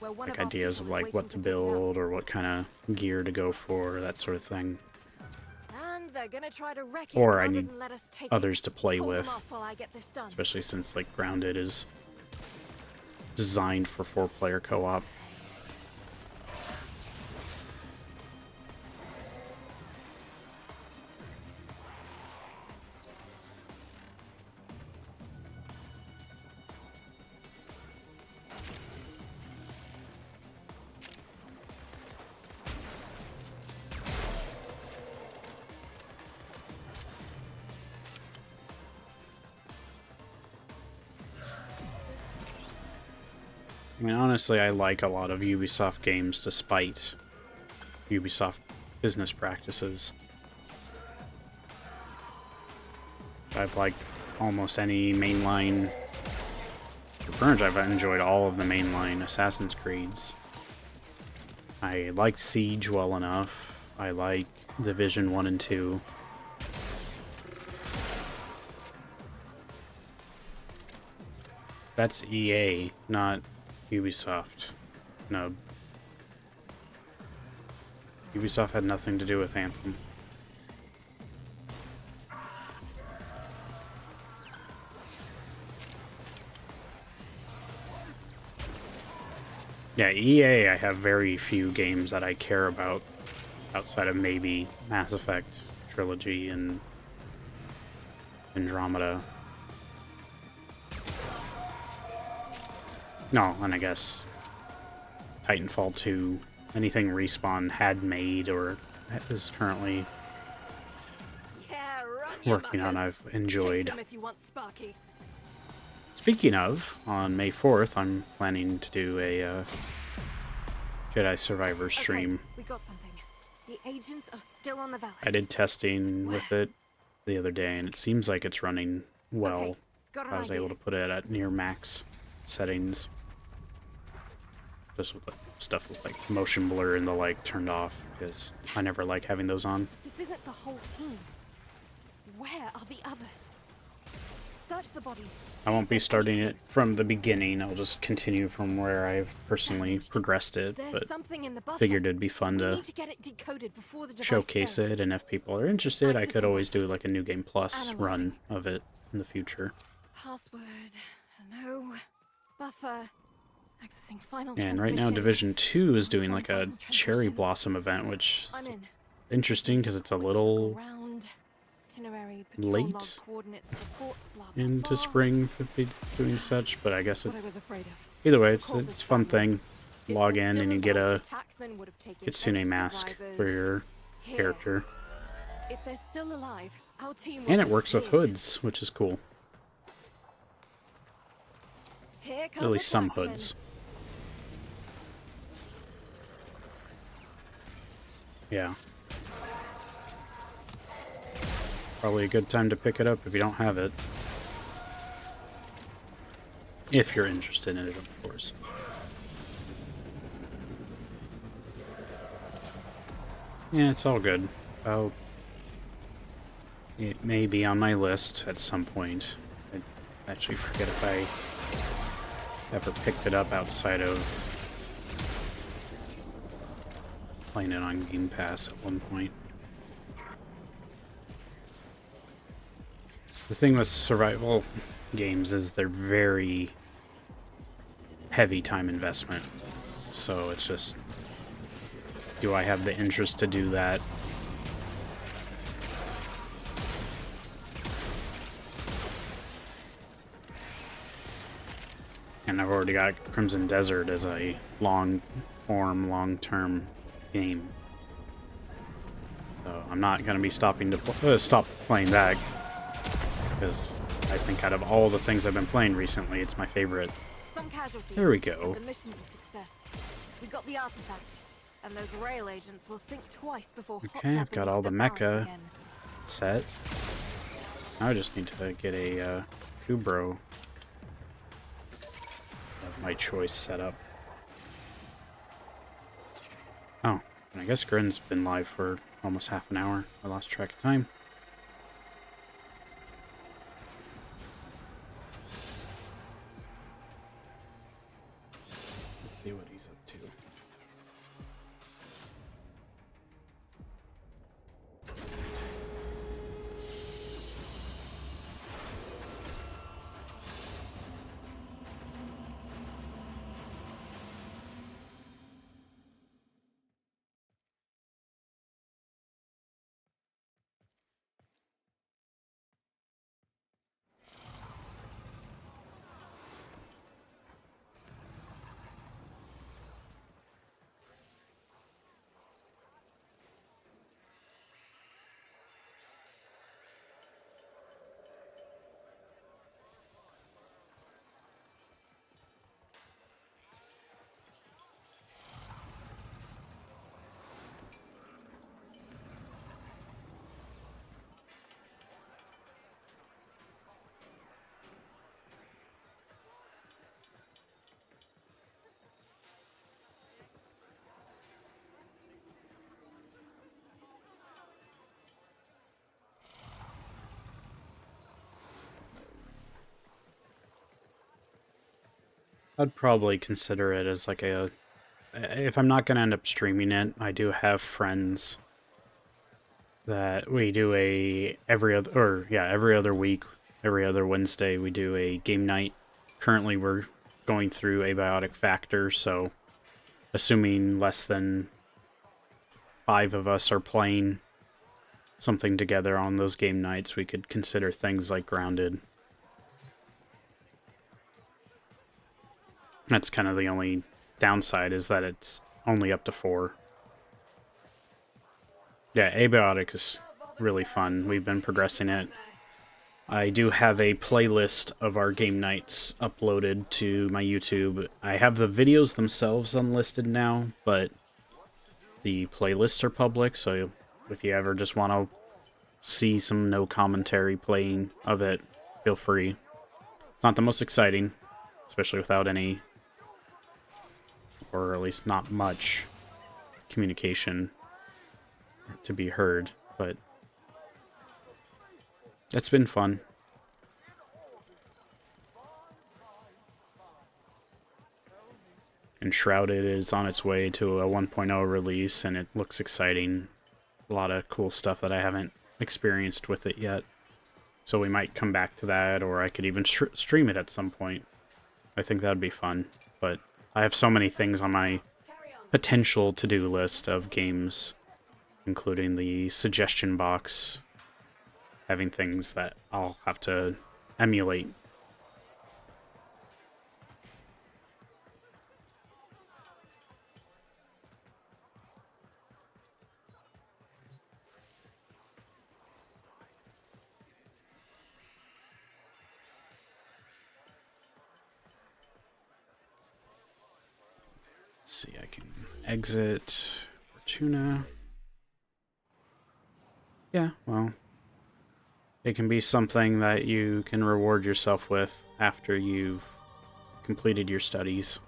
like ideas of like what to build or what kind of gear to go for, that sort of thing. Or I need others to play with, especially since like Grounded is designed for 4-player co-op. I mean, honestly, I like a lot of Ubisoft games despite Ubisoft business practices. I've liked almost any mainline. For pretty much, I've enjoyed all of the mainline Assassin's Creeds. I liked Siege well enough. I like Division 1 and 2. That's EA, not Ubisoft. No. Ubisoft had nothing to do with Anthem. Yeah, EA, I have very few games that I care about outside of maybe Mass Effect Trilogy and Andromeda. No, and I guess Titanfall 2, anything Respawn had made or is currently Yeah, run, working on, muckers. I've enjoyed. Chase 'em if you want Sparky. Speaking of, on May 4th, I'm planning to do a Jedi Survivor stream. Okay, we got something. The agents are still on the valley. I did testing with it the other day, and it seems like it's running well. Okay, got an I was idea. able to put it at near max settings. Just with like, stuff with like motion blur and the like turned off, because I never like having those on. This isn't the whole team. Where are the others? Search the bodies. I won't be starting it from the beginning. I'll just continue from where I've personally progressed it, There's but something in the buffer. figured it'd be fun We to need to get it decoded before the device showcase fails. it, and if people are interested, I Access could and always do like a New Game Plus Analyzing. run of it in the future. Password. Hello. Buffer. Accessing final And right now transmission. Division 2 is doing like a Final Cherry transmissions. Blossom event, which I'm is in. interesting because it's a little Ground. Itinerary, patrol late log coordinates, reports, blah, blah, into blah. spring for be doing such, but I guess it, What I was afraid of. either way, it's Call a this fun family. thing. If Log they're in still and you get alive, a the taxman would have taken Kitsune any mask for survivors your here. character. If they're still alive, our team will And it be works with here. hoods, which is cool. Here come At least the some taxmen. hoods. Yeah. Probably a good time to pick it up if you don't have it. If you're interested in it, of course. Yeah, it's all good. It may be on my list at some point. I actually forget if I ever picked it up outside of playing it on Game Pass at one point. The thing with survival games is they're very heavy time investment. So it's just, do I have the interest to do that? And I've already got Crimson Desert as a long-form, long-term game. So I'm not going to be stopping to stop playing that, because I think out of all the things I've been playing recently, it's my favorite. Some casualties, There we but go. the mission's a success. We got the artifact, and those rail agents will think twice before Okay, I've got all the mecha set. Now I just need to get a Kubro of my choice set up. Oh, and I guess Grin's been live for almost half an hour. I lost track of time. Let's see what he's up to. I'd probably consider it as like a... If I'm not going to end up streaming it, I do have friends that we do every other week, every other Wednesday, we do a game night. Currently we're going through Abiotic Factor, so assuming less than 5 of us are playing something together on those game nights, we could consider things like Grounded. That's kind of the only downside, is that it's only up to 4. Yeah, Abiotic is really fun. We've been progressing it. I do have a playlist of our game nights uploaded to my YouTube. I have the videos themselves unlisted now, but the playlists are public, so if you ever just want to see some no commentary playing of it, feel free. It's not the most exciting, especially without any, or at least not much, communication to be heard, but it's been fun. And Shrouded is on its way to a 1.0 release, and it looks exciting. A lot of cool stuff that I haven't experienced with it yet. So we might come back to that, or I could even stream it at some point. I think that'd be fun. But I have so many things on my potential to-do list of games, including the suggestion box, having things that I'll have to emulate. Let's see, I can exit Fortuna. Yeah, well, it can be something that you can reward yourself with after you've completed your studies.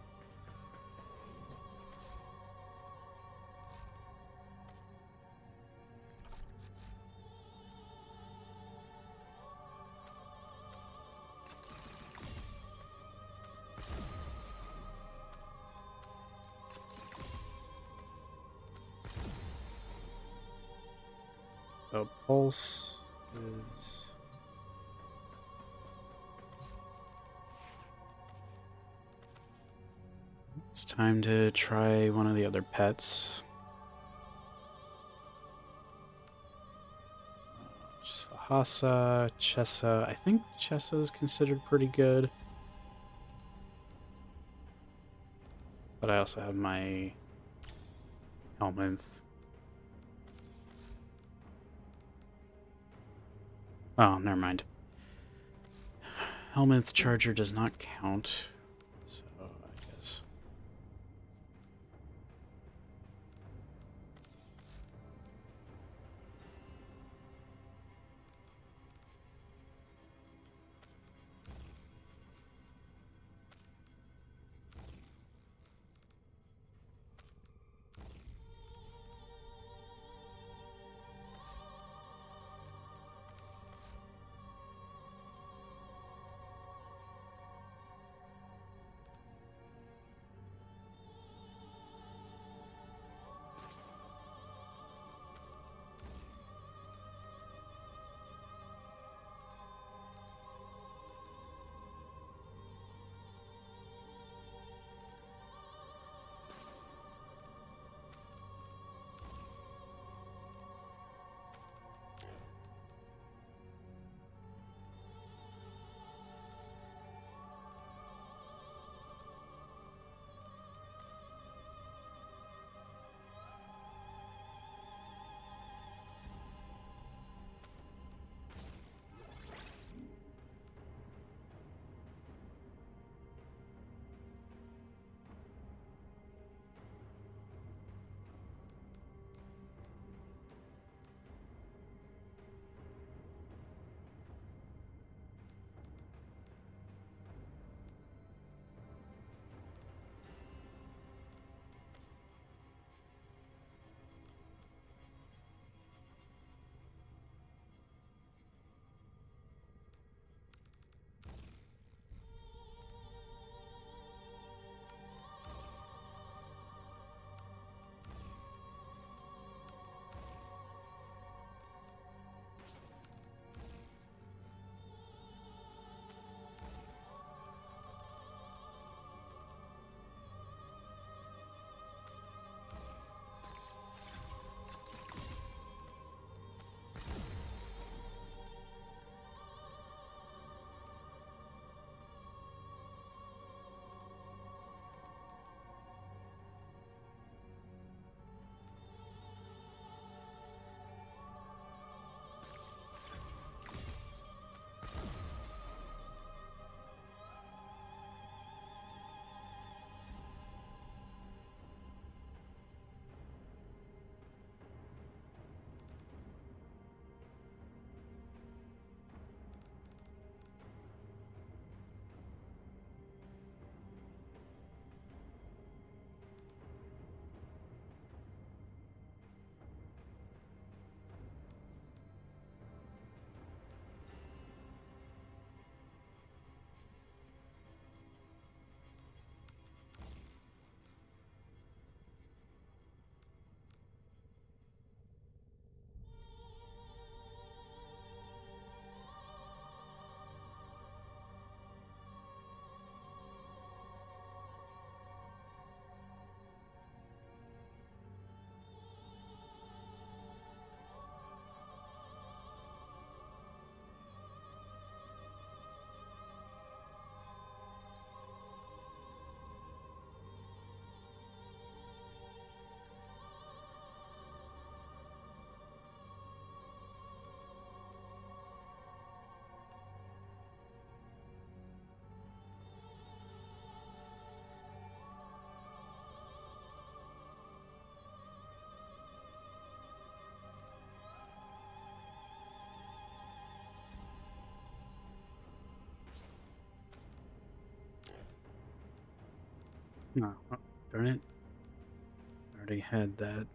So Pulse is... It's time to try one of the other pets. Hasa, Chessa. I think Chessa is considered pretty good. But I also have my Helminth. Oh, never mind. Helminth Charger does not count. So, I guess. No, oh, darn it. I already had that.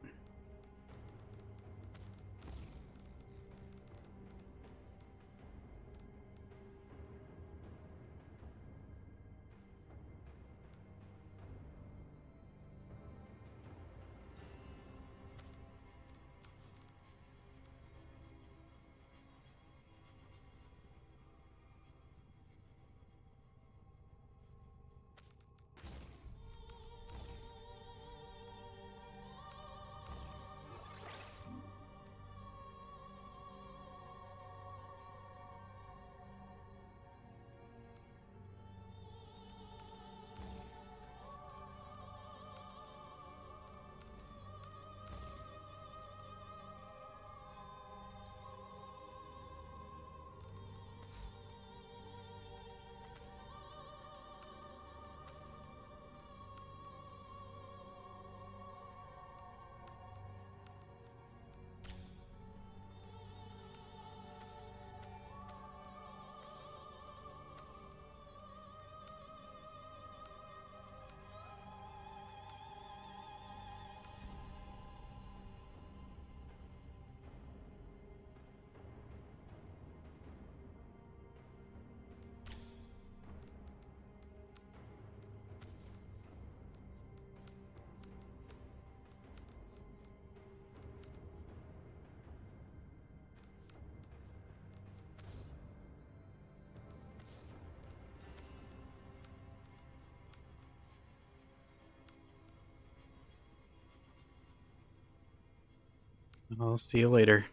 I'll see you later.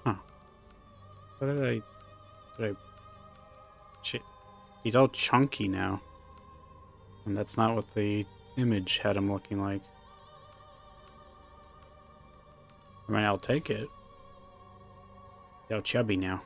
Huh. What did I shit. He's all chunky now. And that's not what the image had him looking like. I mean, I'll take it. He's all chubby now.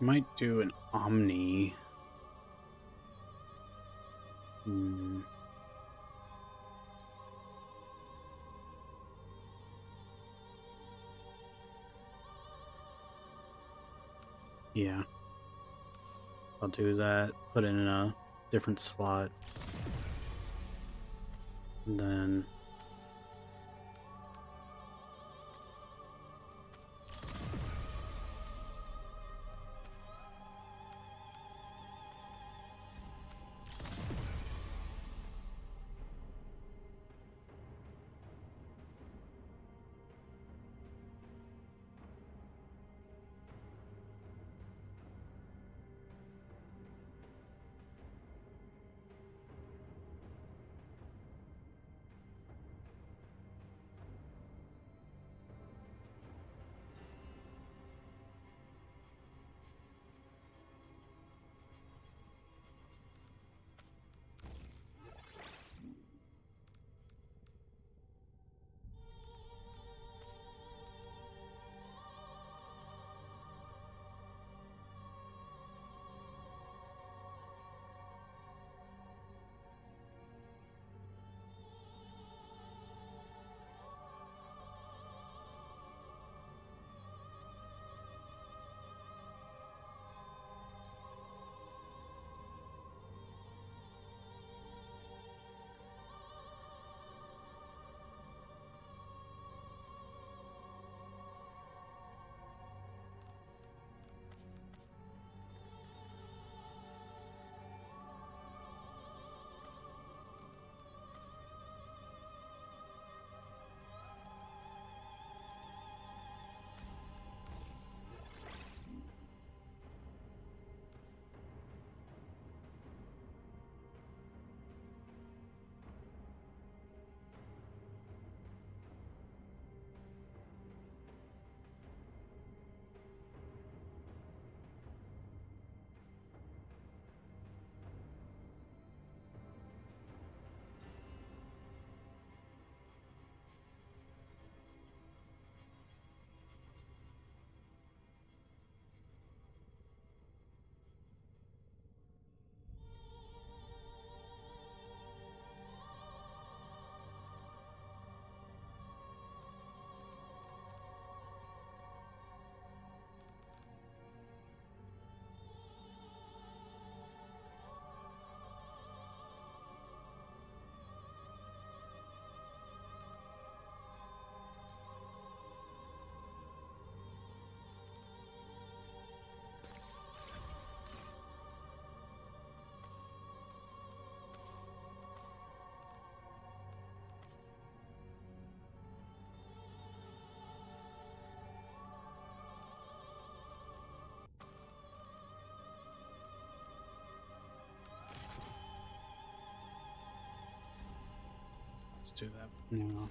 might do an Omni. Yeah. I'll do that, put it in a different slot. And then let's do that for now.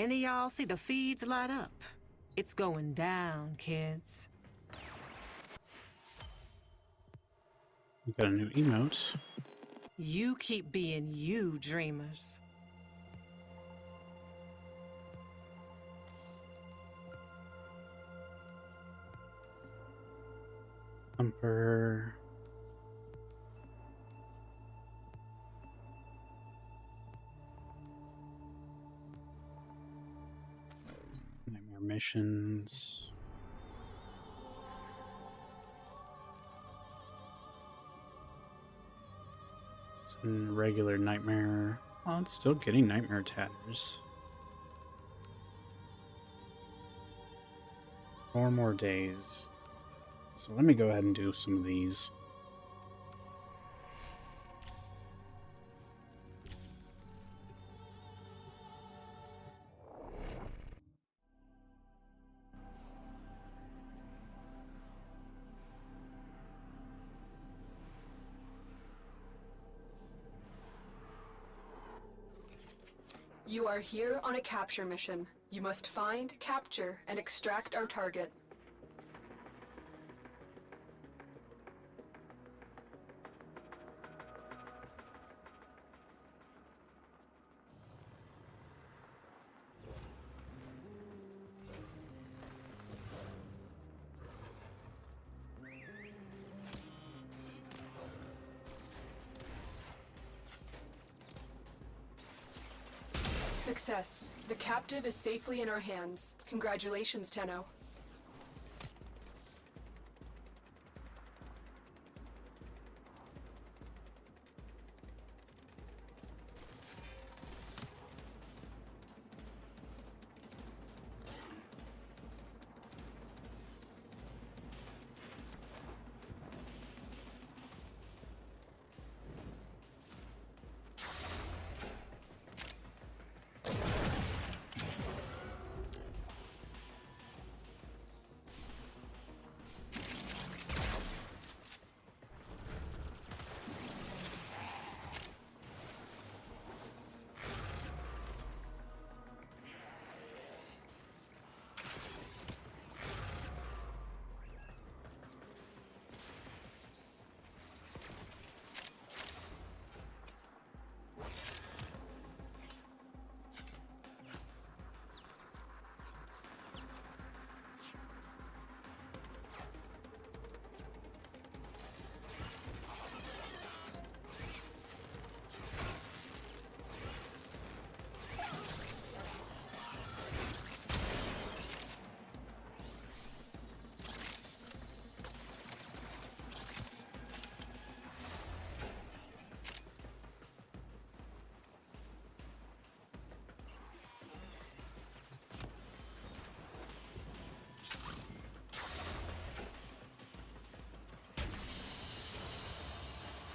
Any of y'all see the feeds light up? It's going down, kids. We got a new emote. You keep being you, dreamers. Thumper. Nightmare missions. It's in regular nightmare. Oh, it's still getting nightmare tatters. 4 more days. So let me go ahead and do some of these. You are here on a capture mission. You must find, capture, and extract our target. Success. The captive is safely in our hands. Congratulations, Tenno.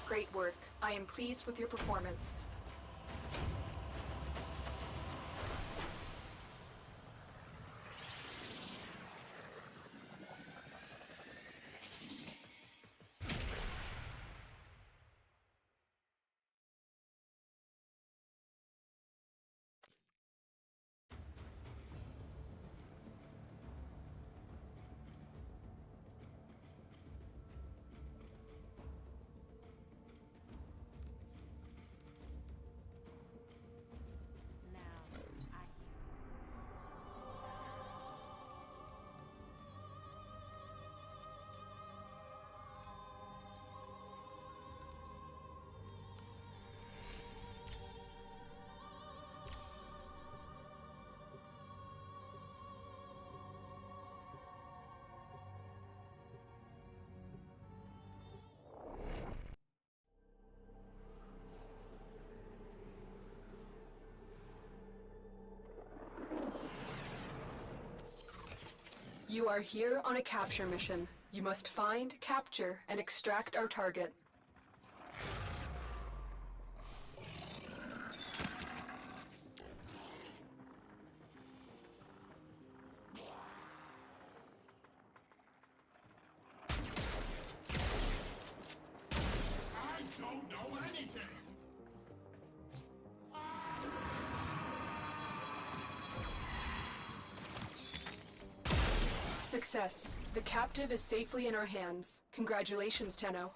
Great work. I am pleased with your performance. You are here on a capture mission. You must find, capture, and extract our target. I don't know anything! Success. The captive is safely in our hands. Congratulations, Tenno.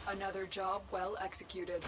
Another job well executed.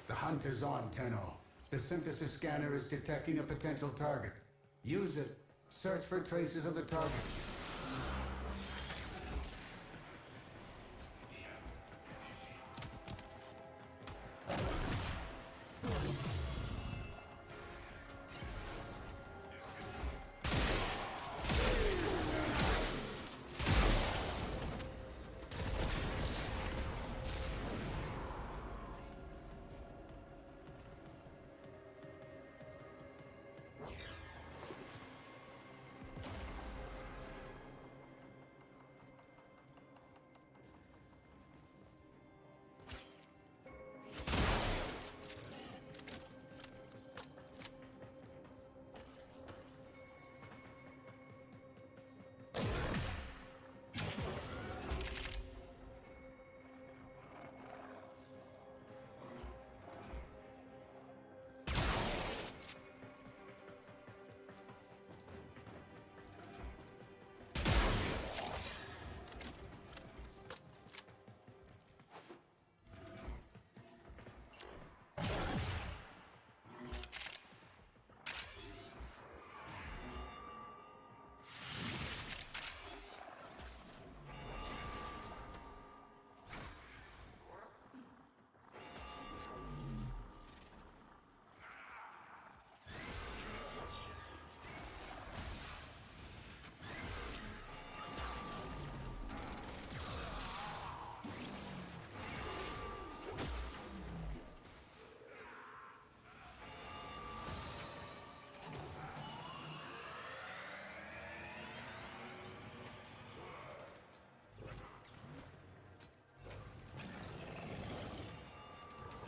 The hunt is on, Tenno. The synthesis scanner is detecting a potential target. Use it. Search for traces of the target.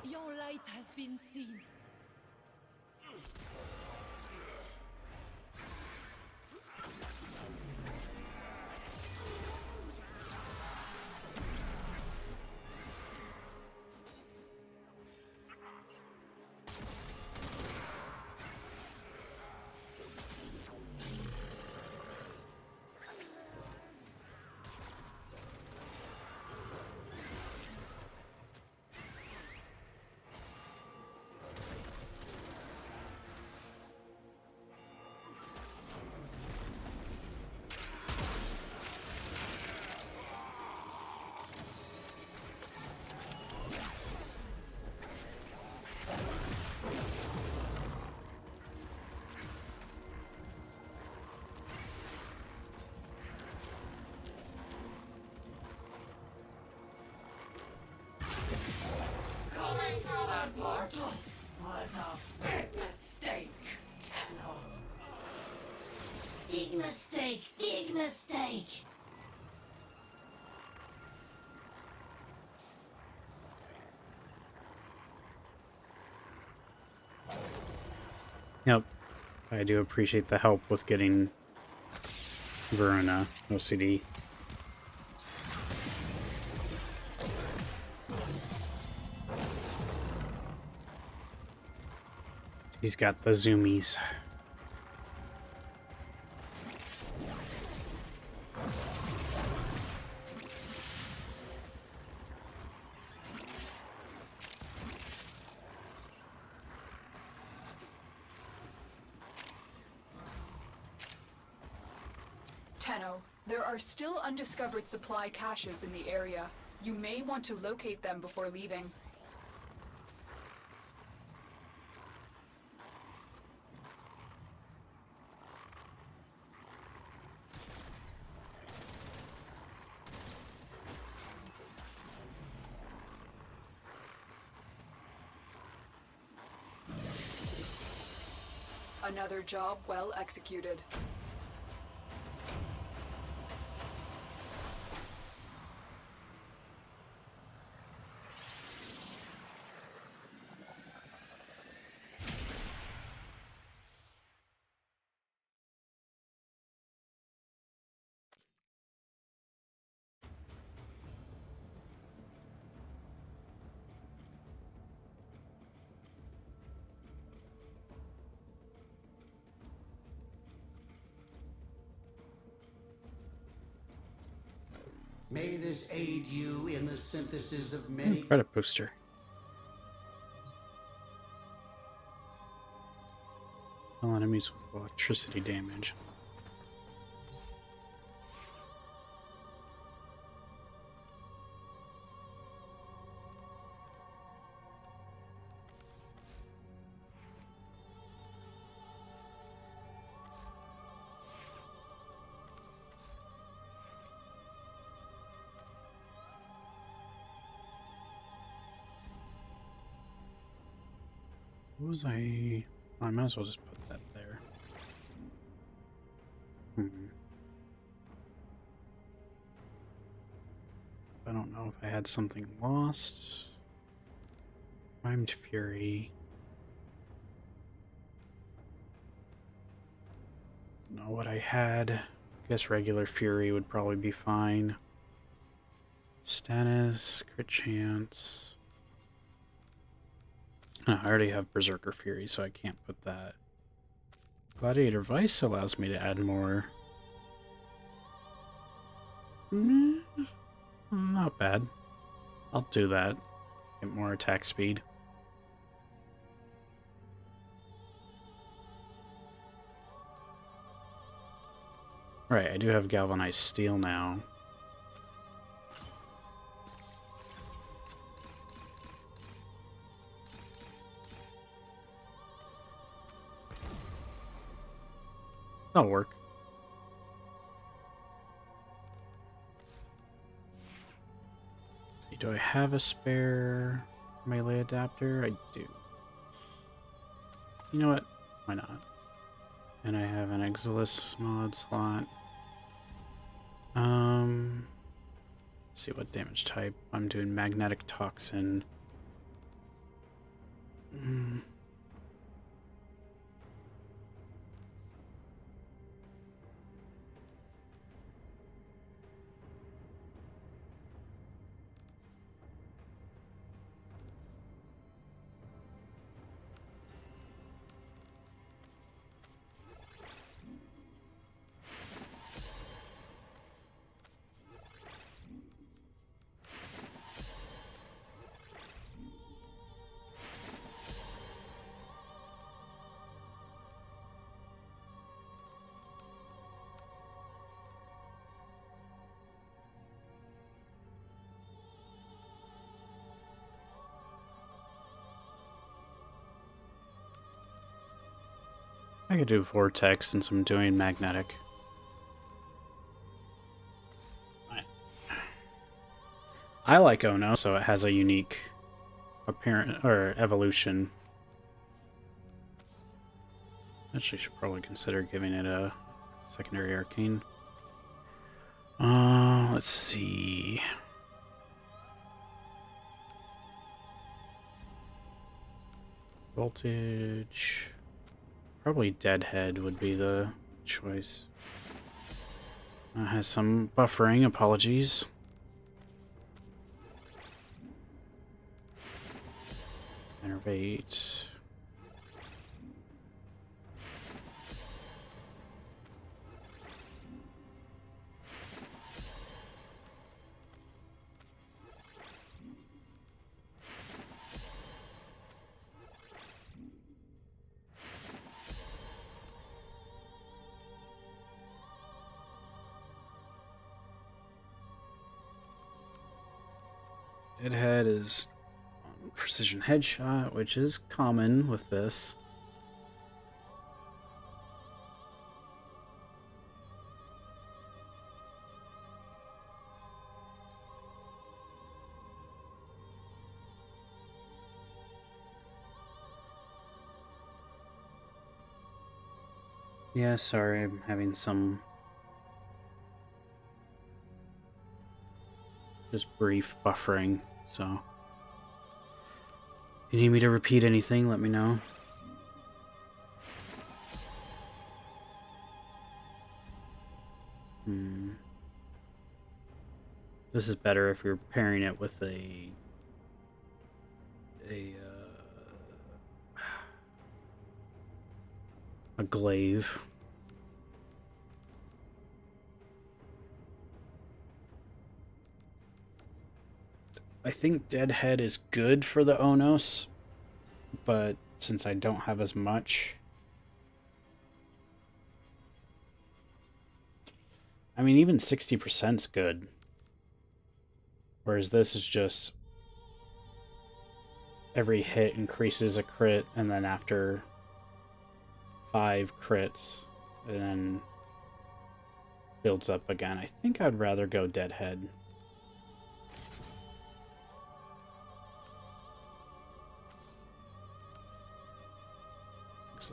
Your light has been seen. That portal was a big mistake, Tenno. Big mistake, big mistake. Yep. I do appreciate the help with getting Verona OCD. He's got the zoomies. Tenno, there are still undiscovered supply caches in the area. You may want to locate them before leaving. Another job well executed. May this aid you in the synthesis of many... Credit booster. All enemies with electricity damage. What was I might as well just put that there. I don't know if I had something lost. Primed Fury. Don't know what I had. I guess regular Fury would probably be fine. Status, crit chance. I already have Berserker Fury, so I can't put that. Gladiator Vice allows me to add more. Not bad. I'll do that. Get more attack speed. Right, I do have Galvanized Steel now. That'll work. Do I have a spare melee adapter? I do. You know what? Why not? And I have an Exilus mod slot. Let's see what damage type. I'm doing Magnetic Toxin. I could do Vortex since I'm doing Magnetic. I like Ono, so it has a unique apparent or evolution. Actually, should probably consider giving it a secondary arcane. Let's see. Voltage. Probably Deadhead would be the choice. Has some buffering, apologies. Innervate. Deadhead is on precision headshot, which is common with this. Yeah, sorry, I'm having some just brief buffering, so if you need me to repeat anything, let me know. This is better if you're pairing it with a glaive. I think Deadhead is good for the Onos, but since I don't have as much, I mean, even 60%'s good. Whereas this is just every hit increases a crit, and then after 5 crits, and then builds up again. I think I'd rather go Deadhead.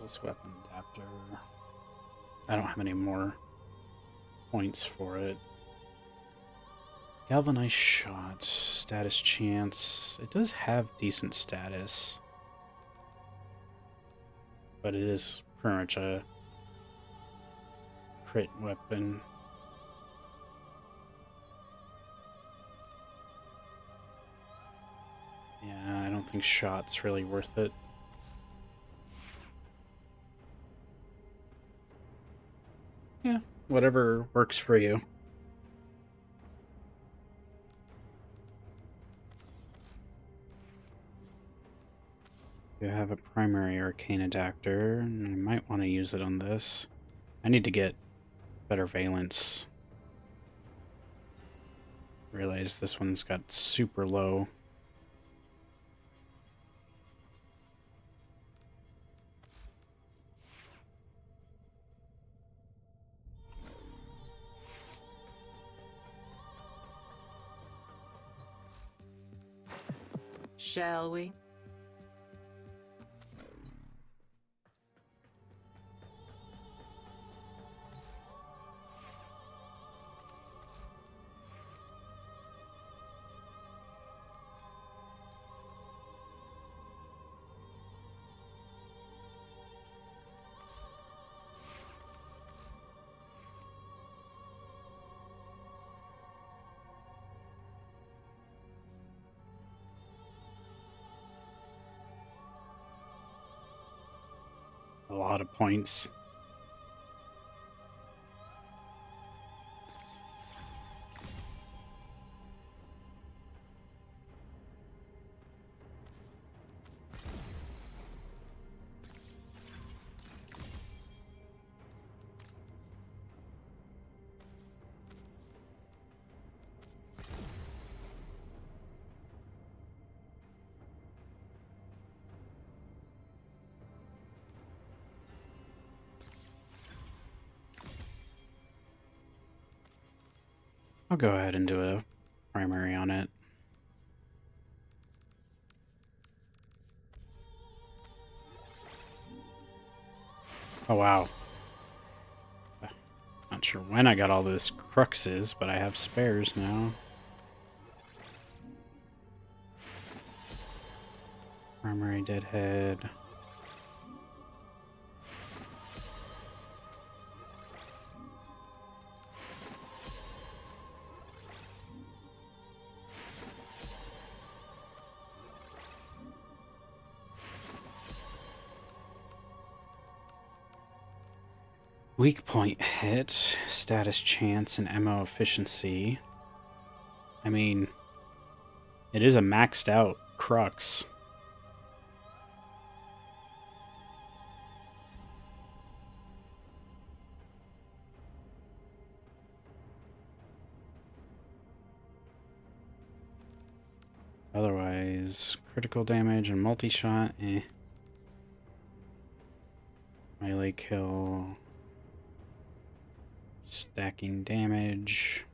This weapon adapter. I don't have any more points for it. Galvanized shot, status chance. It does have decent status, but it is pretty much a crit weapon. Yeah, I don't think shot's really worth it. Yeah, whatever works for you. You have a primary arcane adapter, and I might want to use it on this. I need to get better valence. Realize this one's got super low. Shall we? A lot of points. I'll go ahead and do a primary on it. Oh, wow. Not sure when I got all this cruxes, but I have spares now. Primary deadhead. Weak point hit, status chance, and ammo efficiency. I mean, it is a maxed out crux. Otherwise, critical damage and multi-shot, eh. Melee kill. Stacking damage.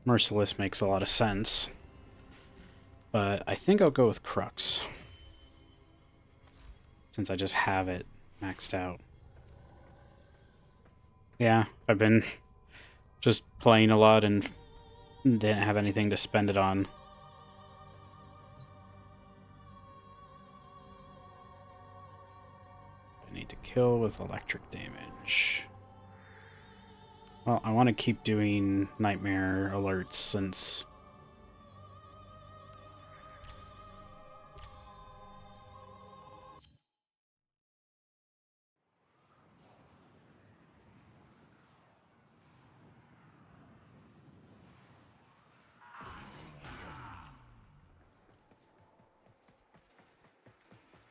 Merciless makes a lot of sense. But I think I'll go with Crux. Since I just have it maxed out. Yeah, I've been just playing a lot and didn't have anything to spend it on. I need to kill with electric damage. Well, I want to keep doing nightmare alerts since...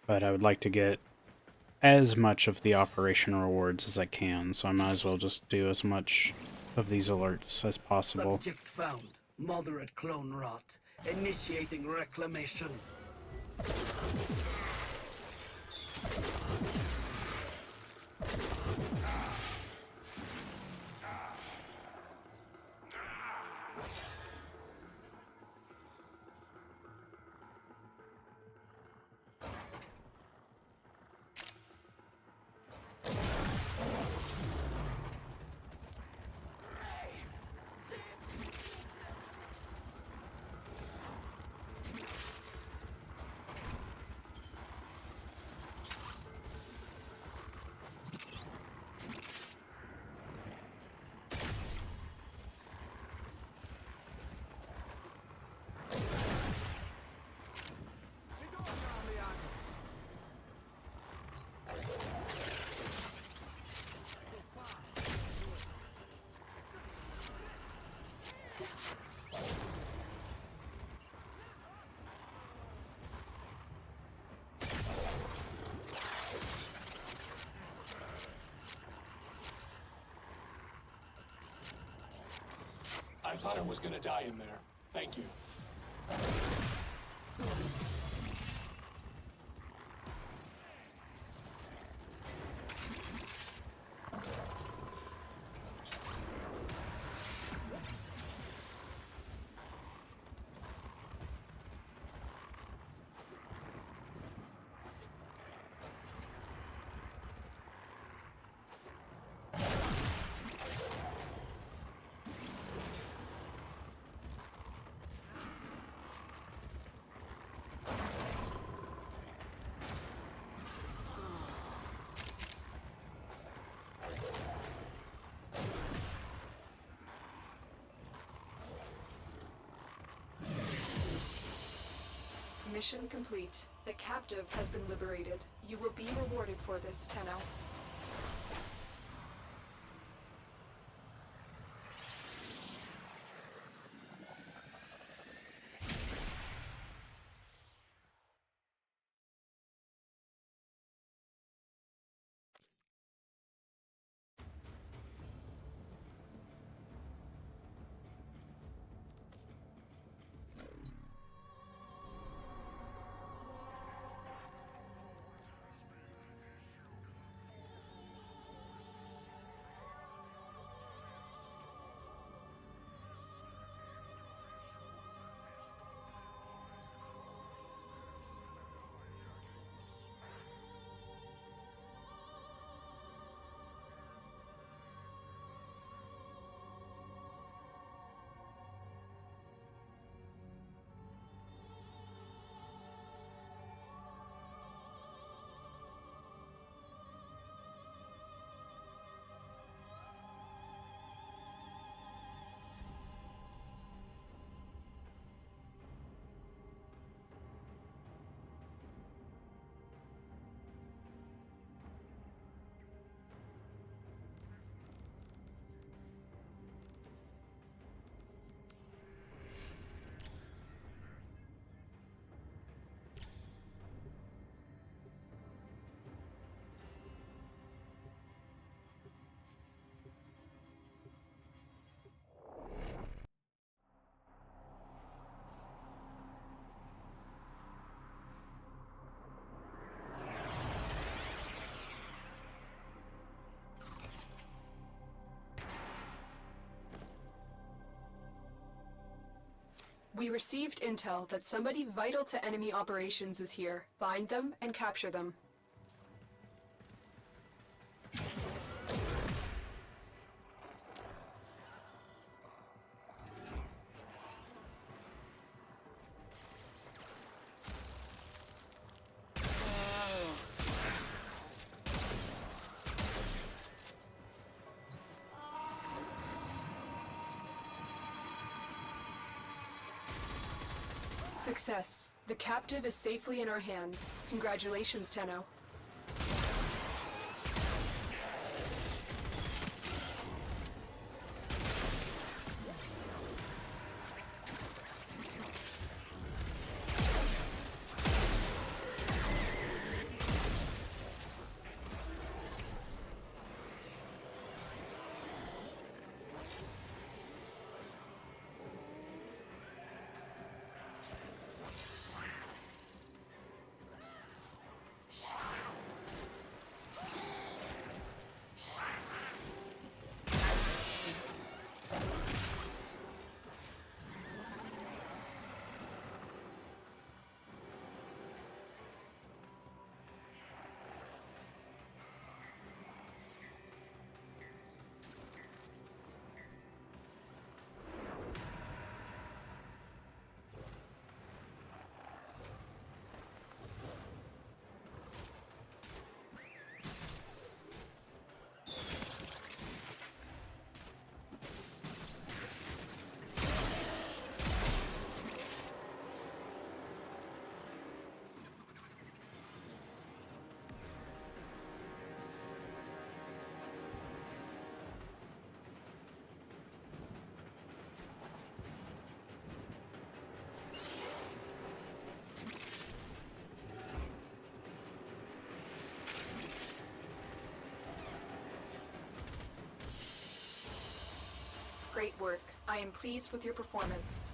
But I would like to get as much of the operation rewards as I can, so I might as well just do as much of these alerts as possible. Subject found. Moderate clone rot. Initiating reclamation. I thought I was gonna die in there. Thank you. Mission complete. The captive has been liberated. You will be rewarded for this, Tenno. We received intel that somebody vital to enemy operations is here. Find them and capture them. Success. The captive is safely in our hands. Congratulations, Tenno. Great work. I am pleased with your performance.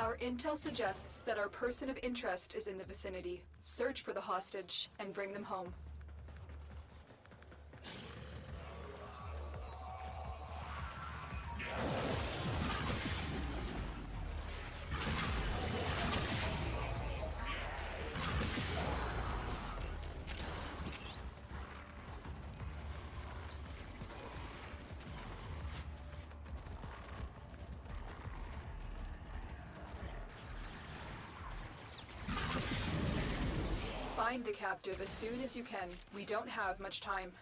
Our intel suggests that our person of interest is in the vicinity. Search for the hostage and bring them home. Find the captive as soon as you can. We don't have much time.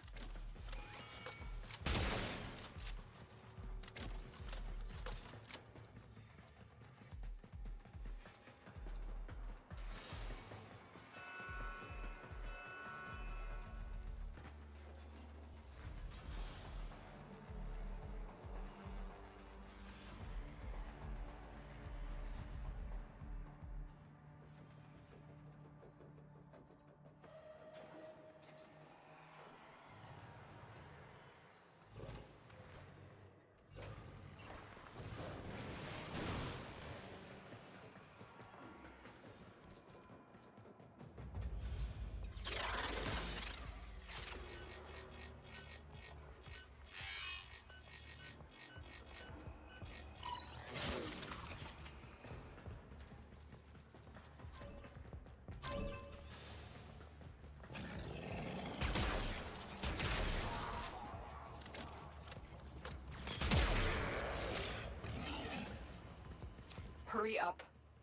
Hurry up.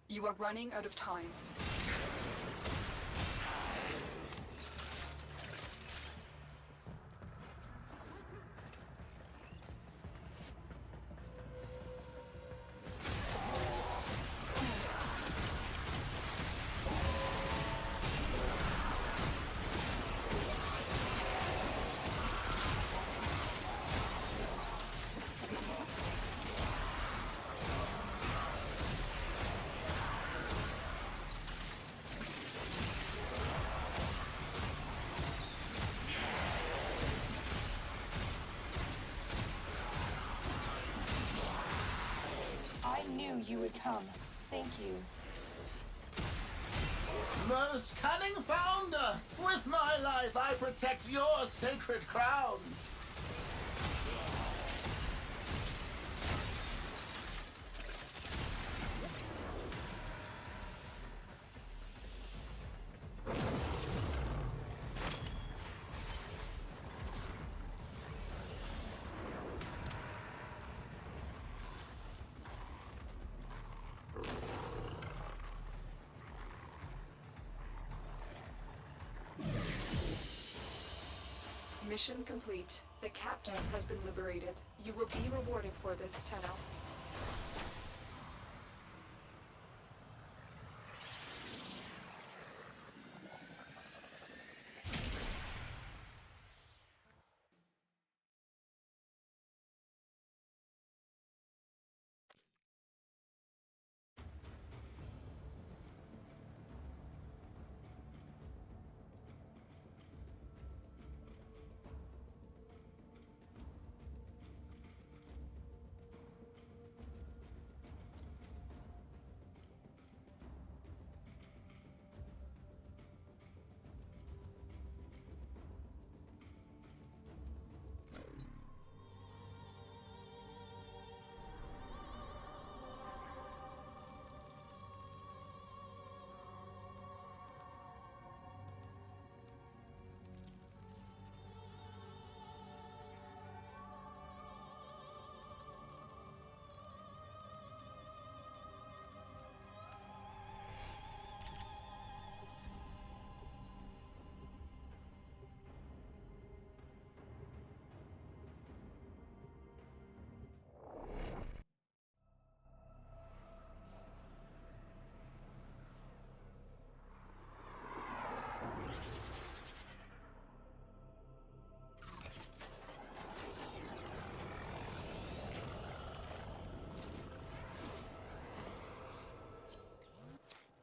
You are running out of time. You would come. Thank you. Most cunning founder! With my life, I protect your sacred crowns! Mission complete. The captive has been liberated. You will be rewarded for this, Tenno.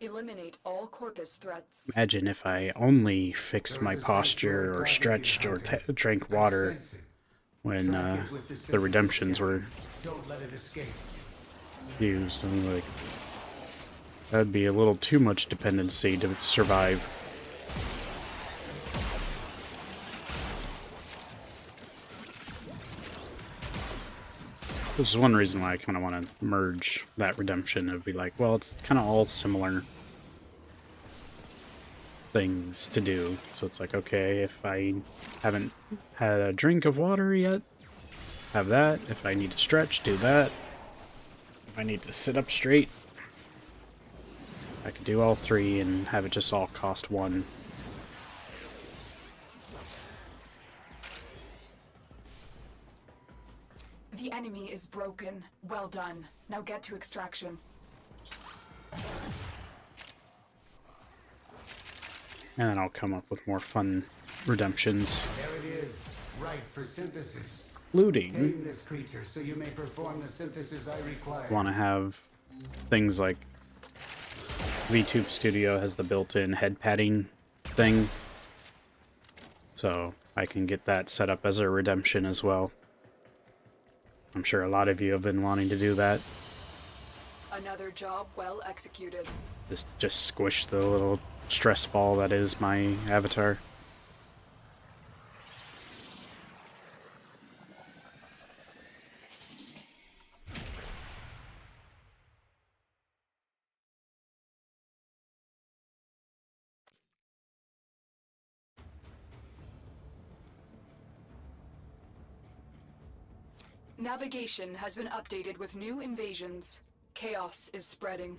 Eliminate all corpus threats. Imagine if I only fixed my posture or stretched or drank water when the redemptions were used. I'm like, that'd be a little too much dependency to survive. This is one reason why I kind of want to merge that redemption and be like, well, it's kind of all similar things to do. So it's like, okay, if I haven't had a drink of water yet, have that. If I need to stretch, do that. If I need to sit up straight, I could do all three and have it just all cost one. broken. Well done. Now get to extraction. And then I'll come up with more fun redemptions. There it is. Right for synthesis. Looting. Tame this creature so you may perform the synthesis I require. Want to have things like VTube Studio has the built-in head padding thing. So I can get that set up as a redemption as well. I'm sure a lot of you have been wanting to do that. Another job well executed. Just squish the little stress ball that is my avatar. Navigation has been updated with new invasions. Chaos is spreading.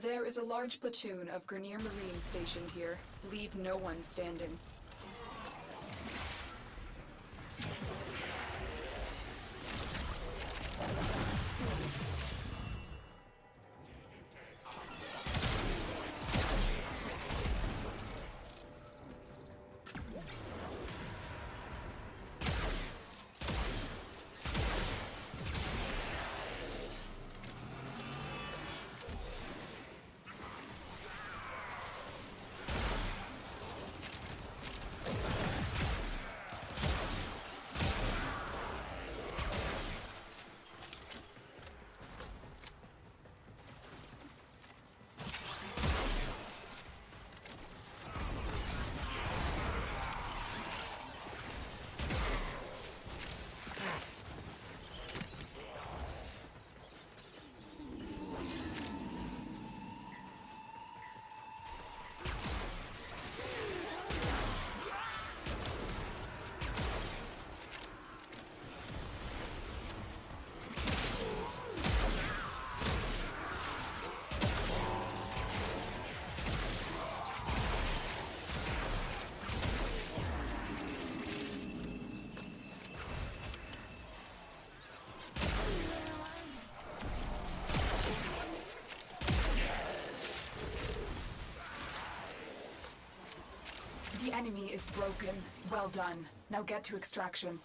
There is a large platoon of Grenier Marine stationed here. Leave no one standing. The enemy is broken. Well done. Now get to extraction.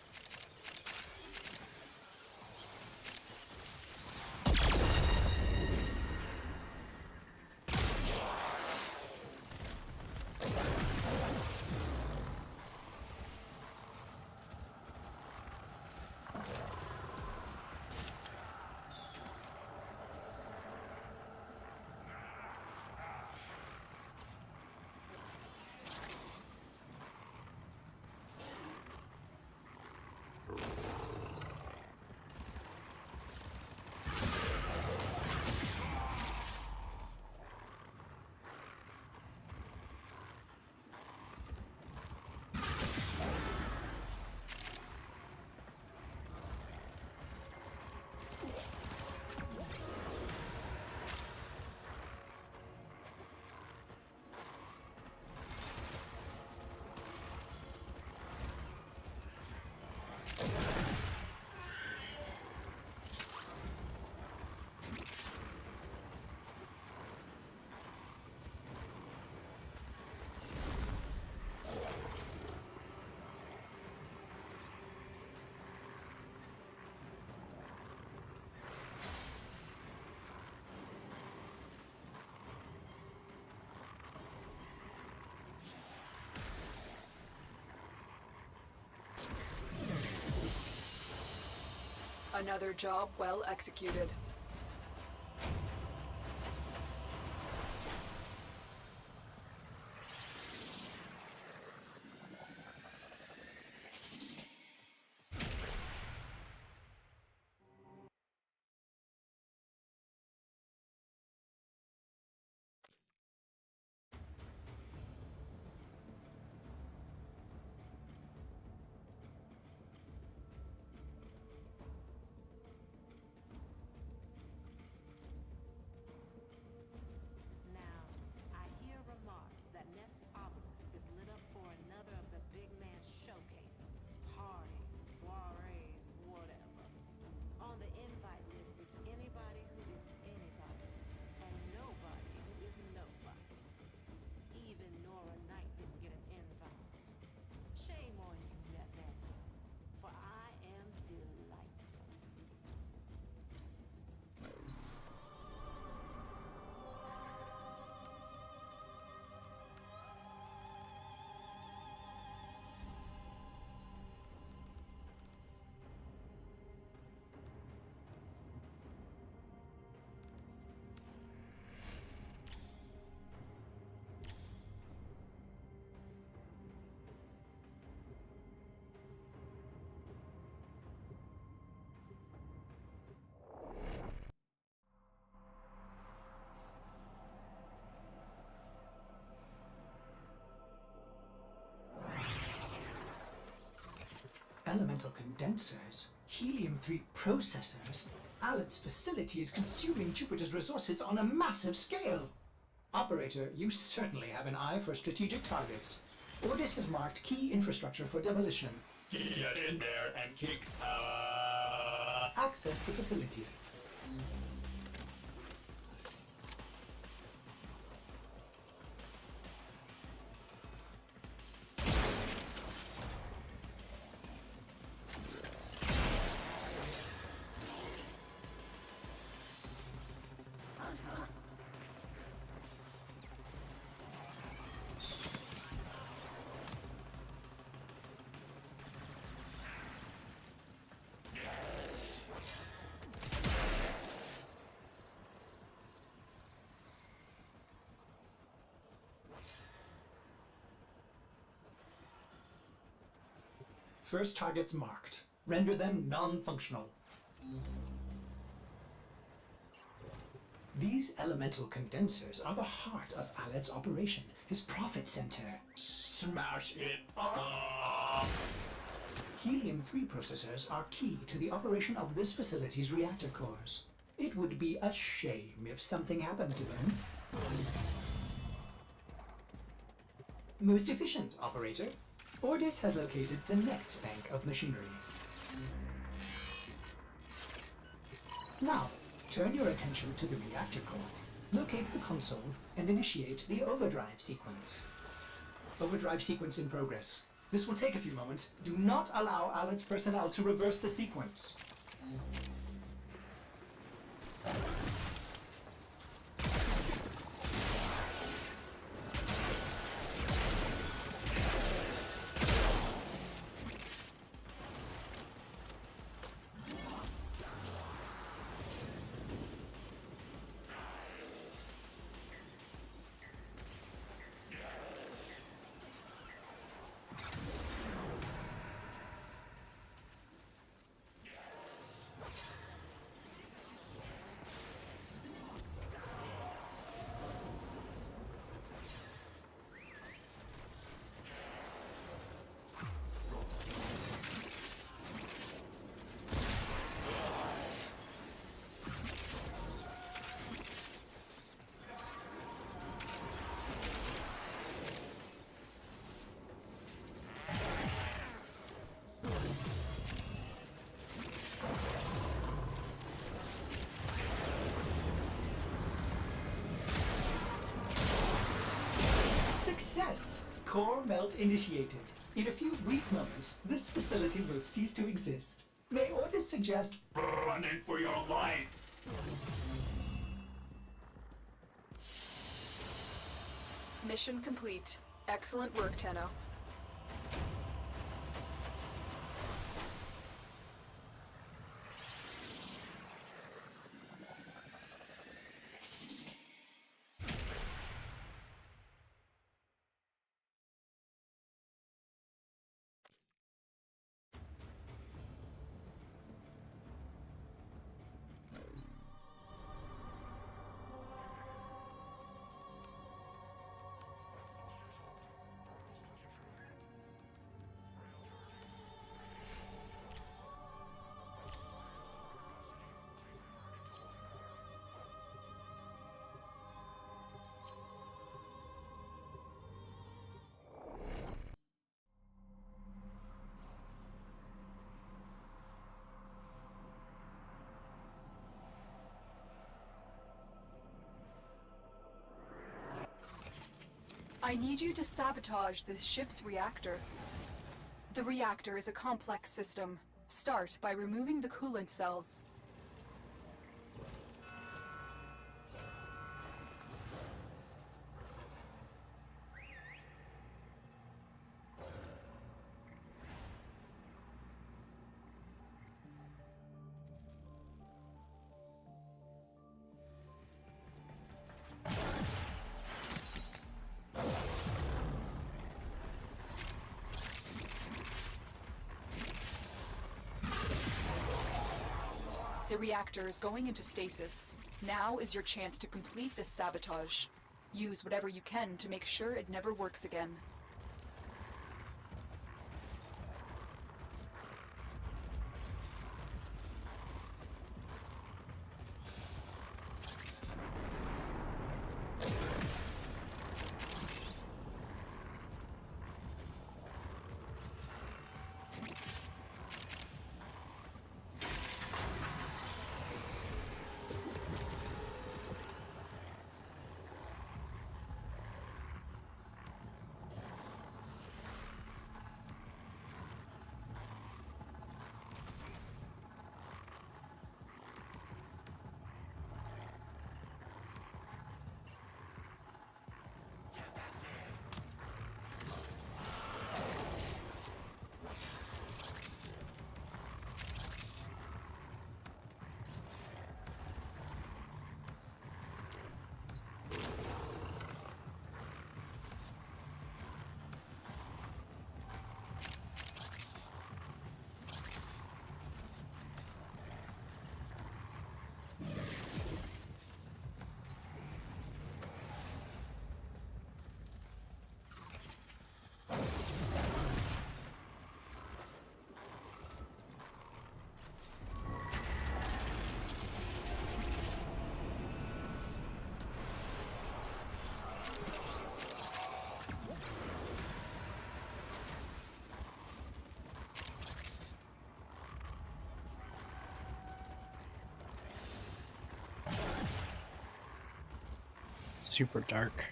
Another job well executed. Elemental condensers, helium-3 processors. Alan's facility is consuming Jupiter's resources on a massive scale. Operator, you certainly have an eye for strategic targets. Ordis has marked key infrastructure for demolition. Get in there and kick Access the facility. First targets marked. Render them non-functional. These elemental condensers are the heart of Aled's operation, his profit center. Smash it up! Helium-3 processors are key to the operation of this facility's reactor cores. It would be a shame if something happened to them. Most efficient, operator. Ordis has located the next bank of machinery. Now, turn your attention to the reactor core. Locate the console and initiate the overdrive sequence. Overdrive sequence in progress. This will take a few moments. Do not allow Alan's personnel to reverse the sequence. Core melt initiated. In a few brief moments, this facility will cease to exist. May orders suggest running for your life? Mission complete. Excellent work, Tenno. I need you to sabotage this ship's reactor. The reactor is a complex system. Start by removing the coolant cells. The reactor is going into stasis. Now is your chance to complete this sabotage. Use whatever you can to make sure it never works again. Super dark.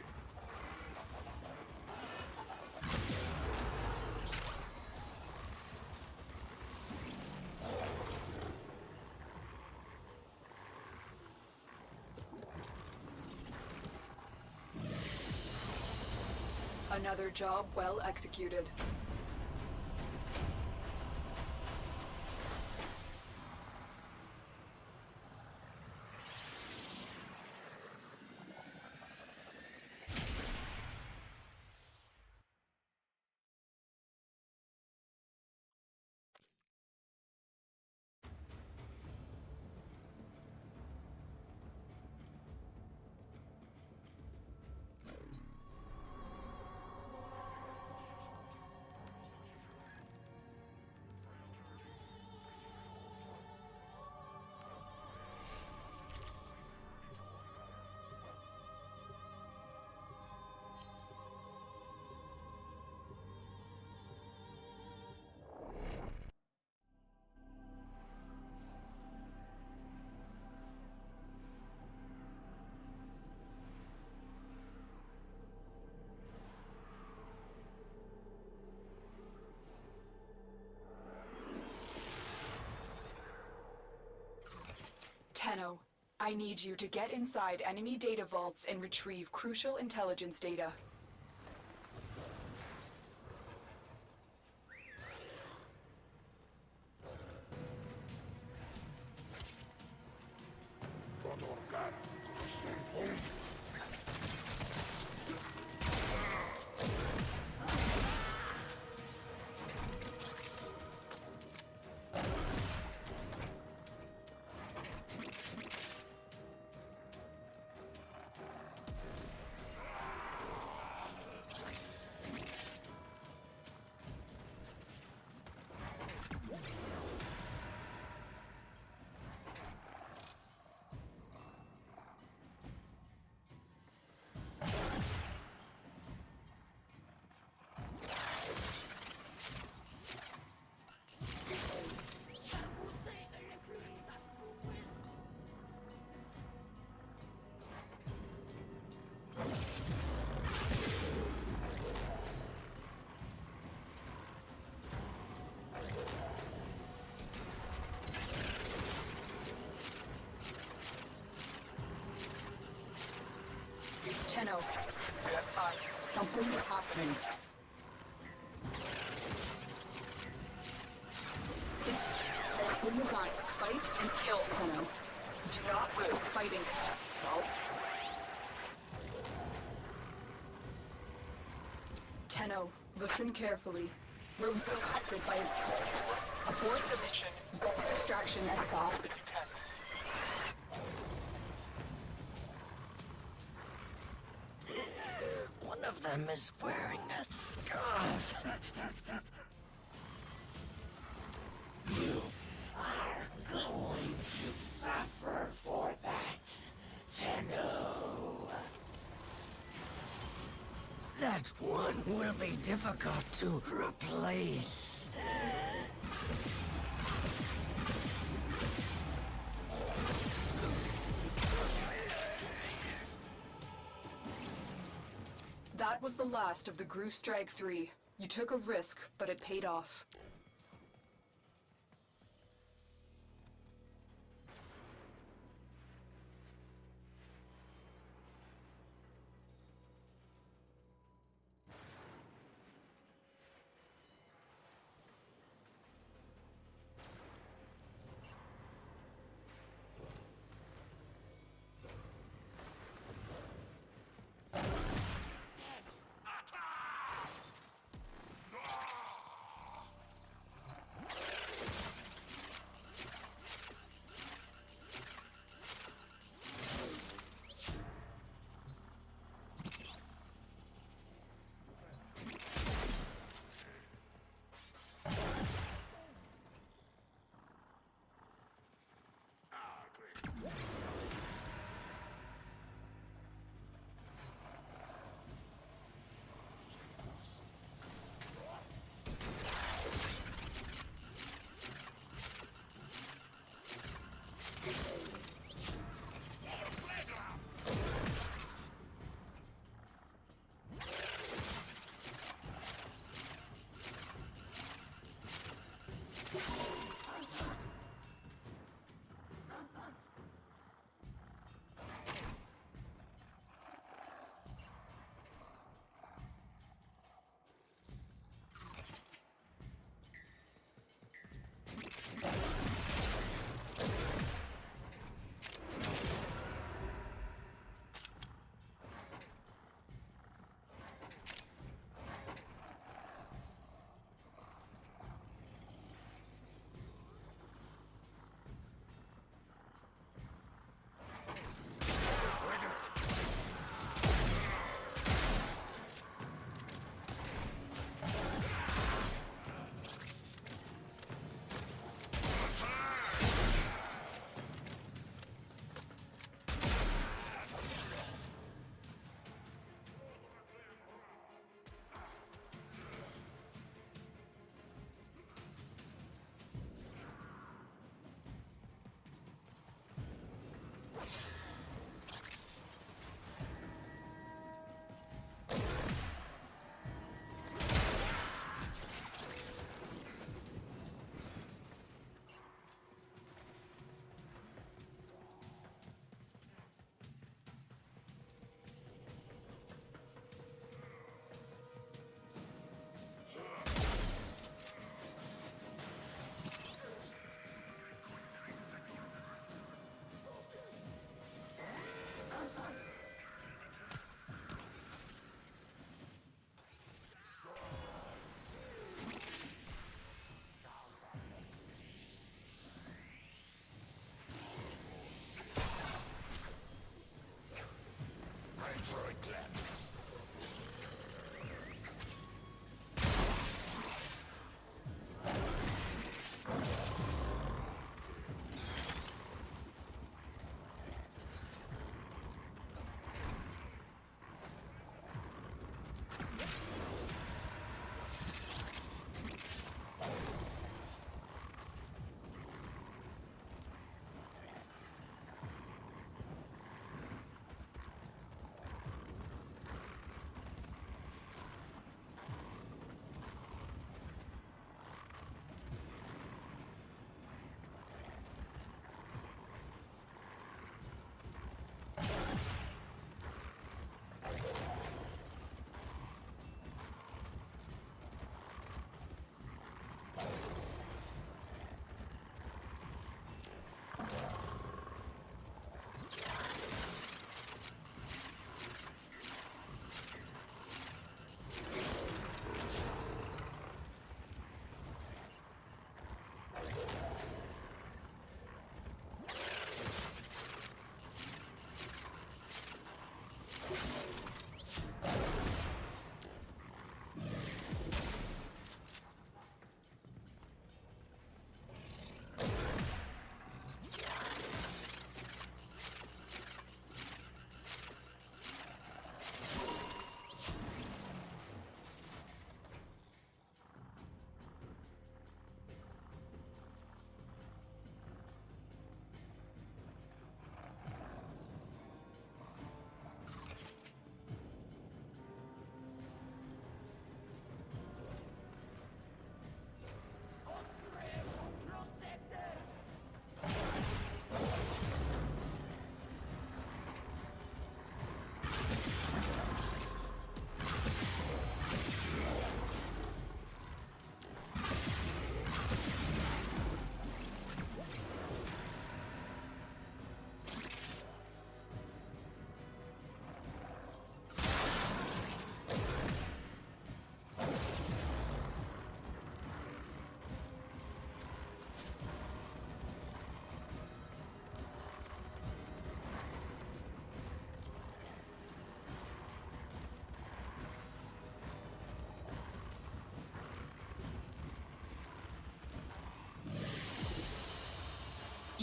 Another job well executed. I need you to get inside enemy data vaults and retrieve crucial intelligence data. Tenno, something's happening. In the gun, fight and kill, Tenno. Do not move. Fighting. No. Tenno, listen carefully. We're affected by abort the mission. Get extraction and fast. One of them is wearing that scarf. You are going to suffer for that, Tenno. That one will be difficult to replace. That was the last of the Groovstrag 3. You took a risk, but it paid off.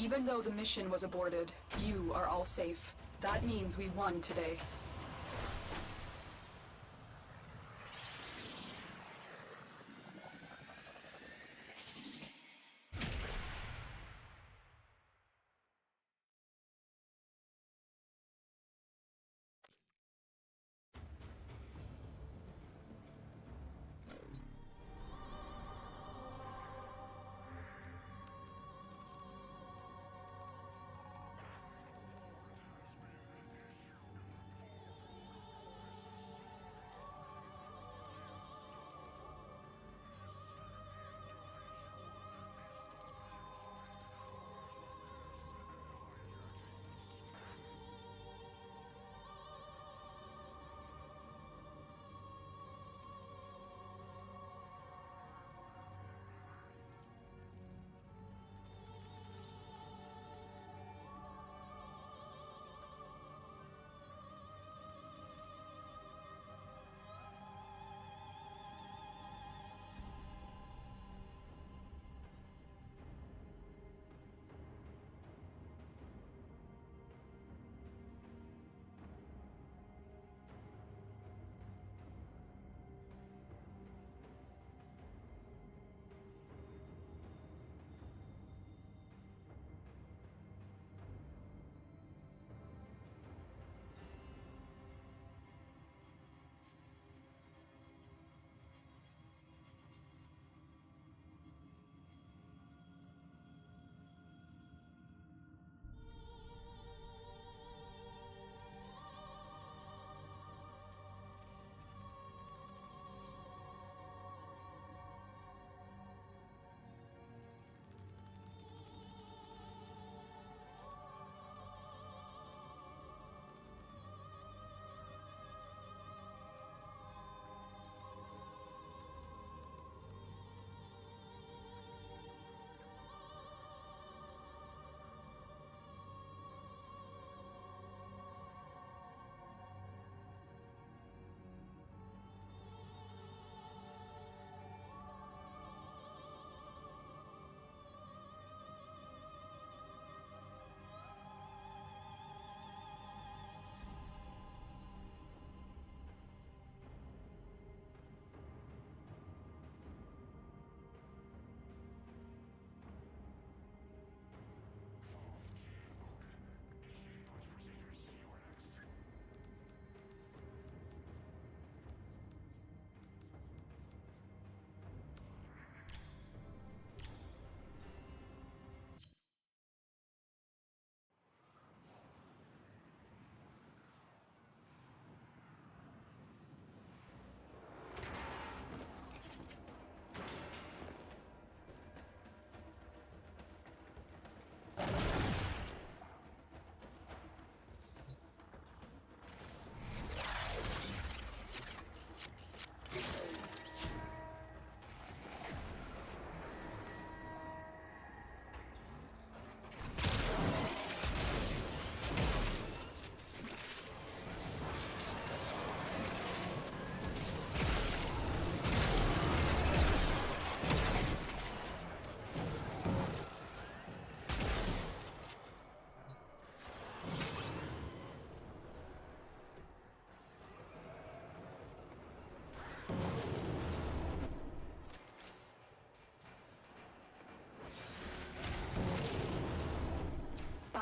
Even though the mission was aborted, you are all safe. That means we won today.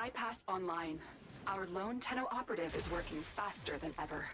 Bypass online. Our lone Tenno operative is working faster than ever.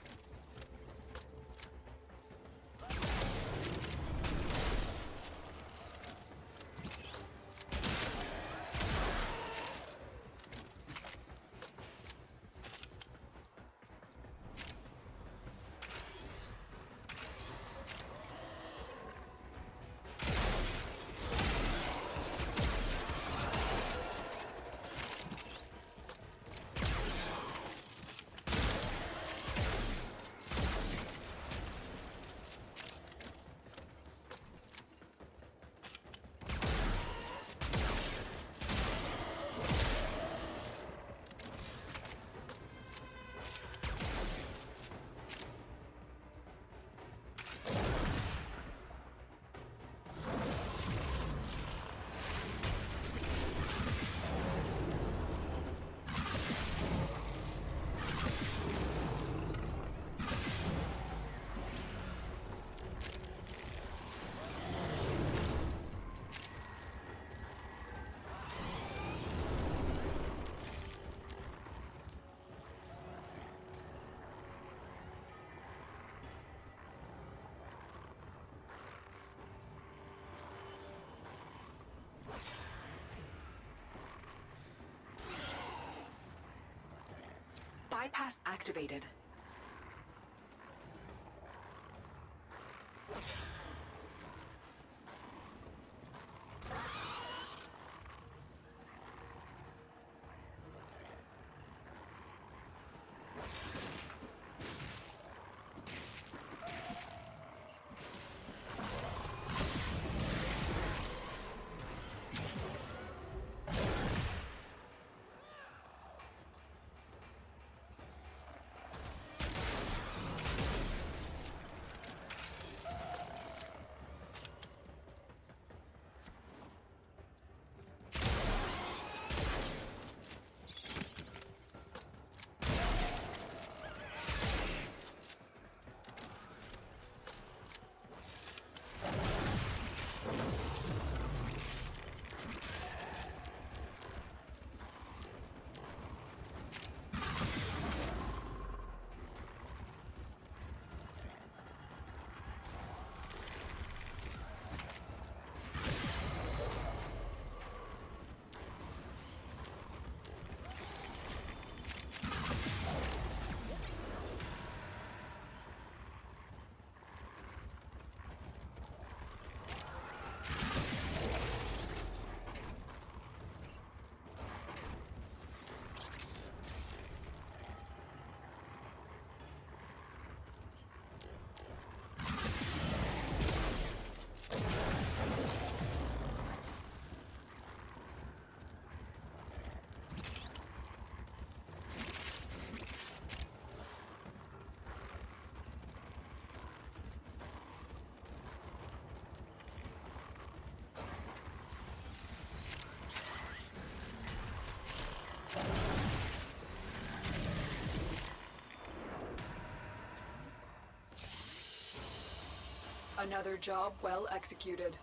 Bypass activated. Another job well executed.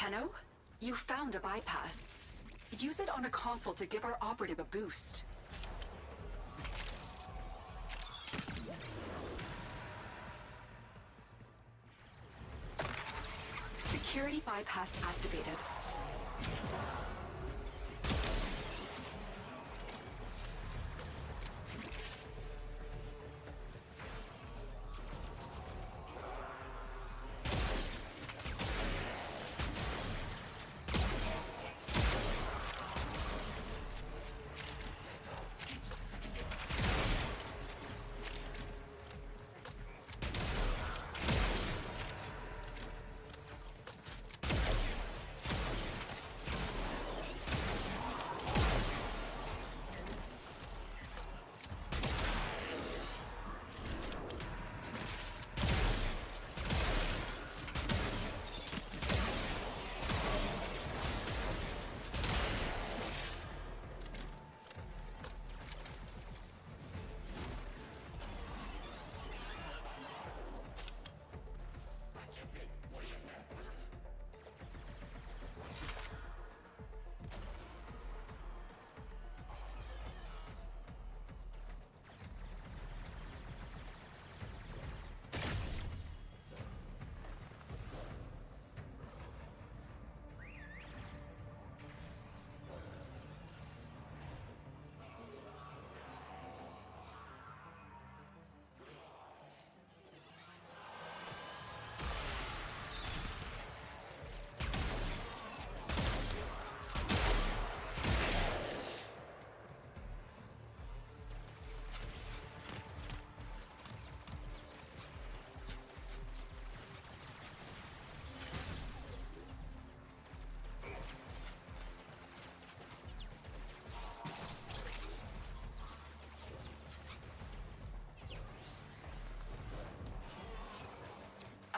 Tenno, you found a bypass. Use it on a console to give our operative a boost. Security bypass activated.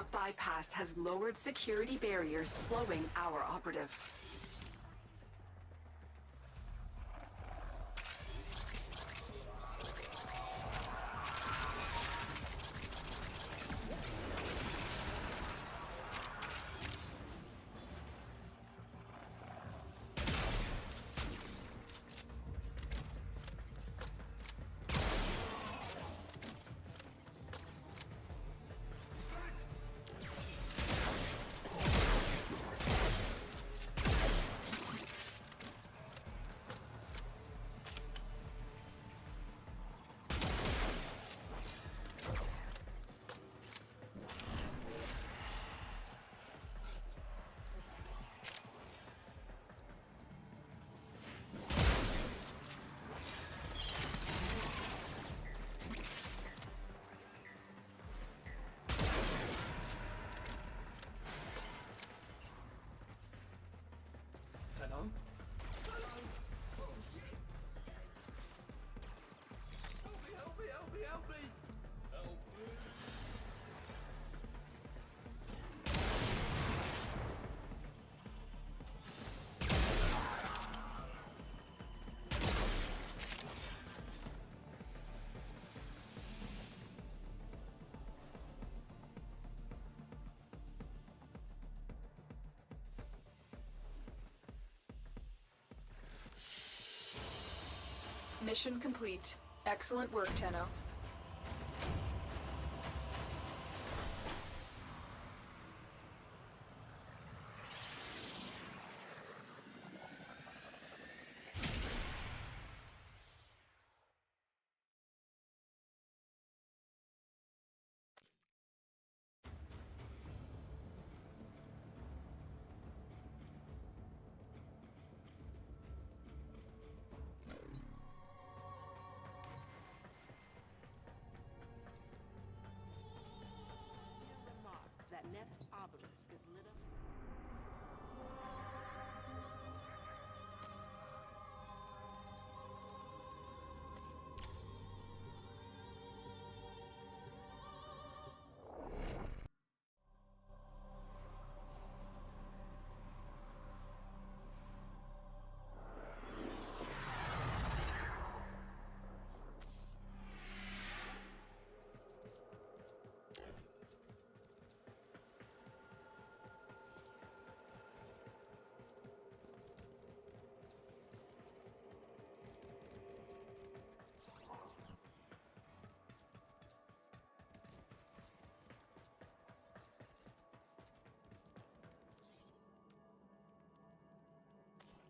That bypass has lowered security barriers, slowing our operative. Tenno? Help me! Mission complete. Excellent work, Tenno. That Neff's obelisk is lit up.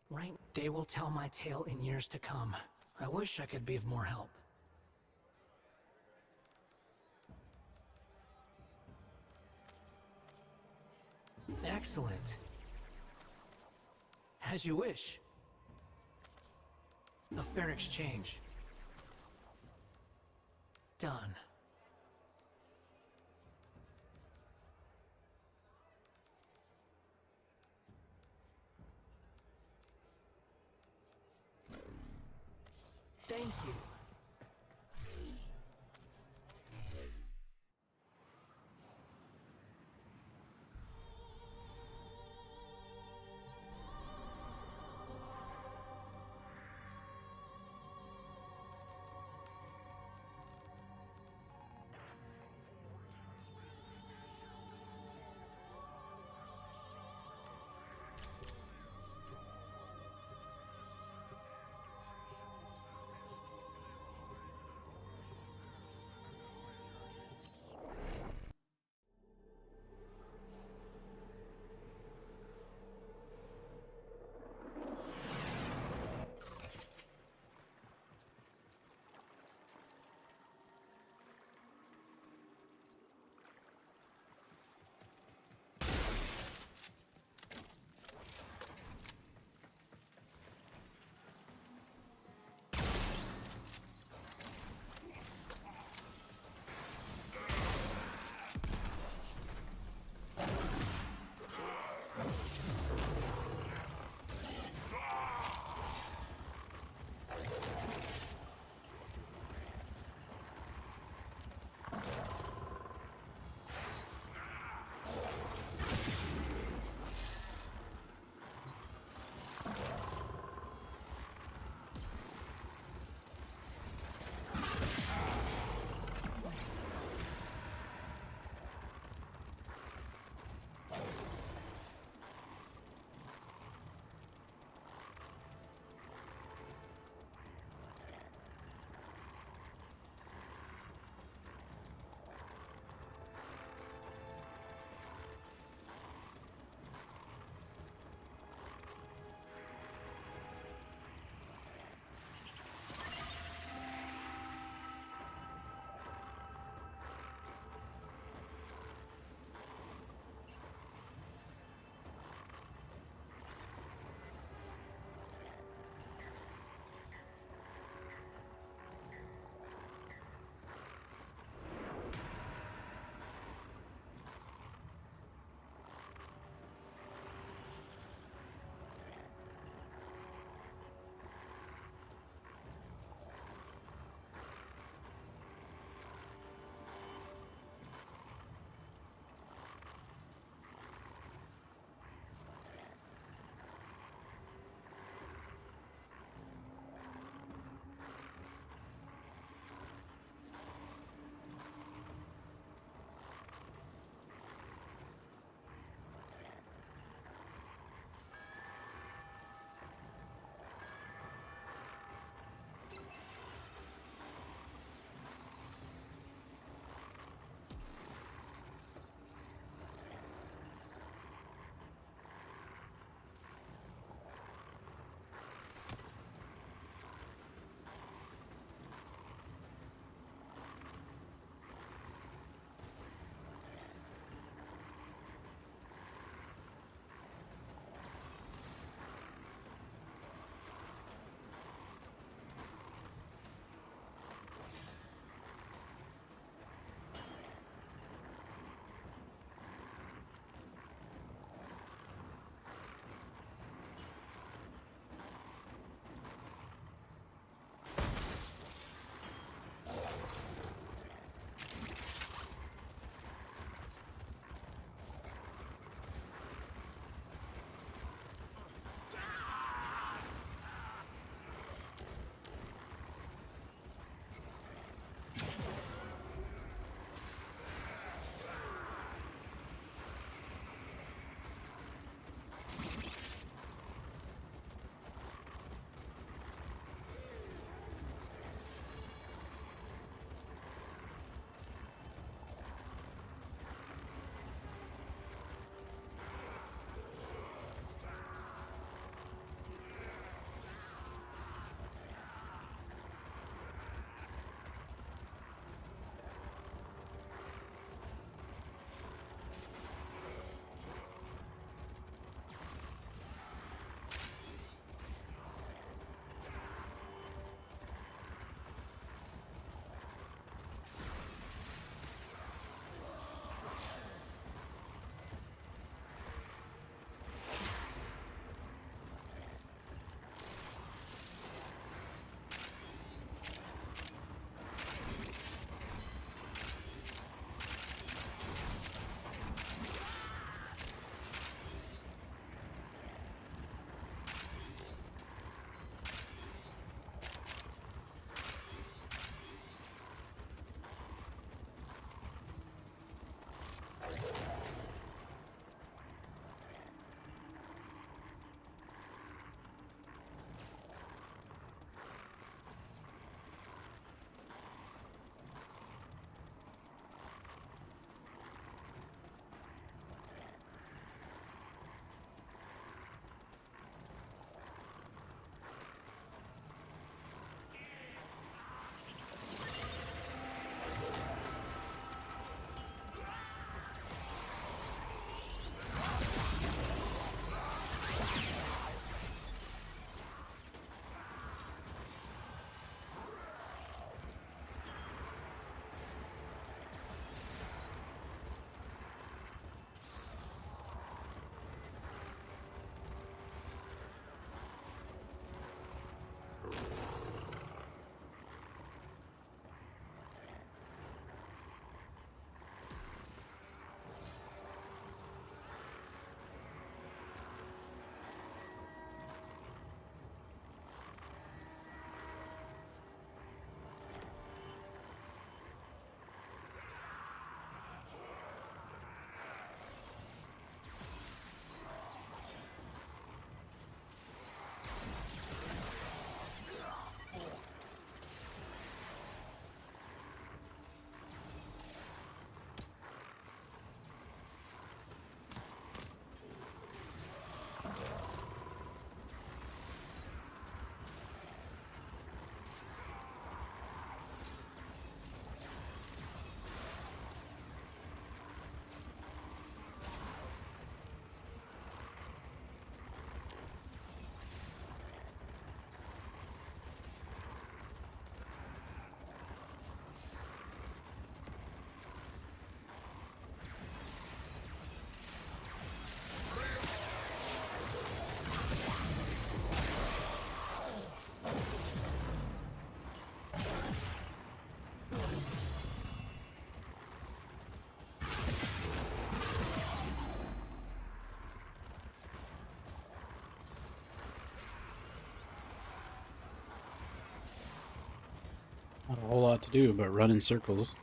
Right, they will tell my tale in years to come. I wish I could be of more help. Excellent. As you wish. A fair exchange. Done. Thank you. lot to do but run in circles.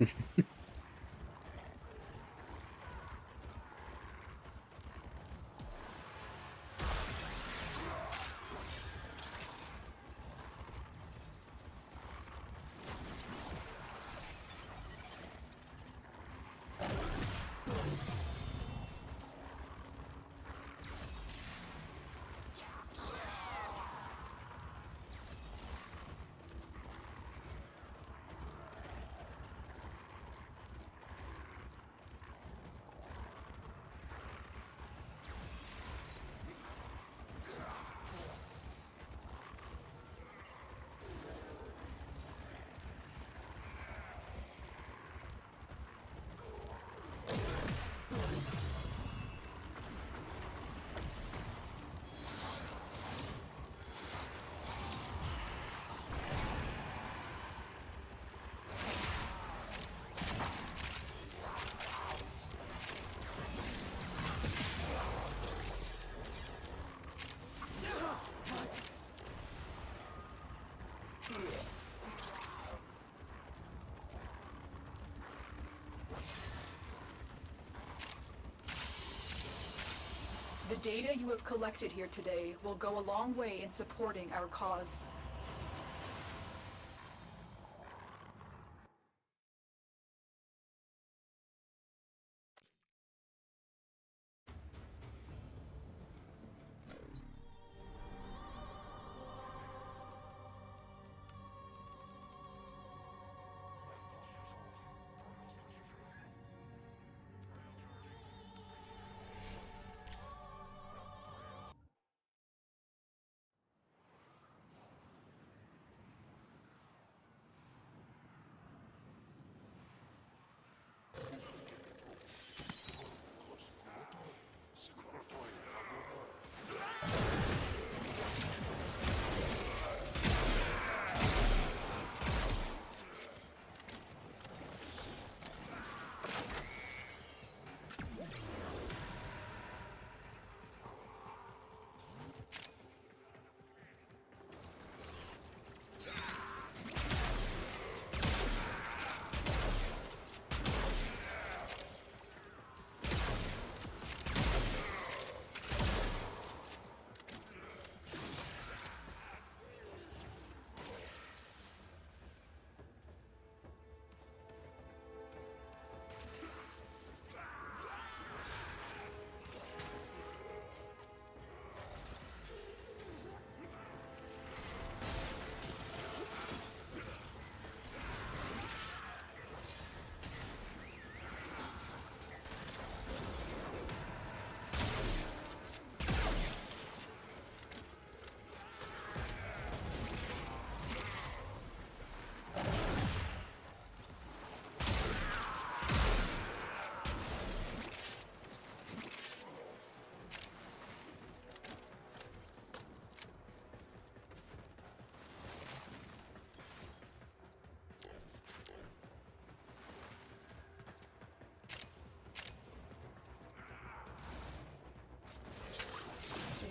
The data you have collected here today will go a long way in supporting our cause.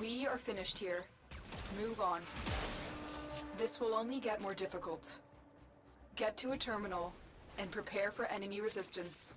We are finished here. Move on. This will only get more difficult. Get to a terminal and prepare for enemy resistance.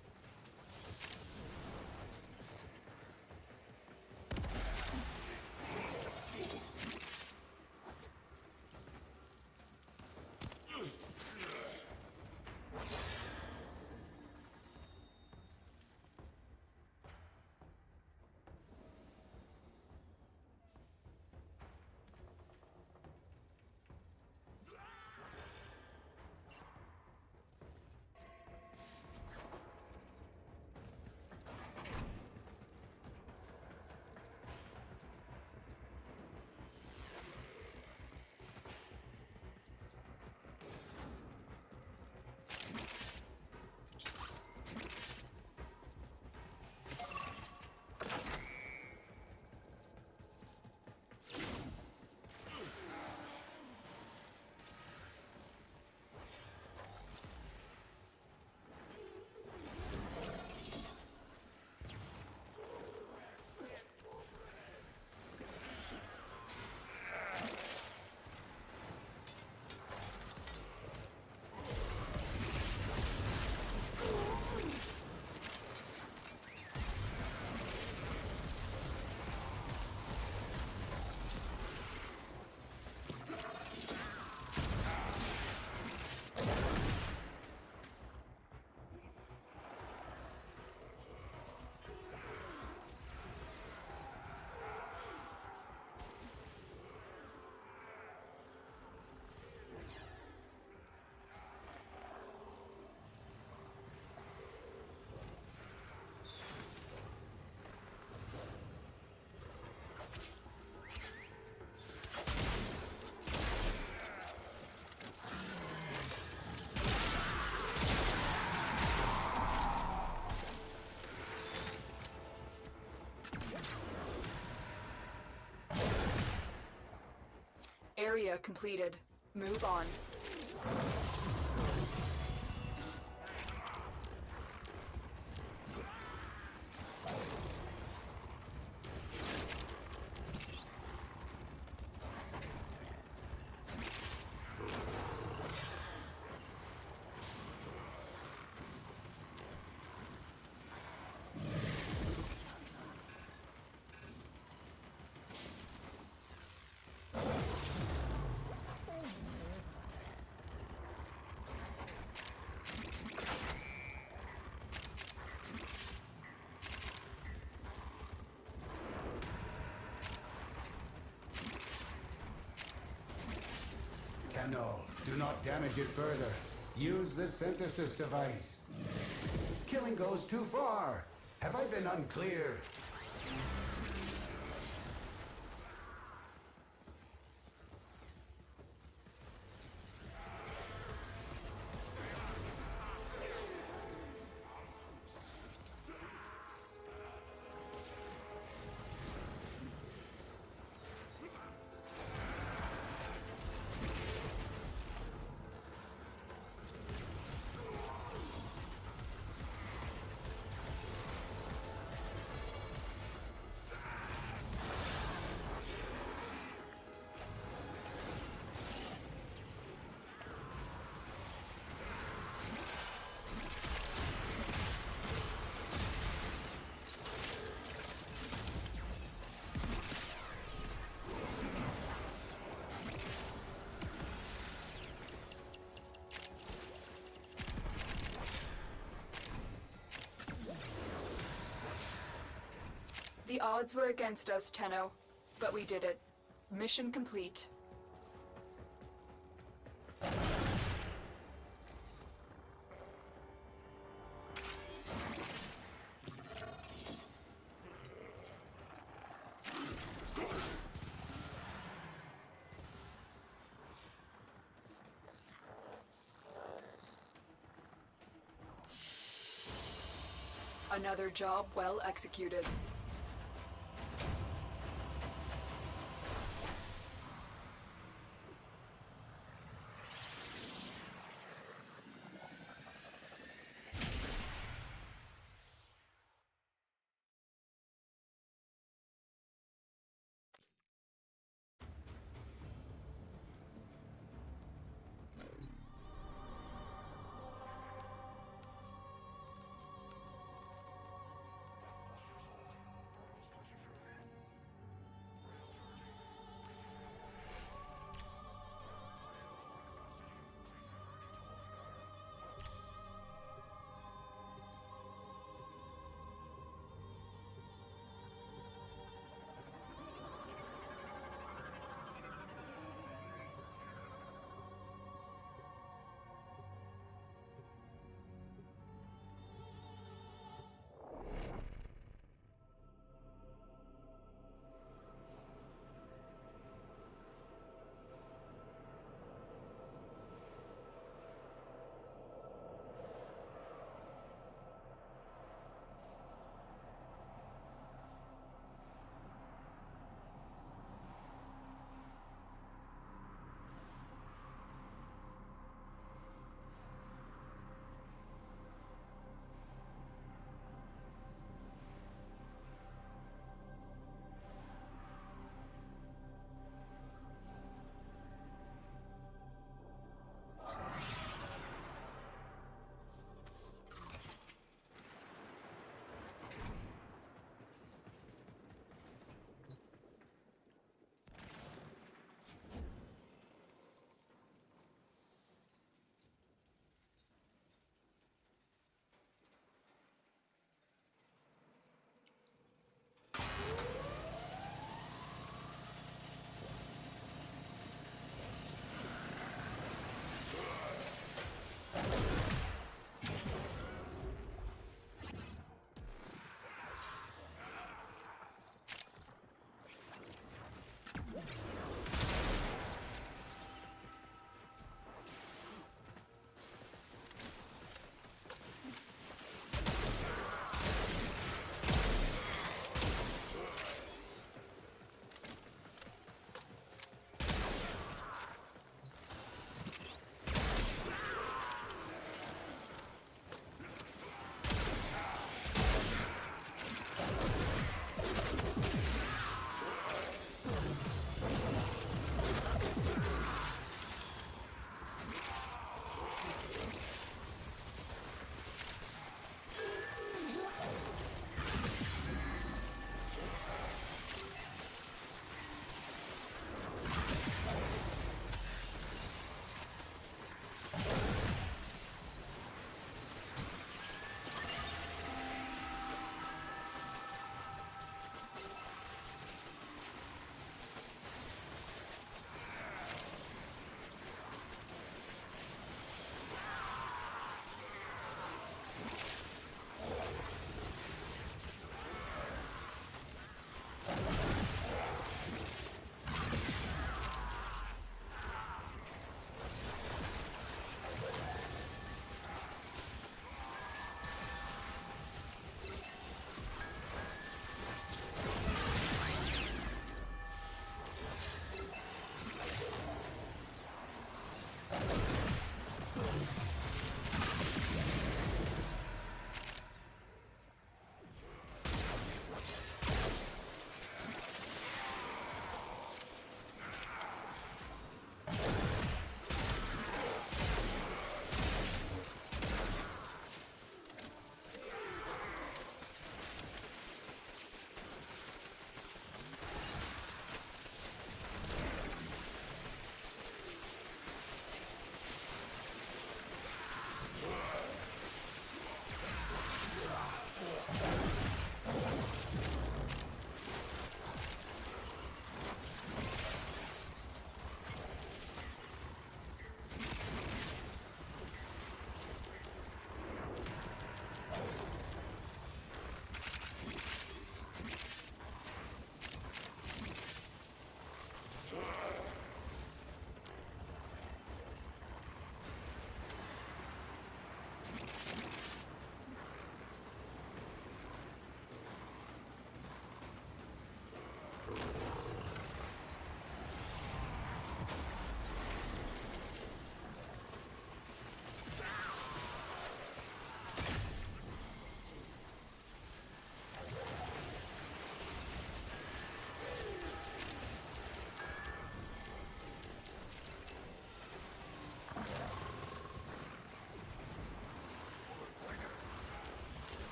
Area completed. Move on. Tenno, do not damage it further. Use the synthesis device. Killing goes too far. Have I been unclear? The odds were against us, Tenno, but we did it. Mission complete. Another job well executed.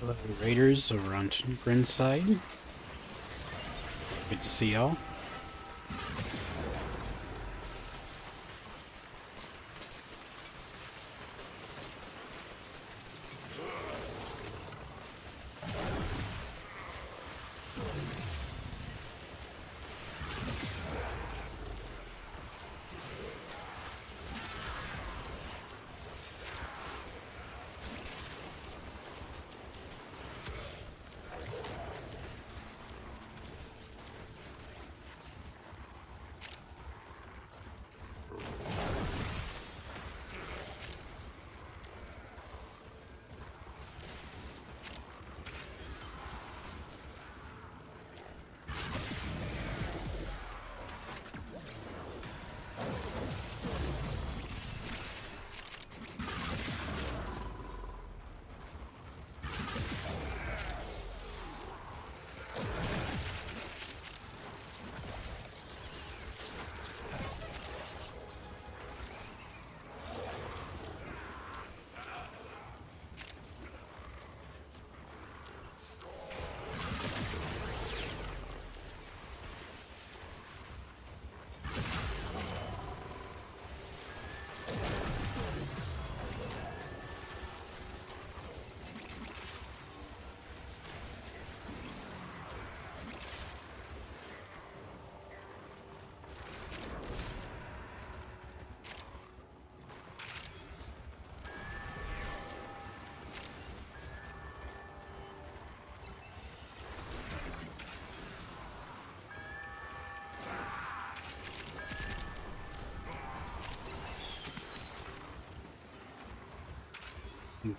Hello, Raiders over on Grin's side. Good to see y'all.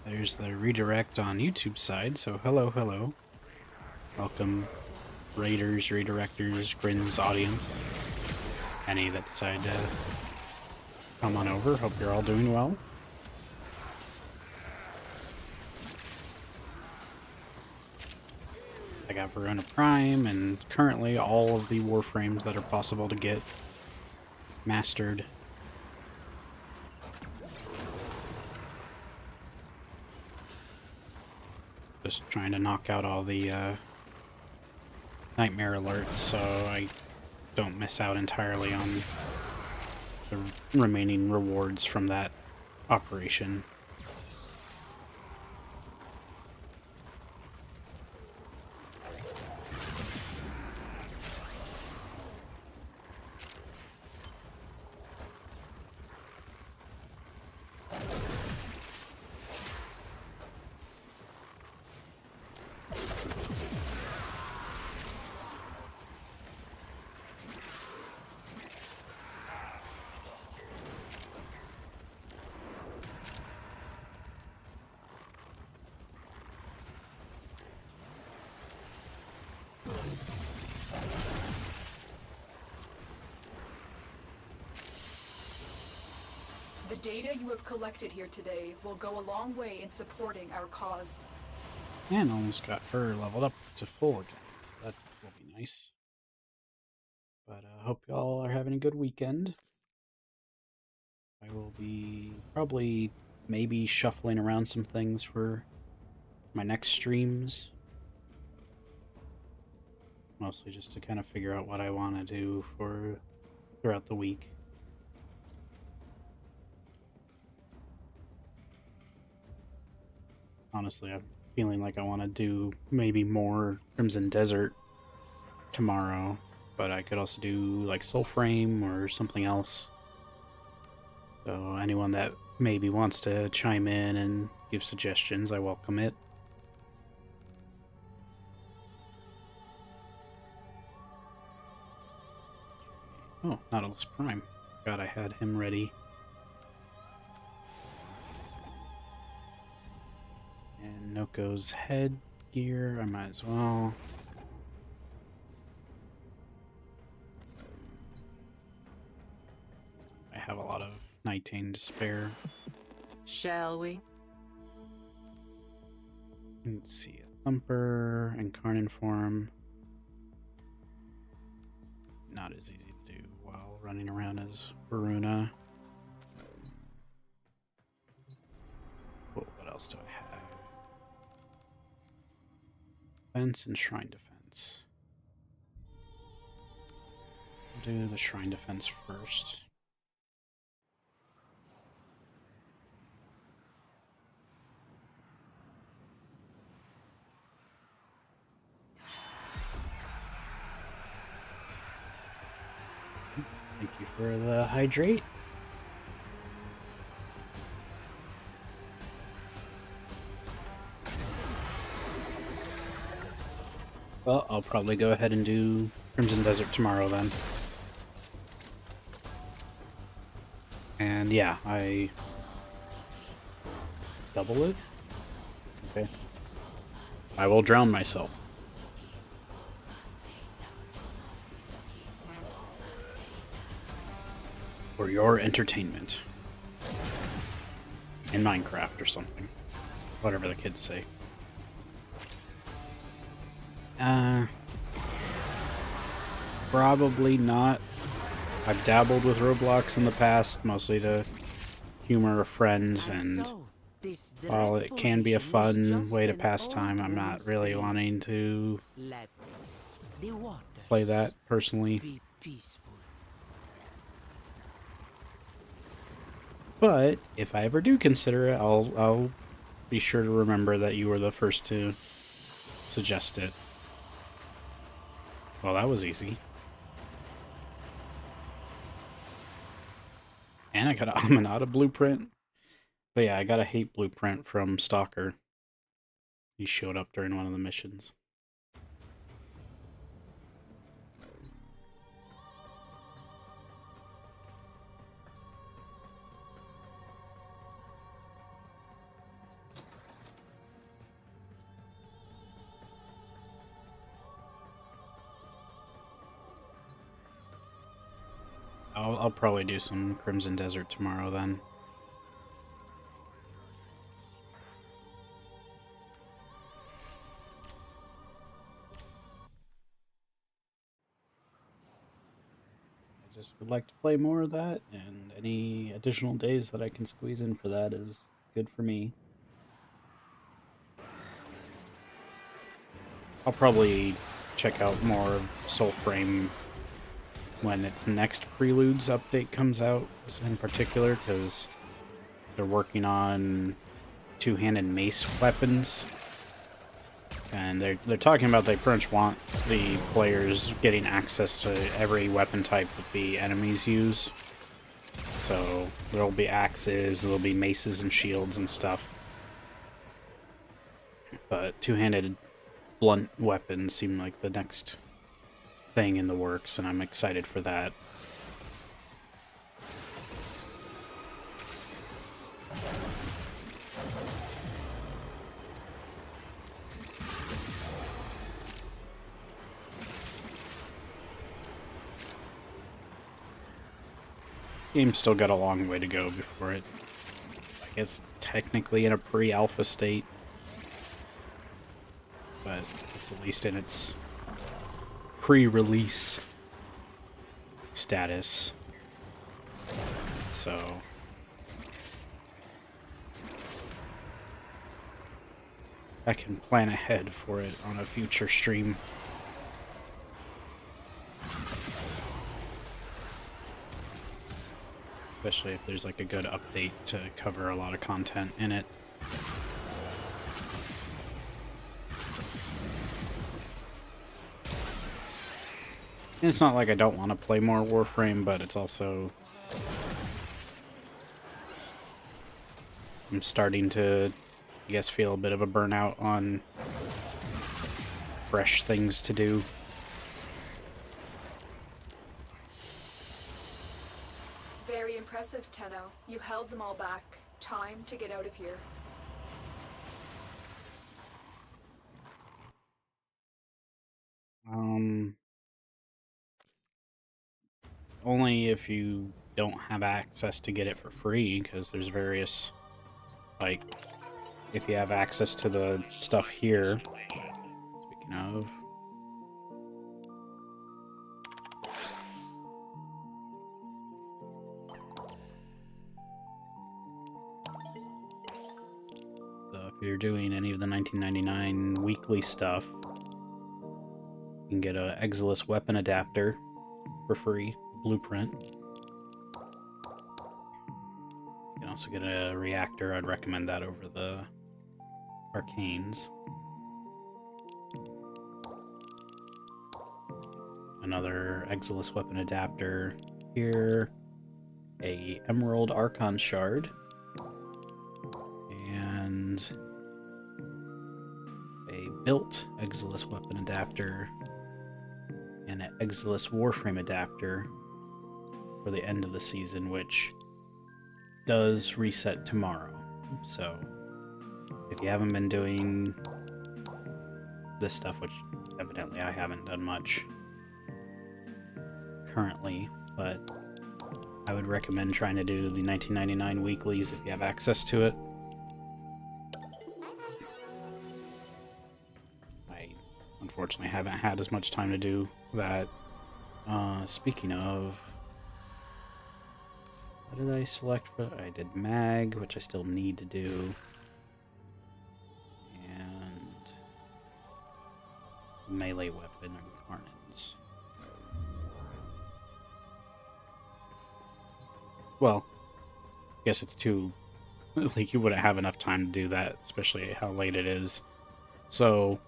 There's the redirect on YouTube side, so hello. Welcome, Raiders, Redirectors, Grin's audience. Any that decide to come on over. Hope you're all doing well. I got Verona Prime, and currently all of the Warframes that are possible to get mastered. Just trying to knock out all the nightmare alerts so I don't miss out entirely on the remaining rewards from that operation. The data you have collected here today will go a long way in supporting our cause. And almost got her leveled up to full again, so that will be nice. But I hope y'all are having a good weekend. I will be probably maybe shuffling around some things for my next streams. Mostly just to kind of figure out what I want to do for throughout the week. Honestly, I'm feeling like I want to do maybe more Crimson Desert tomorrow, but I could also do like Soulframe or something else. So anyone that maybe wants to chime in and give suggestions, I welcome it. Oh, Nautilus Prime. God, I had him ready. And Noko's headgear, I might as well. I have a lot of Nightane to spare. Shall we? Let's see, Thumper and Carnan form. Not as easy to do while running around as Verona. What else do I have? defense and shrine defense. We'll do the shrine defense first. Thank you for the hydrate. Well, I'll probably go ahead and do Crimson Desert tomorrow then. And yeah, I double it? Okay. I will drown myself. For your entertainment. In Minecraft or something. Whatever the kids say. Probably not. I've dabbled with Roblox in the past, mostly to humor friends, and while it can be a fun way to pass time, I'm not really wanting to play that personally. But if I ever do consider it, I'll be sure to remember that you were the first to suggest it. Well, that was easy. And I got an Aminata blueprint. But yeah, I got a hate blueprint from Stalker. He showed up during one of the missions. I'll probably do some Crimson Desert tomorrow then. I just would like to play more of that, and any additional days that I can squeeze in for that is good for me. I'll probably check out more of Soulframe when its next Preludes update comes out, in particular, because they're working on two-handed mace weapons, and they're talking about they pretty much want the players getting access to every weapon type that the enemies use. So there'll be axes, there'll be maces and shields and stuff, but two-handed blunt weapons seem like the next thing in the works, and I'm excited for that. Game's still got a long way to go before it, I guess, technically in a pre-alpha state, but it's at least in its pre-release status, so I can plan ahead for it on a future stream. Especially if there's like a good update to cover a lot of content in it. And it's not like I don't want to play more Warframe, but it's also... I'm starting to, I guess, feel a bit of a burnout on fresh things to do. Very impressive, Tenno. You held them all back. Time to get out of here. Only if you don't have access to get it for free, because there's various, like, if you have access to the stuff here, speaking of, so if you're doing any of the 1999 weekly stuff, You can get a Exilus weapon adapter for free, blueprint. You can also get a reactor. I'd recommend that over the arcanes. Another Exilus weapon adapter here. A Emerald Archon Shard. And a built Exilus weapon adapter. And an Exilus Warframe adapter for the end of the season, which does reset tomorrow. So if you haven't been doing this stuff, which evidently I haven't done much currently, but I would recommend trying to do the 1999 weeklies if you have access to it. I unfortunately haven't had as much time to do that. Speaking of, what did I select for? I did mag, which I still need to do. And melee weapon and Carnage. Well, I guess it's too... like, you wouldn't have enough time to do that, especially how late it is. So,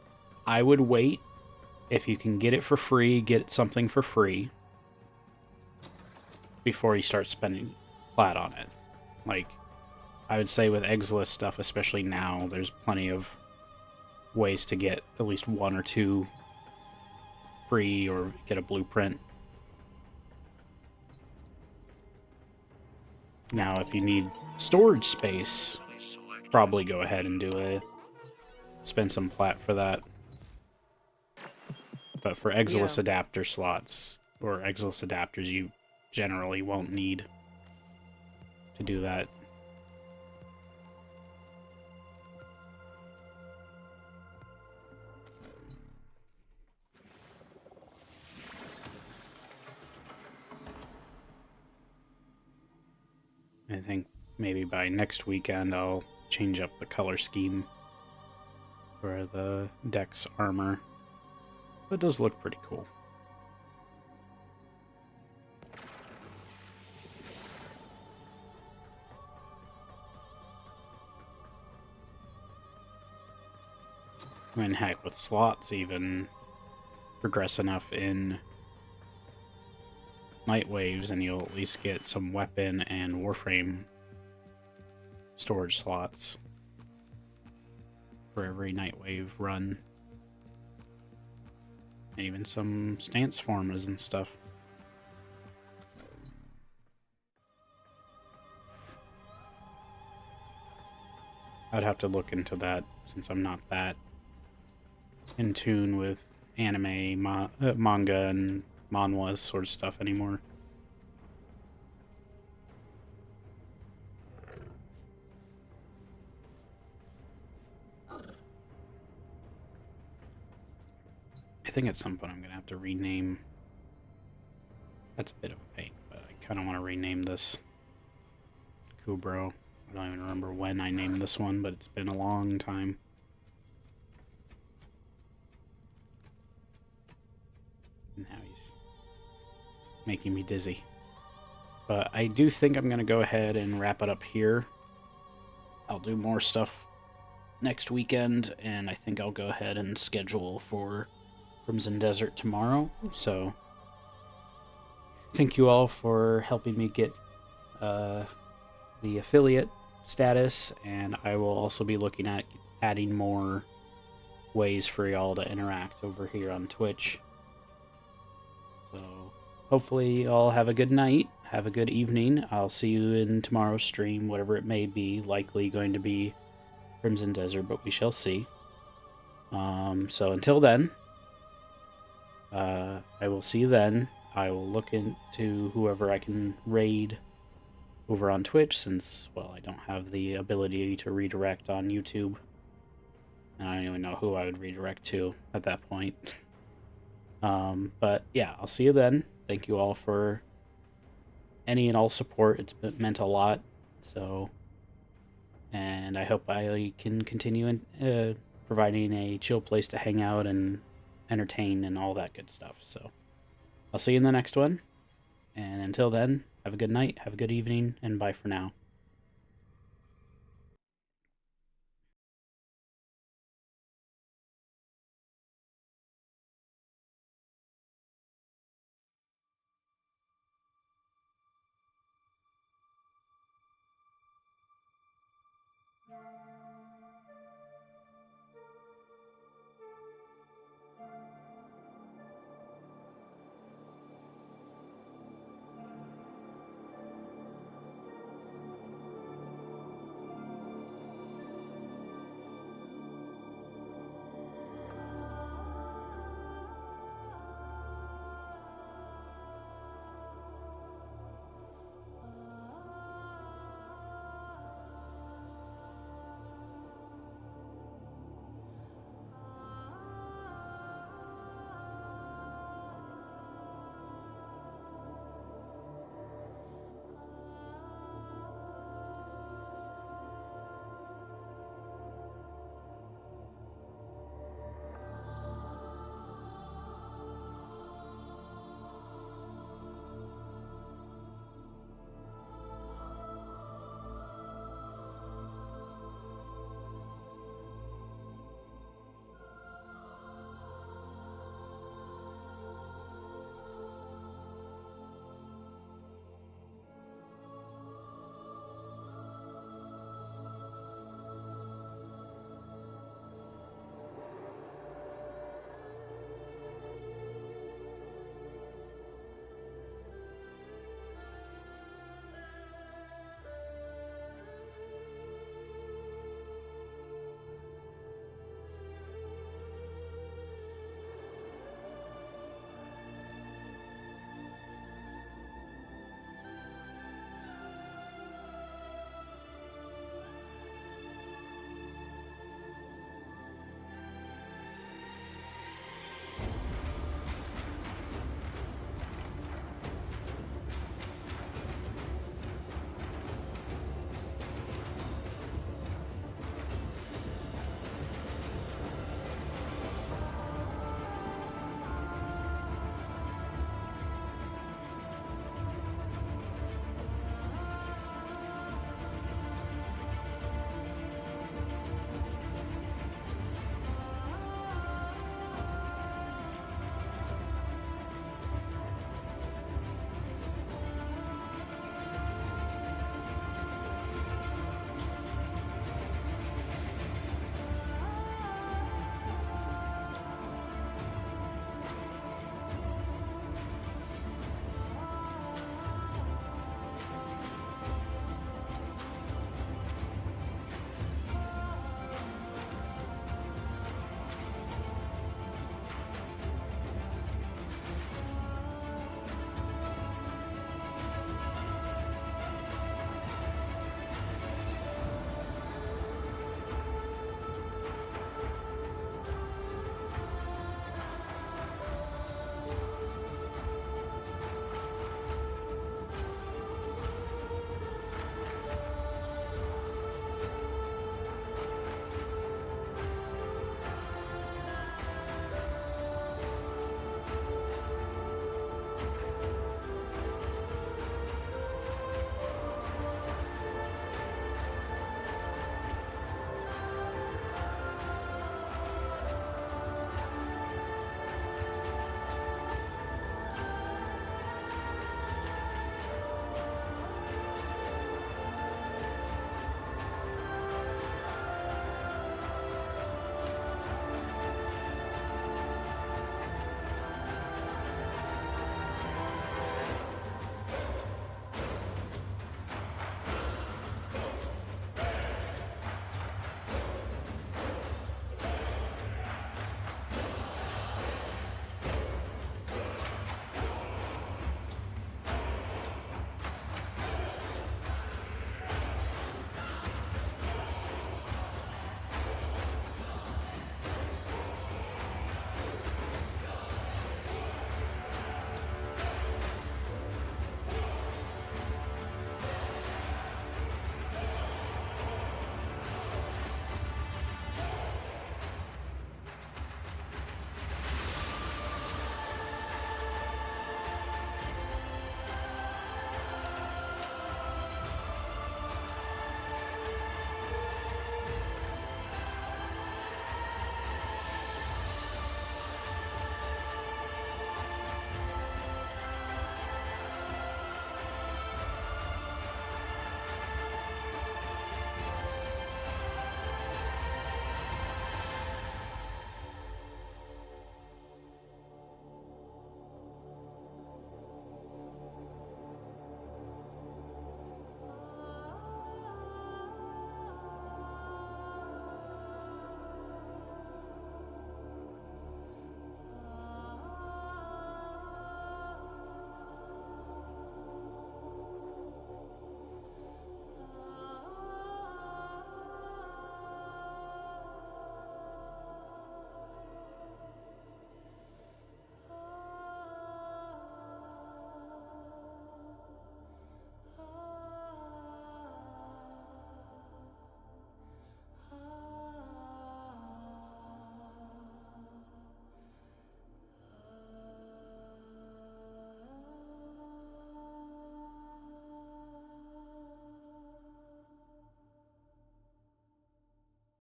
I would wait. If you can get it for free, get something for free before you start spending plat on it. Like, I would say with Exilus stuff, especially now, there's plenty of ways to get at least one or two free or get a blueprint. Now, if you need storage space, probably go ahead and spend some plat for that. But for Exilus adapter slots, or Exilus adapters, you generally won't need to do that. I think maybe by next weekend I'll change up the color scheme for the Dex armor. But it does look pretty cool. I mean, heck, with slots even, progress enough in Night Waves and you'll at least get some weapon and Warframe storage slots for every Night Wave run. And even some stance formas and stuff. I'd have to look into that since I'm not that in tune with anime, manga, and manhwa sort of stuff anymore. I think at some point I'm going to have to rename... That's a bit of a pain, but I kind of want to rename this Kubro. I don't even remember when I named this one, but it's been a long time. And now he's making me dizzy. But I do think I'm going to go ahead and wrap it up here. I'll do more stuff next weekend, and I think I'll go ahead and schedule for Crimson Desert tomorrow. So thank you all for helping me get the affiliate status, and I will also be looking at adding more ways for y'all to interact over here on Twitch. So hopefully y'all have a good night, have a good evening. I'll see you in tomorrow's stream, whatever it may be. Likely going to be Crimson Desert, but we shall see. So until then, I will see you then. I will look into whoever I can raid over on Twitch, since, well, I don't have the ability to redirect on YouTube. And I don't even know who I would redirect to at that point. But yeah, I'll see you then. Thank you all for any and all support. It's meant a lot. So, and I hope I can continue providing a chill place to hang out and entertained and all that good stuff. So I'll see you in the next one. And until then, have a good night, have a good evening, and bye for now.